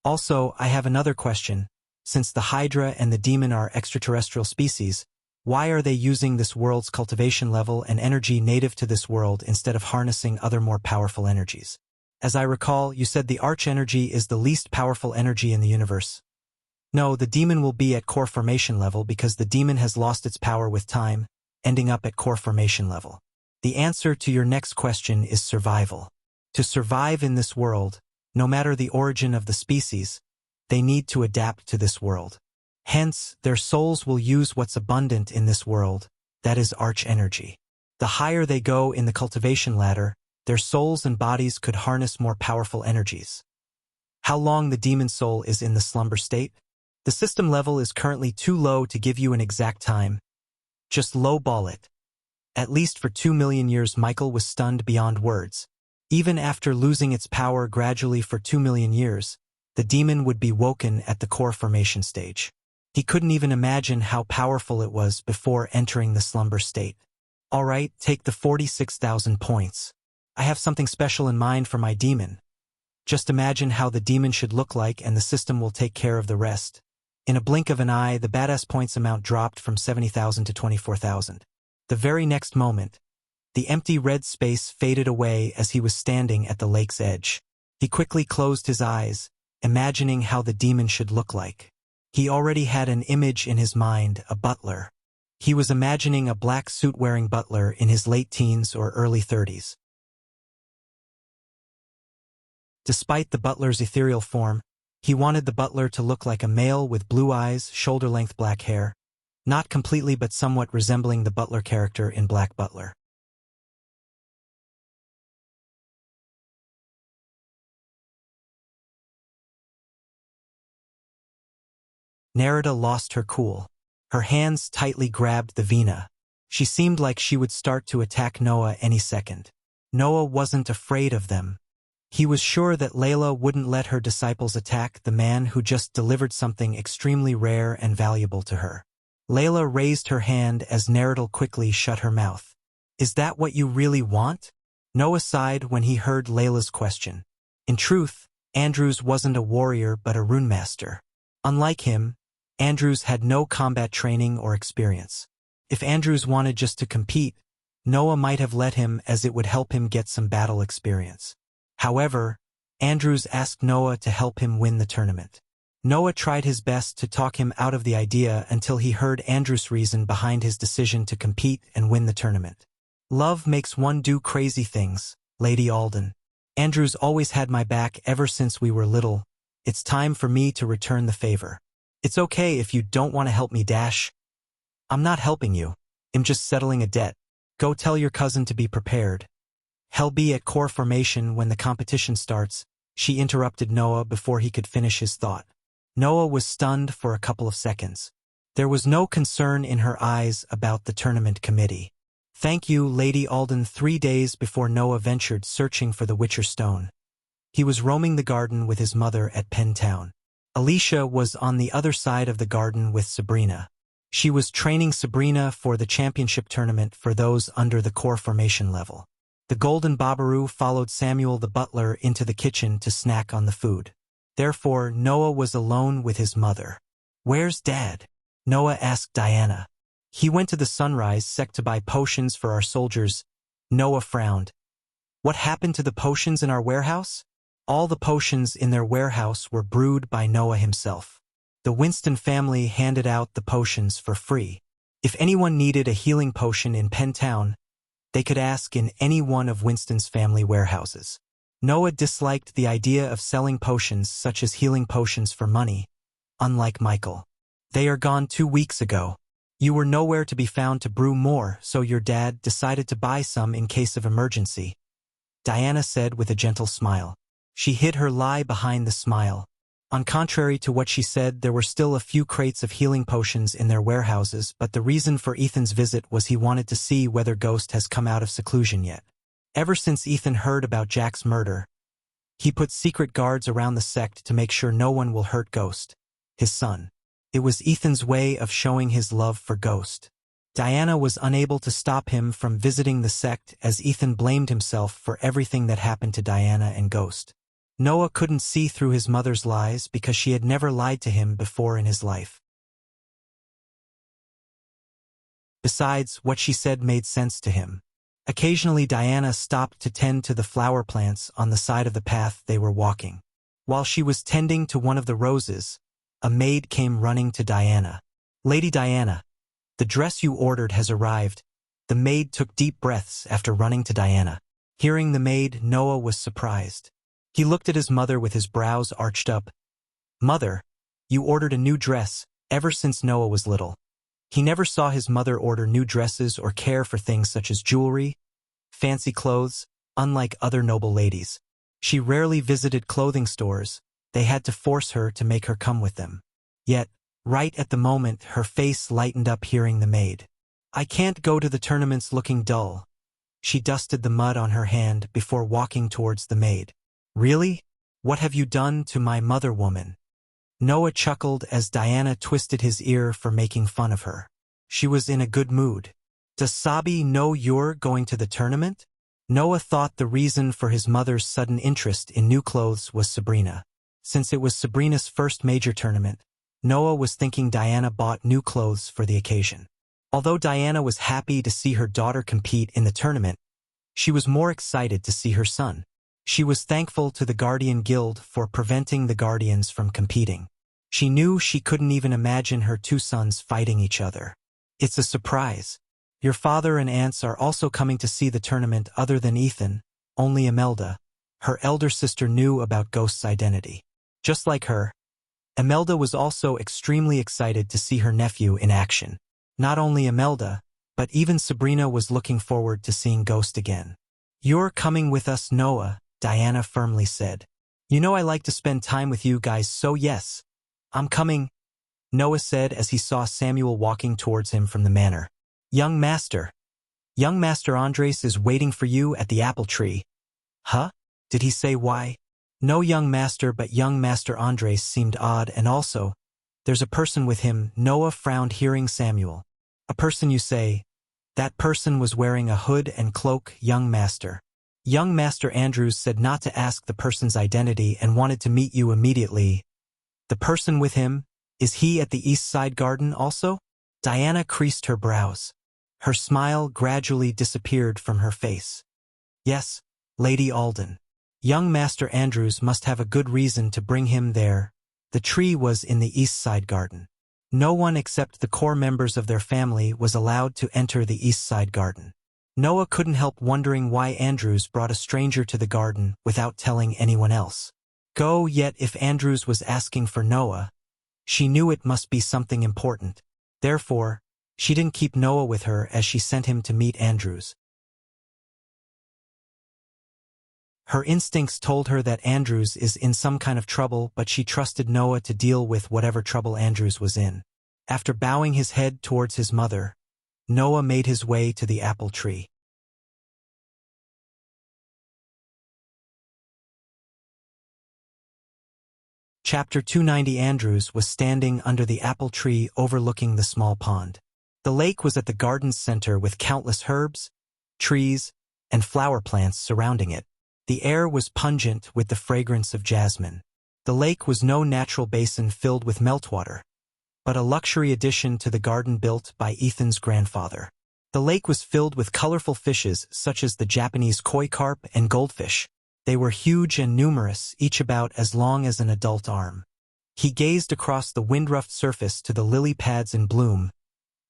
Also, I have another question. Since the Hydra and the demon are extraterrestrial species, why are they using this world's cultivation level and energy native to this world instead of harnessing other more powerful energies? As I recall, you said the arch energy is the least powerful energy in the universe. No, the demon will be at core formation level because the demon has lost its power with time, ending up at core formation level. The answer to your next question is survival. To survive in this world, no matter the origin of the species, they need to adapt to this world. Hence, their souls will use what's abundant in this world, that is arch energy. The higher they go in the cultivation ladder, their souls and bodies could harness more powerful energies. How long the demon soul is in the slumber state? The system level is currently too low to give you an exact time. Just lowball it. At least for 2 million years Michael was stunned beyond words. Even after losing its power gradually for 2 million years, the demon would be woken at the core formation stage. He couldn't even imagine how powerful it was before entering the slumber state. Alright, take the 46,000 points. I have something special in mind for my demon. Just imagine how the demon should look like and the system will take care of the rest. In a blink of an eye, the badass points amount dropped from 70,000 to 24,000. The very next moment, the empty red space faded away as he was standing at the lake's edge. He quickly closed his eyes, imagining how the demon should look like. He already had an image in his mind, a butler. He was imagining a black suit-wearing butler in his late teens or early 30s. Despite the butler's ethereal form, he wanted the butler to look like a male with blue eyes, shoulder-length black hair, not completely but somewhat resembling the butler character in Black Butler. Nerida lost her cool. Her hands tightly grabbed the Vina. She seemed like she would start to attack Noah any second. Noah wasn't afraid of them. He was sure that Layla wouldn't let her disciples attack the man who just delivered something extremely rare and valuable to her. Layla raised her hand as Nerida quickly shut her mouth. Is that what you really want? Noah sighed when he heard Layla's question. In truth, Andrews wasn't a warrior but a rune master. Unlike him, Andrews had no combat training or experience. If Andrews wanted just to compete, Noah might have let him as it would help him get some battle experience. However, Andrews asked Noah to help him win the tournament. Noah tried his best to talk him out of the idea until he heard Andrews' reason behind his decision to compete and win the tournament. Love makes one do crazy things, Lady Alden. Andrews always had my back ever since we were little. It's time for me to return the favor. It's okay if you don't want to help me, Dash. I'm not helping you. I'm just settling a debt. Go tell your cousin to be prepared. He'll be at core formation when the competition starts, she interrupted Noah before he could finish his thought. Noah was stunned for a couple of seconds. There was no concern in her eyes about the tournament committee. Thank you, Lady Alden. 3 days before Noah ventured searching for the Witcher Stone, He was roaming the garden with his mother at Penn Town. Alicia was on the other side of the garden with Sabrina. She was training Sabrina for the championship tournament for those under the core formation level. The golden Babaru followed Samuel the butler into the kitchen to snack on the food. Therefore, Noah was alone with his mother. "Where's Dad?" Noah asked Diana. "He went to the Sunrise sect to buy potions for our soldiers." Noah frowned. "What happened to the potions in our warehouse?" All the potions in their warehouse were brewed by Noah himself. The Winston family handed out the potions for free. If anyone needed a healing potion in Penn Town, they could ask in any one of Winston's family warehouses. Noah disliked the idea of selling potions such as healing potions for money, unlike Michael. "They are gone 2 weeks ago. You were nowhere to be found to brew more, so your dad decided to buy some in case of emergency," Diana said with a gentle smile. She hid her lie behind the smile. On contrary to what she said, there were still a few crates of healing potions in their warehouses, but the reason for Ethan's visit was he wanted to see whether Ghost has come out of seclusion yet. Ever since Ethan heard about Jack's murder, he put secret guards around the sect to make sure no one will hurt Ghost, his son. It was Ethan's way of showing his love for Ghost. Diana was unable to stop him from visiting the sect as Ethan blamed himself for everything that happened to Diana and Ghost. Noah couldn't see through his mother's lies because she had never lied to him before in his life. Besides, what she said made sense to him. Occasionally Diana stopped to tend to the flower plants on the side of the path they were walking. While she was tending to one of the roses, a maid came running to Diana. "Lady Diana, the dress you ordered has arrived." The maid took deep breaths after running to Diana. Hearing the maid, Noah was surprised. He looked at his mother with his brows arched up. "Mother, you ordered a new dress." Ever since Noah was little, he never saw his mother order new dresses or care for things such as jewelry, fancy clothes, unlike other noble ladies. She rarely visited clothing stores. They had to force her to make her come with them. Yet, right at the moment, her face lightened up hearing the maid. "I can't go to the tournaments looking dull." She dusted the mud on her hand before walking towards the maid. "Really? What have you done to my mother, woman?" Noah chuckled as Diana twisted his ear for making fun of her. She was in a good mood. "Does Sabi know you're going to the tournament?" Noah thought the reason for his mother's sudden interest in new clothes was Sabrina. Since it was Sabrina's first major tournament, Noah was thinking Diana bought new clothes for the occasion. Although Diana was happy to see her daughter compete in the tournament, she was more excited to see her son. She was thankful to the Guardian Guild for preventing the Guardians from competing. She knew she couldn't even imagine her 2 sons fighting each other. "It's a surprise. Your father and aunts are also coming to see the tournament other than Ethan, only Imelda." Her elder sister knew about Ghost's identity. Just like her, Imelda was also extremely excited to see her nephew in action. Not only Imelda, but even Sabrina was looking forward to seeing Ghost again. "You're coming with us, Noah," Diana firmly said. "You know I like to spend time with you guys, so yes, I'm coming," Noah said as he saw Samuel walking towards him from the manor. Young Master Andres is waiting for you at the apple tree." "Huh? Did he say why?" "No young master, but young Master Andres seemed odd, and also, there's a person with him." Noah frowned hearing Samuel. "A person, you say?" "That person was wearing a hood and cloak, young master. Young Master Andrews said not to ask the person's identity and wanted to meet you immediately." "The person with him, is he at the East Side Garden also?" Diana creased her brows. Her smile gradually disappeared from her face. "Yes, Lady Alden. Young Master Andrews must have a good reason to bring him there." The tree was in the East Side Garden. No one except the core members of their family was allowed to enter the East Side Garden. Noah couldn't help wondering why Andrews brought a stranger to the garden without telling anyone else. Yet if Andrews was asking for Noah, she knew it must be something important. Therefore, she didn't keep Noah with her as she sent him to meet Andrews. Her instincts told her that Andrews is in some kind of trouble, but she trusted Noah to deal with whatever trouble Andrews was in. After bowing his head towards his mother, Noah made his way to the apple tree. Chapter 290. Andrews was standing under the apple tree overlooking the small pond. The lake was at the garden's center with countless herbs, trees, and flower plants surrounding it. The air was pungent with the fragrance of jasmine. The lake was no natural basin filled with meltwater, but a luxury addition to the garden built by Ethan's grandfather. The lake was filled with colorful fishes such as the Japanese koi carp and goldfish. They were huge and numerous, each about as long as an adult arm. He gazed across the wind-roughed surface to the lily pads in bloom,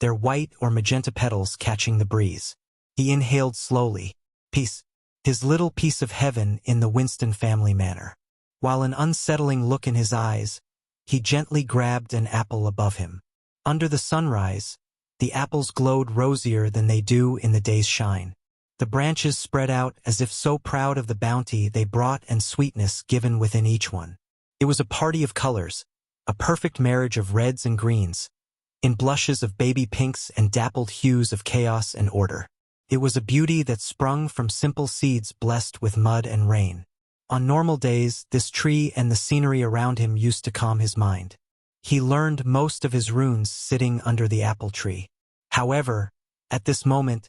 their white or magenta petals catching the breeze. He inhaled slowly. Peace. His little piece of heaven in the Winston family manner. While an unsettling look in his eyes, he gently grabbed an apple above him. Under the sunrise, the apples glowed rosier than they do in the day's shine. The branches spread out as if so proud of the bounty they brought and sweetness given within each one. It was a party of colors, a perfect marriage of reds and greens, in blushes of baby pinks and dappled hues of chaos and order. It was a beauty that sprung from simple seeds blessed with mud and rain. On normal days, this tree and the scenery around him used to calm his mind. He learned most of his runes sitting under the apple tree. However, at this moment,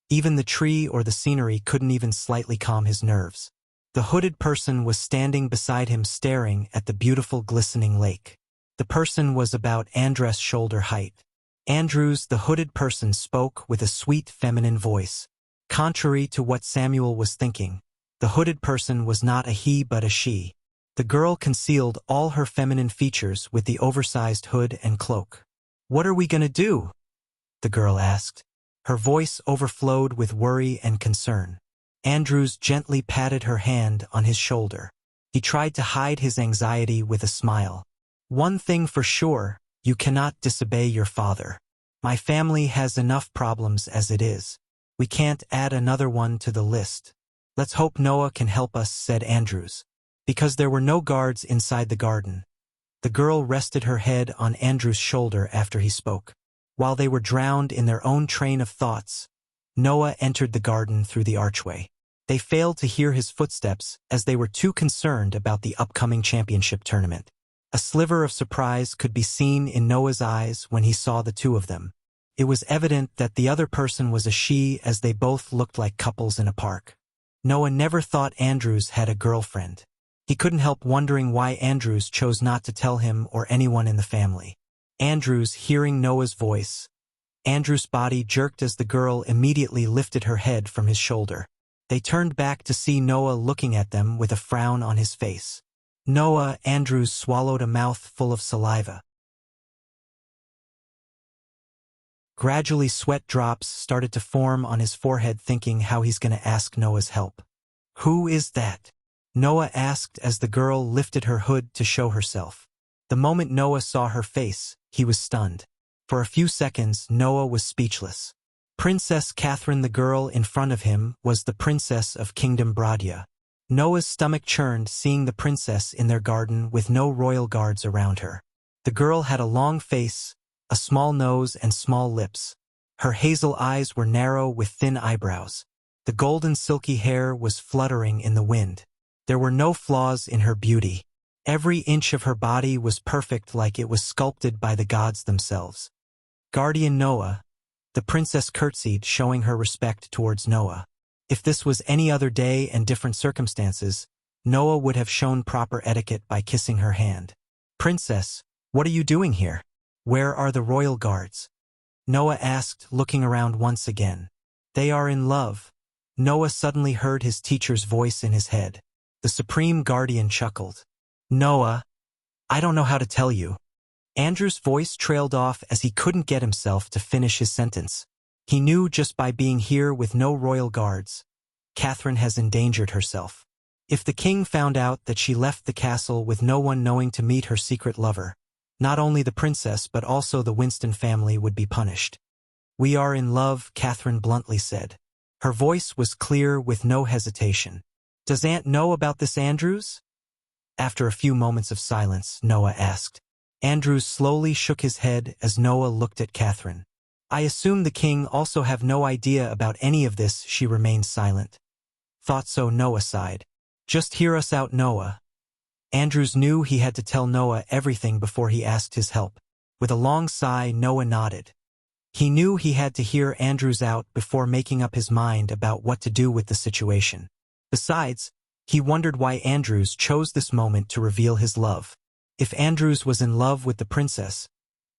even the tree or the scenery couldn't even slightly calm his nerves. The hooded person was standing beside him staring at the beautiful glistening lake. The person was about Andrew's shoulder height. Andrews, the hooded person, spoke with a sweet feminine voice. Contrary to what Samuel was thinking, the hooded person was not a he but a she. The girl concealed all her feminine features with the oversized hood and cloak. "What are we gonna do?" the girl asked. Her voice overflowed with worry and concern. Andrews gently patted her hand on his shoulder. He tried to hide his anxiety with a smile. "One thing for sure, you cannot disobey your father. My family has enough problems as it is. We can't add another one to the list. Let's hope Noah can help us," said Andrews. Because there were no guards inside the garden, the girl rested her head on Andrew's shoulder after he spoke. While they were drowned in their own train of thoughts, Noah entered the garden through the archway. They failed to hear his footsteps as they were too concerned about the upcoming championship tournament. A sliver of surprise could be seen in Noah's eyes when he saw the two of them. It was evident that the other person was a she, as they both looked like couples in a park. Noah never thought Andrews had a girlfriend. He couldn't help wondering why Andrews chose not to tell him or anyone in the family. Andrews, hearing Noah's voice, Andrews' body jerked as the girl immediately lifted her head from his shoulder. They turned back to see Noah looking at them with a frown on his face. "Noah," Andrews swallowed a mouthful of saliva. Gradually sweat drops started to form on his forehead, thinking how he's going to ask Noah's help. "Who is that?" Noah asked as the girl lifted her hood to show herself. The moment Noah saw her face, he was stunned. For a few seconds, Noah was speechless. Princess Catherine, the girl in front of him, was the princess of Kingdom Brodia. Noah's stomach churned seeing the princess in their garden with no royal guards around her. The girl had a long face, a small nose and small lips. Her hazel eyes were narrow with thin eyebrows. The golden silky hair was fluttering in the wind. There were no flaws in her beauty. Every inch of her body was perfect, like it was sculpted by the gods themselves. "Guardian Noah," the princess curtsied, showing her respect towards Noah. If this was any other day and different circumstances, Noah would have shown proper etiquette by kissing her hand. "Princess, what are you doing here? Where are the royal guards?" Noah asked, looking around once again. "They are in love." Noah suddenly heard his teacher's voice in his head. The Supreme Guardian chuckled. "Noah, I don't know how to tell you." Andrew's voice trailed off as he couldn't get himself to finish his sentence. He knew just by being here with no royal guards, Catherine has endangered herself. If the king found out that she left the castle with no one knowing to meet her secret lover, not only the princess but also the Winston family would be punished. "We are in love," Catherine bluntly said. Her voice was clear with no hesitation. "Does Aunt know about this, Andrews?" After a few moments of silence, Noah asked. Andrews slowly shook his head as Noah looked at Catherine. "I assume the king also have no idea about any of this," she remained silent. "Thought so," Noah sighed. "Just hear us out, Noah." Andrews knew he had to tell Noah everything before he asked his help. With a long sigh, Noah nodded. He knew he had to hear Andrews out before making up his mind about what to do with the situation. Besides, he wondered why Andrews chose this moment to reveal his love. If Andrews was in love with the princess,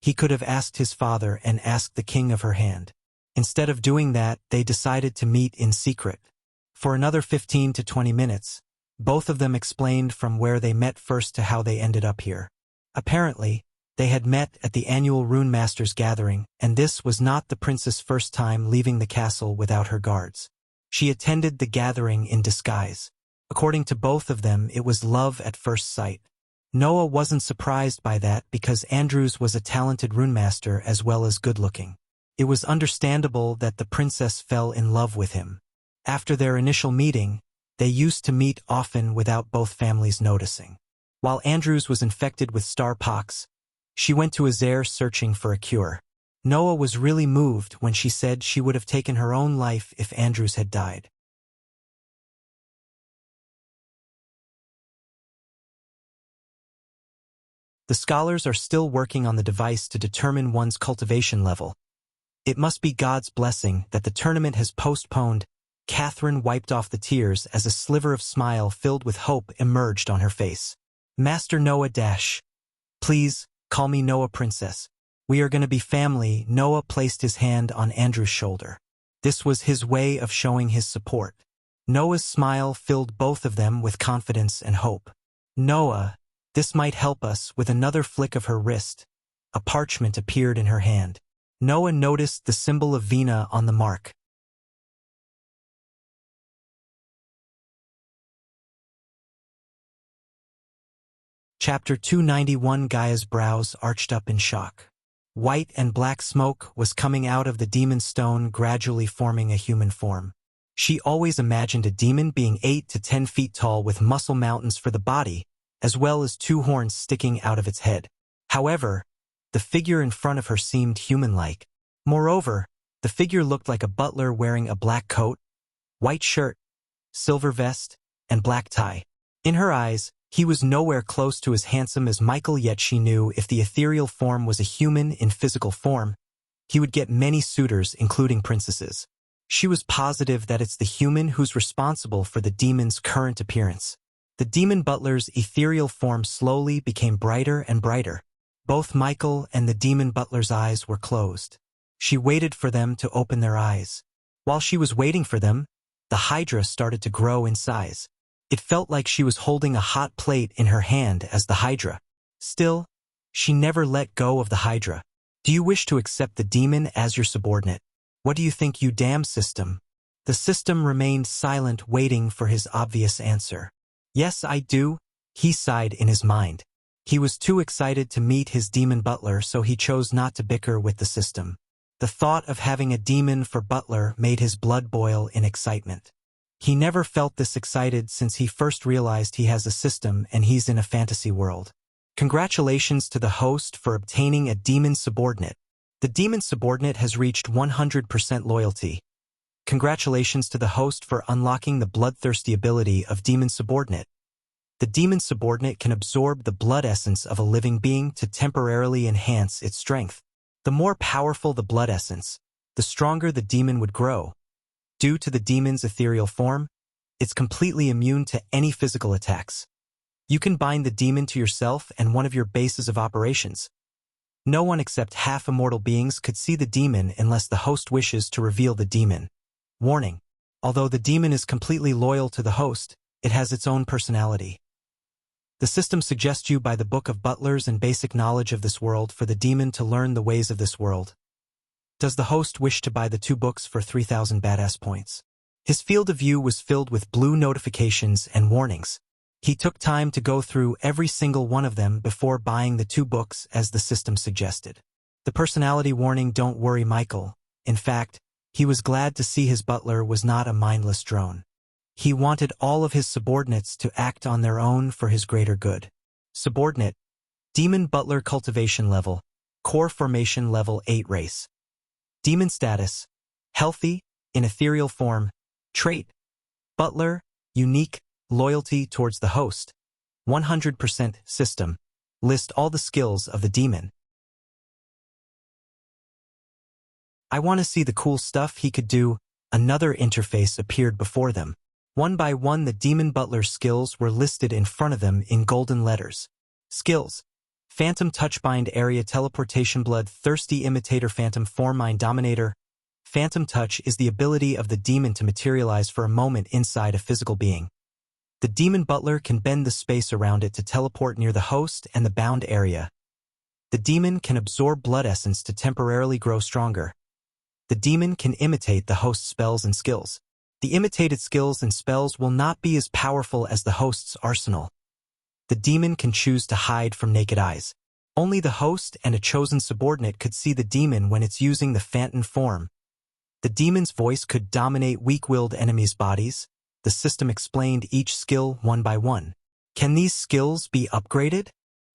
he could have asked his father and asked the king of her hand. Instead of doing that, they decided to meet in secret. For another 15 to 20 minutes, both of them explained from where they met first to how they ended up here. Apparently, they had met at the annual Rune Masters gathering, and this was not the princess' first time leaving the castle without her guards. She attended the gathering in disguise. According to both of them, it was love at first sight. Noah wasn't surprised by that because Andrews was a talented runemaster as well as good-looking. It was understandable that the princess fell in love with him. After their initial meeting, they used to meet often without both families noticing. While Andrews was infected with star pox, she went to Azair searching for a cure. Noah was really moved when she said she would have taken her own life if Andrews had died. The scholars are still working on the device to determine one's cultivation level. It must be God's blessing that the tournament has postponed. Catherine wiped off the tears as a sliver of smile filled with hope emerged on her face. Master Noah Dash. Please, call me Noah Princess. We are going to be family. Noah placed his hand on Andrew's shoulder. This was his way of showing his support. Noah's smile filled both of them with confidence and hope. Noah, this might help us. With another flick of her wrist, a parchment appeared in her hand. Noah noticed the symbol of Vina on the mark. Chapter 291. Gaia's brows arched up in shock. White and black smoke was coming out of the demon stone, gradually forming a human form. She always imagined a demon being 8 to 10 feet tall with muscle mountains for the body, as well as 2 horns sticking out of its head. However, the figure in front of her seemed human-like. Moreover, the figure looked like a butler wearing a black coat, white shirt, silver vest, and black tie. In her eyes, he was nowhere close to as handsome as Michael, yet she knew if the ethereal form was a human in physical form, he would get many suitors, including princesses. She was positive that it's the human who's responsible for the demon's current appearance. The demon butler's ethereal form slowly became brighter and brighter. Both Michael and the demon butler's eyes were closed. She waited for them to open their eyes. While she was waiting for them, the Hydra started to grow in size. It felt like she was holding a hot plate in her hand as the Hydra. Still, she never let go of the Hydra. Do you wish to accept the demon as your subordinate? What do you think, you damn system? The system remained silent, waiting for his obvious answer. Yes, I do, he sighed in his mind. He was too excited to meet his demon butler, so he chose not to bicker with the system. The thought of having a demon for butler made his blood boil in excitement. He never felt this excited since he first realized he has a system and he's in a fantasy world. Congratulations to the host for obtaining a demon subordinate. The demon subordinate has reached 100% loyalty. Congratulations to the host for unlocking the bloodthirsty ability of demon subordinate. The demon subordinate can absorb the blood essence of a living being to temporarily enhance its strength. The more powerful the blood essence, the stronger the demon would grow. Due to the demon's ethereal form, it's completely immune to any physical attacks. You can bind the demon to yourself and one of your bases of operations. No one except half-immortal beings could see the demon unless the host wishes to reveal the demon. Warning: although the demon is completely loyal to the host, it has its own personality. The system suggests you by the Book of Butlers and basic knowledge of this world for the demon to learn the ways of this world. Does the host wish to buy the 2 books for 3,000 badass points? His field of view was filled with blue notifications and warnings. He took time to go through every single one of them before buying the 2 books as the system suggested. The personality warning: don't worry, Michael. In fact, he was glad to see his butler was not a mindless drone. He wanted all of his subordinates to act on their own for his greater good. Subordinate: Demon Butler Cultivation Level, Core Formation Level 8 Race. Demon Status: Healthy, in ethereal form. Trait: Butler, unique, loyalty towards the host. 100% system. List all the skills of the demon. I want to see the cool stuff he could do. Another interface appeared before them. One by one, the demon butler's skills were listed in front of them in golden letters. Skills: Phantom Touchbind Area Teleportation Bloodthirsty Imitator Phantom Form Mind Dominator. Phantom Touch is the ability of the demon to materialize for a moment inside a physical being. The demon butler can bend the space around it to teleport near the host and the bound area. The demon can absorb blood essence to temporarily grow stronger. The demon can imitate the host's spells and skills. The imitated skills and spells will not be as powerful as the host's arsenal. The demon can choose to hide from naked eyes. Only the host and a chosen subordinate could see the demon when it's using the phantom form. The demon's voice could dominate weak-willed enemies' bodies. The system explained each skill one by one. Can these skills be upgraded?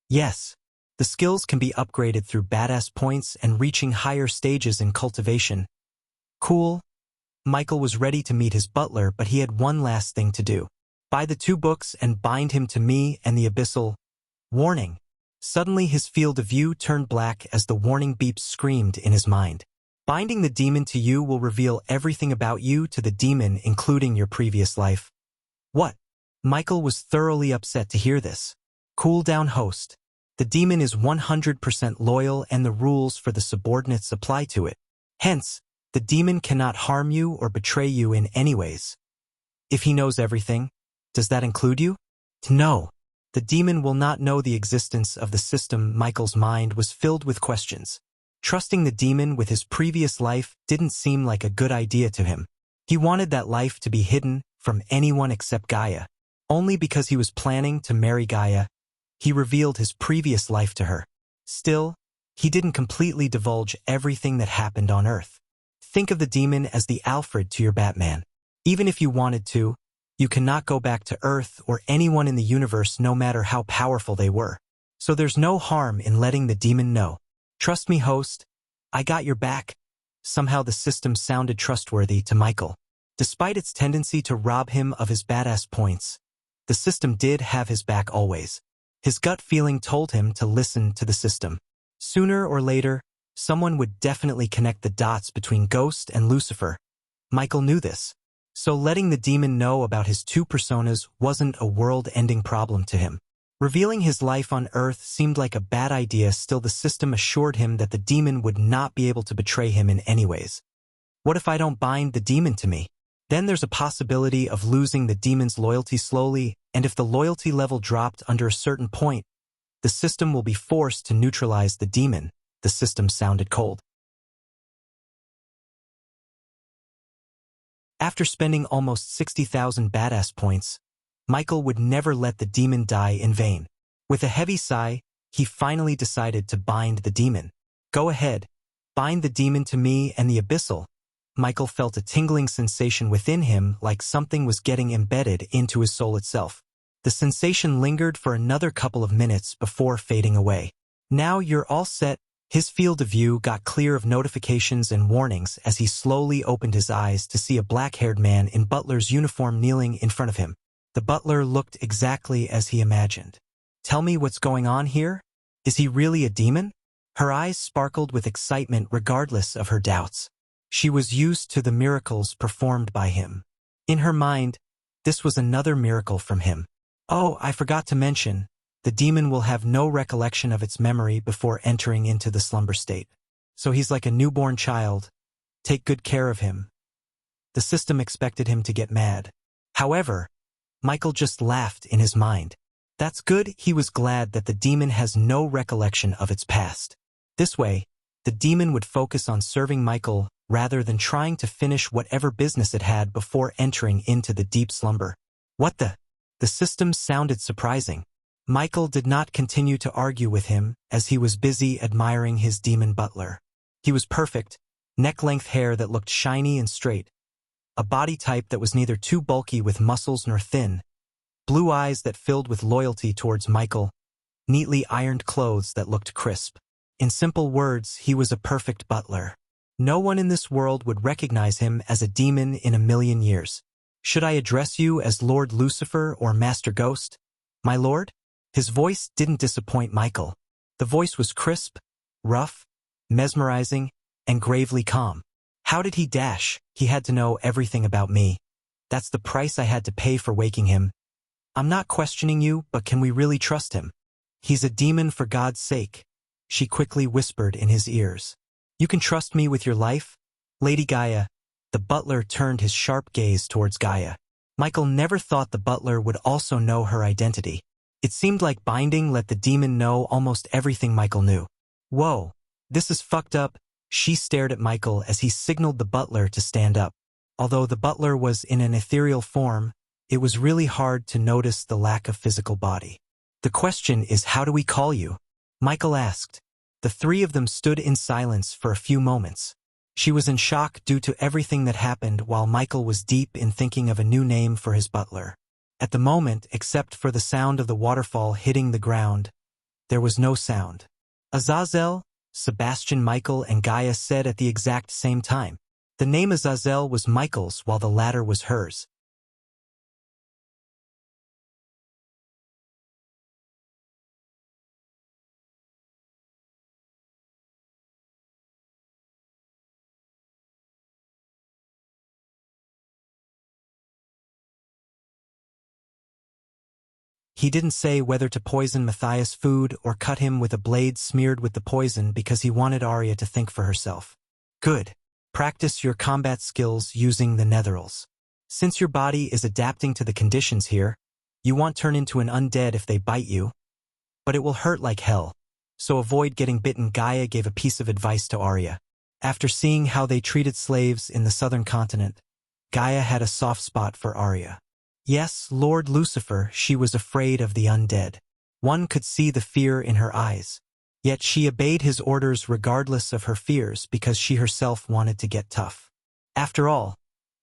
Yes. The skills can be upgraded through badass points and reaching higher stages in cultivation. Cool. Michael was ready to meet his butler, but he had one last thing to do. Buy the 2 books and bind him to me and the abyssal. Warning. Suddenly his field of view turned black as the warning beeps screamed in his mind. Binding the demon to you will reveal everything about you to the demon, including your previous life. What? Michael was thoroughly upset to hear this. Cool down, host. The demon is 100% loyal and the rules for the subordinates apply to it. Hence, the demon cannot harm you or betray you in any ways. If he knows everything, does that include you? No. The demon will not know the existence of the system. Michael's mind was filled with questions. Trusting the demon with his previous life didn't seem like a good idea to him. He wanted that life to be hidden from anyone except Gaia. Only because he was planning to marry Gaia, he revealed his previous life to her. Still, he didn't completely divulge everything that happened on Earth. Think of the demon as the Alfred to your Batman. Even if you wanted to, you cannot go back to Earth or anyone in the universe, no matter how powerful they were. So there's no harm in letting the demon know. Trust me, host. I got your back. Somehow the system sounded trustworthy to Michael. Despite its tendency to rob him of his badass points, the system did have his back always. His gut feeling told him to listen to the system. Sooner or later, someone would definitely connect the dots between Ghost and Lucifer. Michael knew this. So letting the demon know about his 2 personas wasn't a world-ending problem to him. Revealing his life on Earth seemed like a bad idea. Still, the system assured him that the demon would not be able to betray him in any ways. What if I don't bind the demon to me? Then there's a possibility of losing the demon's loyalty slowly, and if the loyalty level dropped under a certain point, the system will be forced to neutralize the demon. The system sounded cold. After spending almost 60,000 badass points, Michael would never let the demon die in vain. With a heavy sigh, he finally decided to bind the demon. Go ahead, bind the demon to me and the abyssal. Michael felt a tingling sensation within him, like something was getting embedded into his soul itself. The sensation lingered for another couple of minutes before fading away. Now you're all set. His field of view got clear of notifications and warnings as he slowly opened his eyes to see a black-haired man in butler's uniform kneeling in front of him. The butler looked exactly as he imagined. Tell me what's going on here? Is he really a demon? Her eyes sparkled with excitement regardless of her doubts. She was used to the miracles performed by him. In her mind, this was another miracle from him. Oh, I forgot to mention, the demon will have no recollection of its memory before entering into the slumber state. So he's like a newborn child. Take good care of him. The system expected him to get mad. However, Michael just laughed in his mind. That's good. He was glad that the demon has no recollection of its past. This way, the demon would focus on serving Michael rather than trying to finish whatever business it had before entering into the deep slumber. What the? The system sounded surprising. Michael did not continue to argue with him as he was busy admiring his demon butler. He was perfect, neck-length hair that looked shiny and straight, a body type that was neither too bulky with muscles nor thin, blue eyes that filled with loyalty towards Michael, neatly ironed clothes that looked crisp. In simple words, he was a perfect butler. No one in this world would recognize him as a demon in a million years. Should I address you as Lord Lucifer or Master Ghost? My lord? His voice didn't disappoint Michael. The voice was crisp, rough, mesmerizing, and gravely calm. How did he dash? He had to know everything about me. That's the price I had to pay for waking him. I'm not questioning you, but can we really trust him? He's a demon for God's sake, she quickly whispered in his ears. You can trust me with your life? Lady Gaia. The butler turned his sharp gaze towards Gaia. Michael never thought the butler would also know her identity. It seemed like binding let the demon know almost everything Michael knew. Whoa, this is fucked up. She stared at Michael as he signaled the butler to stand up. Although the butler was in an ethereal form, it was really hard to notice the lack of physical body. The question is, how do we call you? Michael asked. The three of them stood in silence for a few moments. She was in shock due to everything that happened while Michael was deep in thinking of a new name for his butler. At the moment, except for the sound of the waterfall hitting the ground, there was no sound. Azazel, Sebastian, Michael, and Gaia said at the exact same time. The name Azazel was Michael's while the latter was hers. He didn't say whether to poison Matthias' food or cut him with a blade smeared with the poison because he wanted Arya to think for herself. Good. Practice your combat skills using the netherals. Since your body is adapting to the conditions here, you won't turn into an undead if they bite you. But it will hurt like hell. So avoid getting bitten. Gaia gave a piece of advice to Arya. After seeing how they treated slaves in the southern continent, Gaia had a soft spot for Arya. Yes, Lord Lucifer, she was afraid of the undead. One could see the fear in her eyes. Yet she obeyed his orders regardless of her fears because she herself wanted to get tough. After all,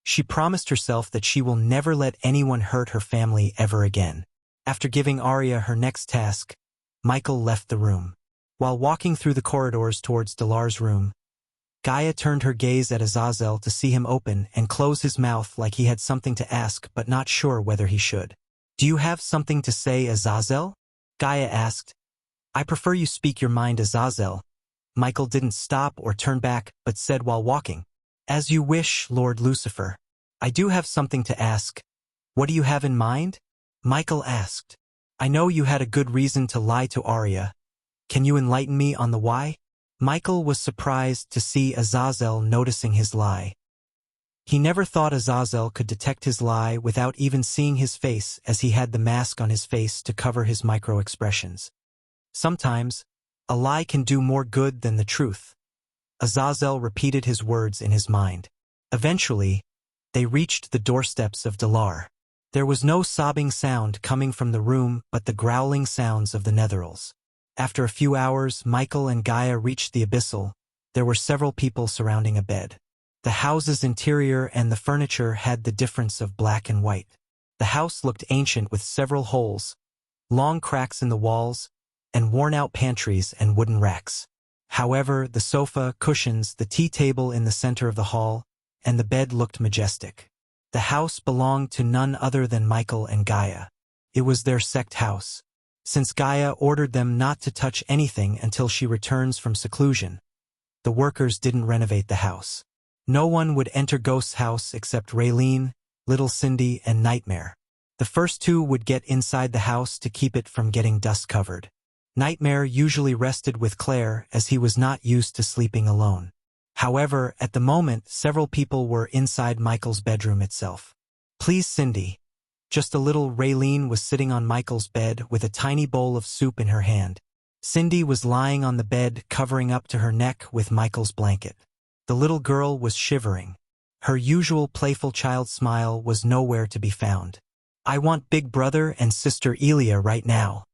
she promised herself that she will never let anyone hurt her family ever again. After giving Arya her next task, Michael left the room. While walking through the corridors towards Delar's room, Gaia turned her gaze at Azazel to see him open and close his mouth like he had something to ask but not sure whether he should. Do you have something to say, Azazel? Gaia asked. I prefer you speak your mind, Azazel. Michael didn't stop or turn back but said while walking. As you wish, Lord Lucifer. I do have something to ask. What do you have in mind? Michael asked. I know you had a good reason to lie to Arya. Can you enlighten me on the why? Michael was surprised to see Azazel noticing his lie. He never thought Azazel could detect his lie without even seeing his face, as he had the mask on his face to cover his micro-expressions. Sometimes, a lie can do more good than the truth. Azazel repeated his words in his mind. Eventually, they reached the doorsteps of Delar. There was no sobbing sound coming from the room but the growling sounds of the netherals. After a few hours, Michael and Gaia reached the abyssal. There were several people surrounding a bed. The house's interior and the furniture had the difference of black and white. The house looked ancient with several holes, long cracks in the walls, and worn-out pantries and wooden racks. However, the sofa, cushions, the tea table in the center of the hall, and the bed looked majestic. The house belonged to none other than Michael and Gaia. It was their sect house. Since Gaia ordered them not to touch anything until she returns from seclusion, the workers didn't renovate the house. No one would enter Ghost's house except Raylene, Little Cindy, and Nightmare. The first two would get inside the house to keep it from getting dust-covered. Nightmare usually rested with Claire as he was not used to sleeping alone. However, at the moment, several people were inside Michael's bedroom itself. Please, Cindy. Just a little. Raylene was sitting on Michael's bed with a tiny bowl of soup in her hand. Cindy was lying on the bed, covering up to her neck with Michael's blanket. The little girl was shivering. Her usual playful child smile was nowhere to be found. I want Big Brother and Sister Elia right now.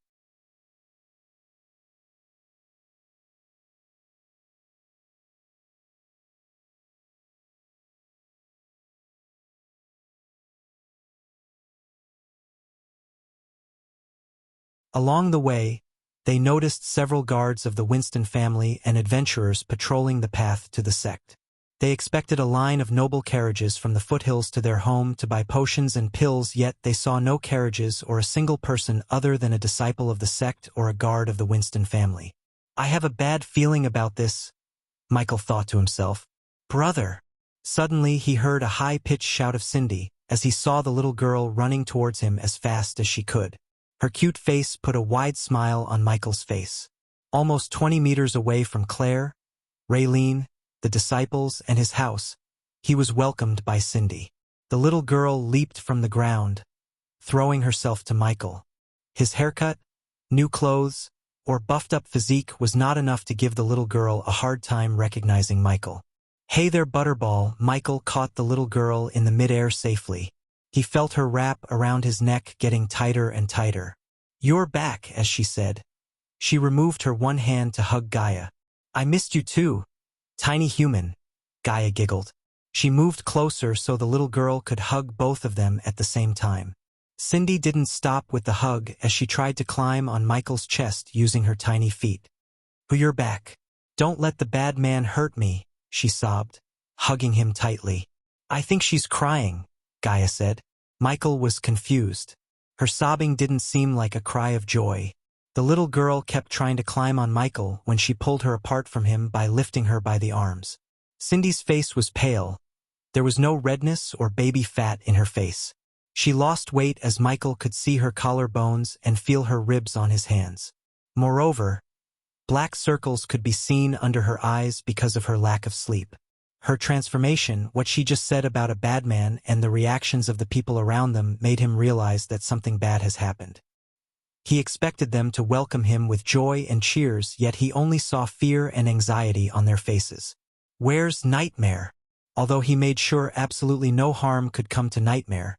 Along the way, they noticed several guards of the Winston family and adventurers patrolling the path to the sect. They expected a line of noble carriages from the foothills to their home to buy potions and pills, yet they saw no carriages or a single person other than a disciple of the sect or a guard of the Winston family. I have a bad feeling about this, Michael thought to himself. Brother! Suddenly he heard a high-pitched shout of Cindy, as he saw the little girl running towards him as fast as she could. Her cute face put a wide smile on Michael's face. Almost 20 meters away from Claire, Raylene, the disciples, and his house, he was welcomed by Cindy. The little girl leaped from the ground, throwing herself to Michael. His haircut, new clothes, or buffed-up physique was not enough to give the little girl a hard time recognizing Michael. Hey there, Butterball! Michael caught the little girl in the midair safely. He felt her wrap around his neck getting tighter and tighter. You're back, as she said. She removed her one hand to hug Gaia. I missed you too, tiny human, Gaia giggled. She moved closer so the little girl could hug both of them at the same time. Cindy didn't stop with the hug as she tried to climb on Michael's chest using her tiny feet. You're back. Don't let the bad man hurt me, she sobbed, hugging him tightly. I think she's crying, Gaia said. Michael was confused. Her sobbing didn't seem like a cry of joy. The little girl kept trying to climb on Michael when she pulled her apart from him by lifting her by the arms. Cindy's face was pale. There was no redness or baby fat in her face. She lost weight as Michael could see her collarbones and feel her ribs on his hands. Moreover, black circles could be seen under her eyes because of her lack of sleep. Her transformation, what she just said about a bad man and the reactions of the people around them made him realize that something bad has happened. He expected them to welcome him with joy and cheers, yet he only saw fear and anxiety on their faces. Where's Nightmare? Although he made sure absolutely no harm could come to Nightmare,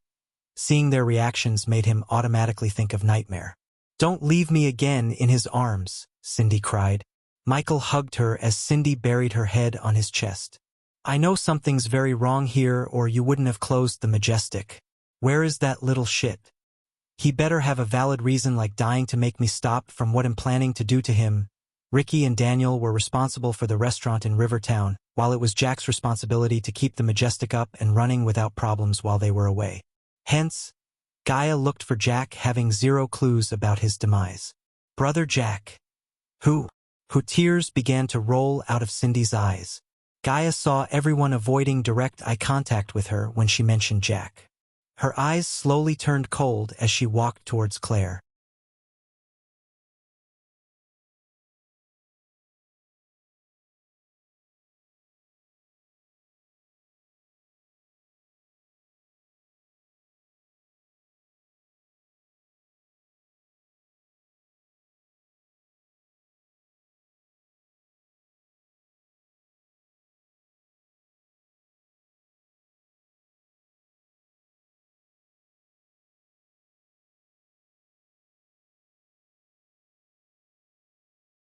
seeing their reactions made him automatically think of Nightmare. Don't leave me again in his arms, Cindy cried. Michael hugged her as Cindy buried her head on his chest. I know something's very wrong here or you wouldn't have closed the Majestic. Where is that little shit? He better have a valid reason like dying to make me stop from what I'm planning to do to him. Ricky and Daniel were responsible for the restaurant in Rivertown, while it was Jack's responsibility to keep the Majestic up and running without problems while they were away. Hence, Gaia looked for Jack, having zero clues about his demise. Brother Jack. Who? Tears began to roll out of Cindy's eyes. Gaia saw everyone avoiding direct eye contact with her when she mentioned Jack. Her eyes slowly turned cold as she walked towards Claire.